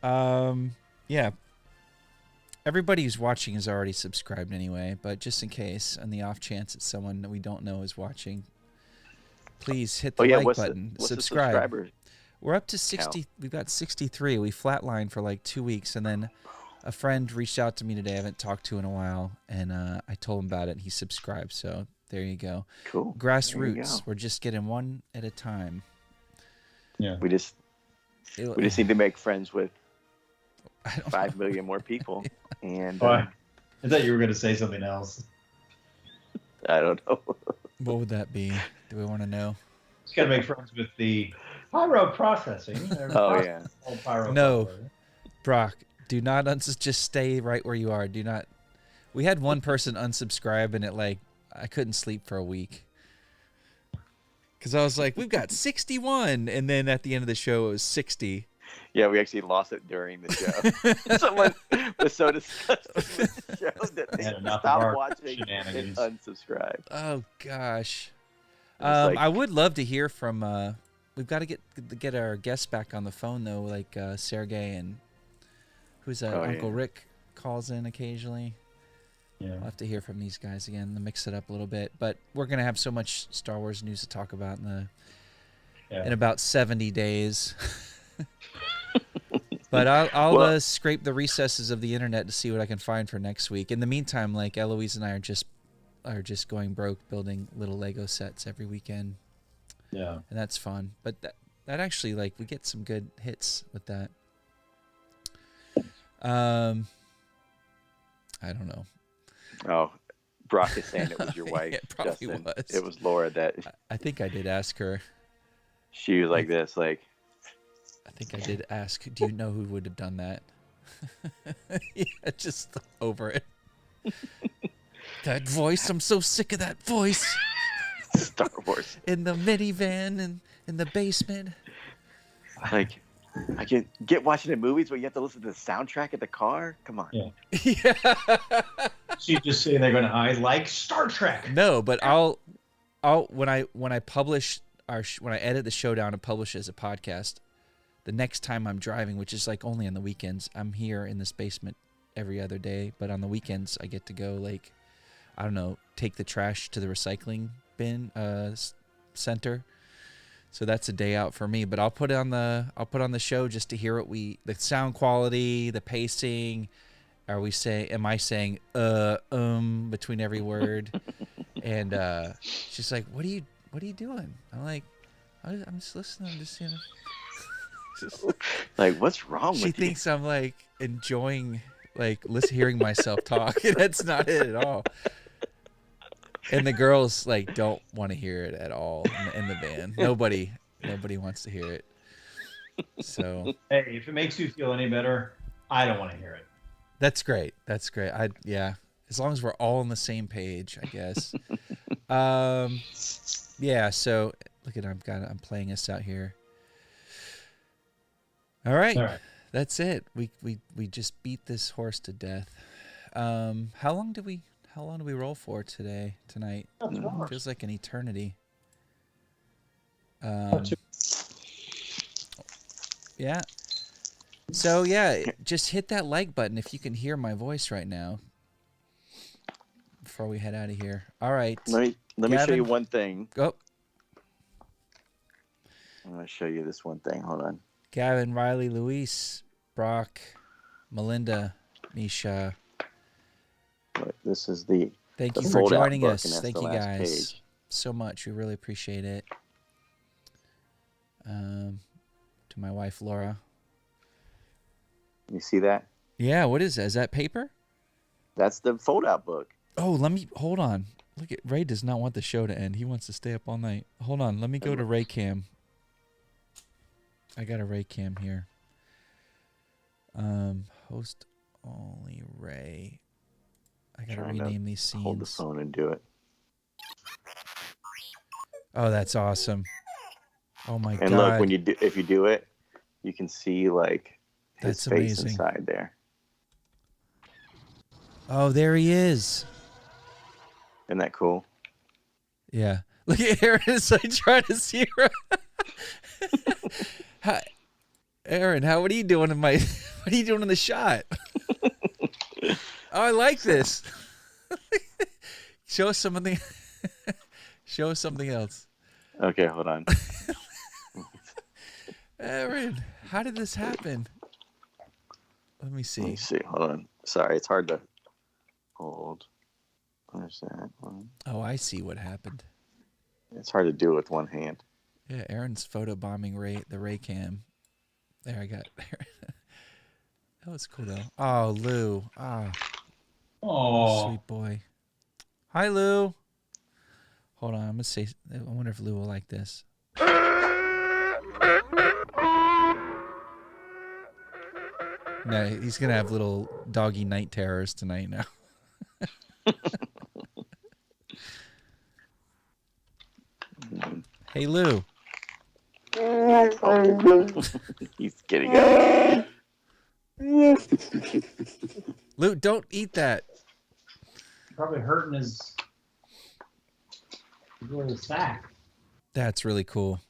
yeah. Everybody who's watching is already subscribed anyway, but just in case, on the off chance that someone that we don't know is watching, please hit the like button. What's subscribe. The subscriber We're up to 60. count? We've got 63. We flatlined for like 2 weeks, and then a friend reached out to me today I haven't talked to in a while, and I told him about it, and he subscribed. So there you go. Cool. Grassroots. We're just getting one at a time. Yeah. We just need to make friends with 5 million more people. And I thought you were going to say something else. I don't know. What would that be? Do we want to know? Just got to make friends with the pyro processing. Oh yeah. No, Brock, do not just stay right where you are. Do not. We had one person unsubscribe, and I couldn't sleep for a week. Because I was like, we've got 61, and then at the end of the show it was 60. Yeah, we actually lost it during the show. Someone was so disgusted with the show that they stopped watching and unsubscribed. Oh gosh. Like, I would love to hear from. We've got to get our guests back on the phone though, like Sergey and who's that? Uncle Rick calls in occasionally. Yeah, I'll have to hear from these guys again to mix it up a little bit. But we're gonna have so much Star Wars news to talk about in about 70 days. But I'll scrape the recesses of the internet to see what I can find for next week. In the meantime, like Eloise and I are just going broke building little Lego sets every weekend. Yeah, and that's fun. But that actually, like, we get some good hits with that. I don't know. Oh, Brock is saying it was your wife. It probably Justin. was. It was Laura that. I think I did ask her. She was like this, like. I think I did ask. Do you know who would have done that? Yeah, just over it. That voice. I'm so sick of that voice. Star Wars. In the minivan and in the basement. Like, I can get watching the movies, but you have to listen to the soundtrack at the car. Come on. Yeah. She's just sitting there going, I like Star Trek. No, but I'll when I publish when I edit the show down and publish it as a podcast, the next time I'm driving, which is like only on the weekends, I'm here in this basement every other day, but on the weekends I get to go, like, I don't know, take the trash to the recycling bin center. So that's a day out for me, but I'll put on the show just to hear the sound quality, the pacing. Am I saying between every word? And she's like, what are you doing? I'm like, I'm just listening. I'm just, like, what's wrong with you? She thinks I'm like enjoying hearing myself talk. And that's not it at all. And the girls like don't want to hear it at all in the van. Nobody wants to hear it. So hey, if it makes you feel any better, I don't want to hear it. That's great. That's great. As long as we're all on the same page, I guess. Yeah. So look at I'm playing us out here. All right. That's it. We just beat this horse to death. How long do we roll for tonight? Feels like an eternity. Yeah. So yeah, just hit that like button if you can hear my voice right now. Before we head out of here. All right. Let me show you one thing. Go. I'm gonna show you this one thing. Hold on. Gavin, Riley, Luis, Brock, Melinda, Misha. Look, this is the. Thank you for joining us. Thank you guys so much. We really appreciate it. To my wife Laura. You see that? Yeah. What is that? Is that paper? That's the fold-out book. Oh, hold on. Look at Ray does not want the show to end. He wants to stay up all night. Hold on. Let me go to Ray Cam. I got a Ray cam here. Host only Ray. I gotta rename these scenes. Hold the phone and do it. Oh, that's awesome. Oh my god. And look, when if you do it, you can see like his That's face amazing. inside there. Oh, there he is. Isn't that cool? Yeah. Look at Aaron as I try to see her. Hi, Aaron, what are you doing in my? What are you doing in the shot? Oh, I like this. Show us something. Show us something else. Okay, hold on. Aaron, how did this happen? Let me see. Let me see. Hold on. Sorry, it's hard to hold. There's that one. Oh, I see what happened. It's hard to do with one hand. Yeah, Aaron's photobombing the Ray cam. There, I got Aaron. That was cool though. Oh, Lou. Oh, sweet boy. Hi, Lou. Hold on, I'm gonna say. I wonder if Lou will like this. No, he's gonna have little doggy night terrors tonight now. Hey, Lou. He's getting up. Lou, don't eat that. Probably hurting his sack. That's really cool.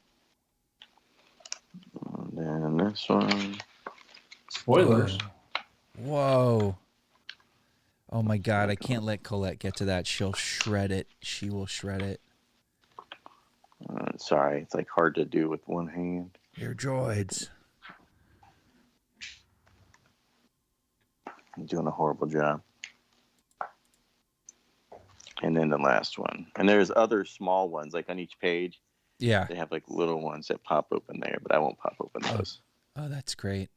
And then this one. Spoilers. Whoa. Oh my god, I can't let Colette get to that. She'll shred it. She will shred it. Sorry, it's like hard to do with one hand. Your droids. I'm doing a horrible job. And then the last one. And there's other small ones, like on each page. Yeah. They have like little ones that pop open there, but I won't pop open those. Oh, that's great.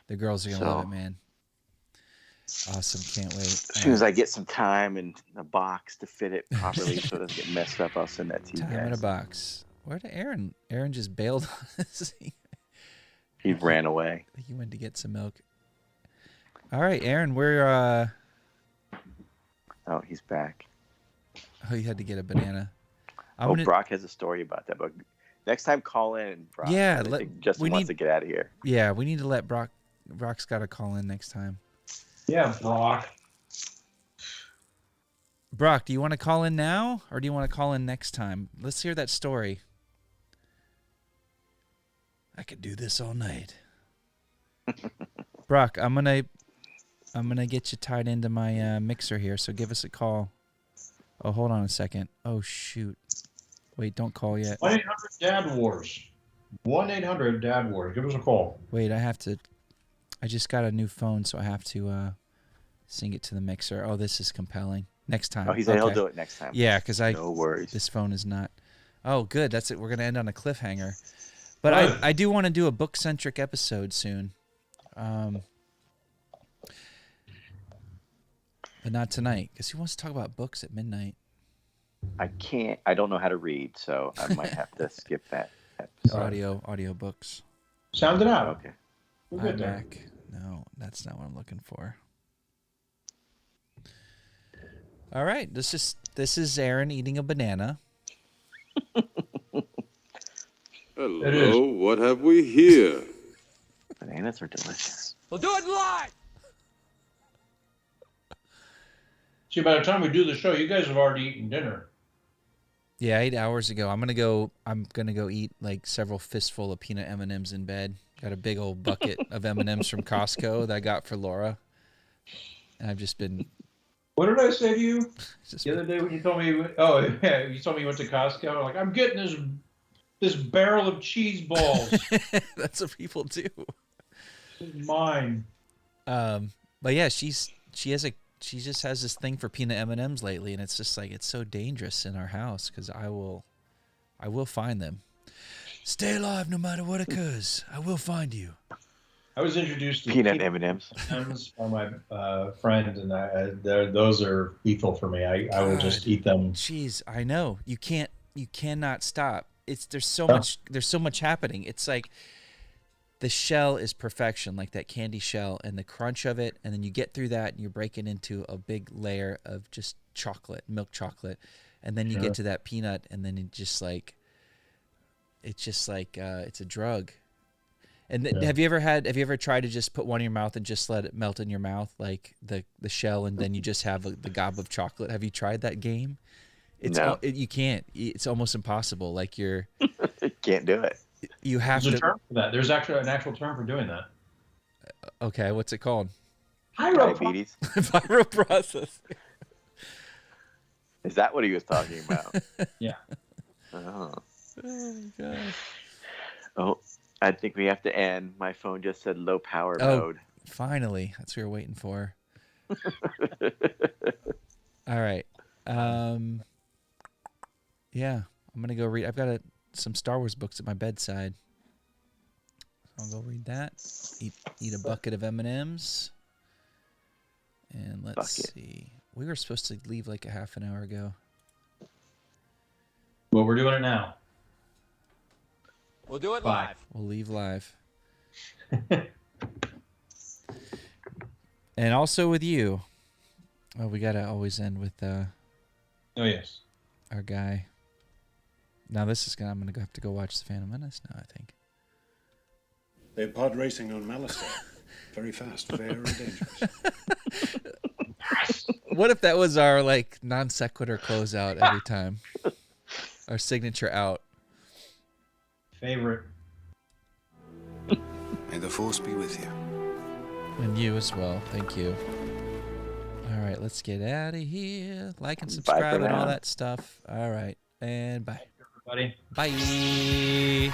The girls are going to love it, man. Awesome. Can't wait. As soon as I get some time and a box to fit it properly so it doesn't get messed up, I'll send that to you guys. Time in a box. Where did Aaron? Aaron just bailed on us. He ran away. He went to get some milk. All right, Aaron, we're... Oh, he's back. Oh, you had to get a banana. Brock has a story about that, but next time call in, Brock. Yeah, Justin wants to get out of here. Yeah, we need to let Brock. Brock's got to call in next time. Yeah, Brock. Brock, do you want to call in now, or do you want to call in next time? Let's hear that story. I could do this all night. Brock, I'm gonna get you tied into my mixer here, so give us a call. Oh, hold on a second. Oh, shoot. Wait, don't call yet. 1-800-DAD-WARS. 1-800-DAD-WARS. Give us a call. Wait, I just got a new phone, so I have to sync it to the mixer. Oh, this is compelling. Next time. Oh, he said he'll do it next time. Yeah, because no worries. This phone is not. Oh, good. That's it. We're going to end on a cliffhanger. But I do want to do a book-centric episode soon. But not tonight, because who wants to talk about books at midnight? I can't. I don't know how to read, so I might have to skip that episode. Audio books. Sound it out. Okay. We're good there. iMac. No, that's not what I'm looking for. All right, this is Aaron eating a banana. Hello, what have we here? Bananas are delicious. We'll do it live! See, by the time we do the show, you guys have already eaten dinner. Yeah, 8 hours ago. I'm gonna go eat like several fistful of peanut M&Ms in bed. Got a big old bucket of M&Ms from Costco that I got for Laura, and I've just been. What did I say to you the other day when you told me? Oh, yeah, you told me you went to Costco. Like, I'm getting this barrel of cheese balls. That's what people do. This is mine. But yeah, she just has this thing for peanut M&Ms lately, and it's just like it's so dangerous in our house because I will find them. Stay alive no matter what occurs. I will find you. I was introduced to peanut M&Ms by my friend, and those are lethal for me. I will just eat them. Jeez, I know you cannot stop. There's so much happening. It's like the shell is perfection, like that candy shell, and the crunch of it, and then you get through that, and you're breaking into a big layer of just chocolate, milk chocolate, and then you get to that peanut, and then it's just like it's a drug. And have you ever tried to just put one in your mouth and just let it melt in your mouth, like the shell, and then you just have the gob of chocolate? Have you tried that game? No. You can't. It's almost impossible. Like you're can't do it. You have There's to. a term for that. There's actually an actual term for doing that. Okay, what's it called? Diabetes. Pyroprocessing. Is that what he was talking about? Yeah. Oh. Oh gosh. Oh, I think we have to end. My phone just said low power mode. Finally, that's what we were waiting for. All right. Yeah, I'm gonna go read. I've got some Star Wars books at my bedside. I'll go read that. Eat a bucket of M&Ms. And let's see. We were supposed to leave like a half an hour ago. Well, we're doing it now. We'll do it Bye. live. We'll leave live. And also with you. Oh, we gotta always end with oh yes, our guy. Now I'm gonna have to go watch The Phantom Menace now, I think. They're pod racing on Malastare. Very fast, very dangerous. What if that was our like non sequitur closeout every time? Our signature out. Favorite. May the force be with you. And you as well. Thank you. All right, let's get out of here. Like and subscribe and all that stuff. All right, and bye. Everybody. Bye.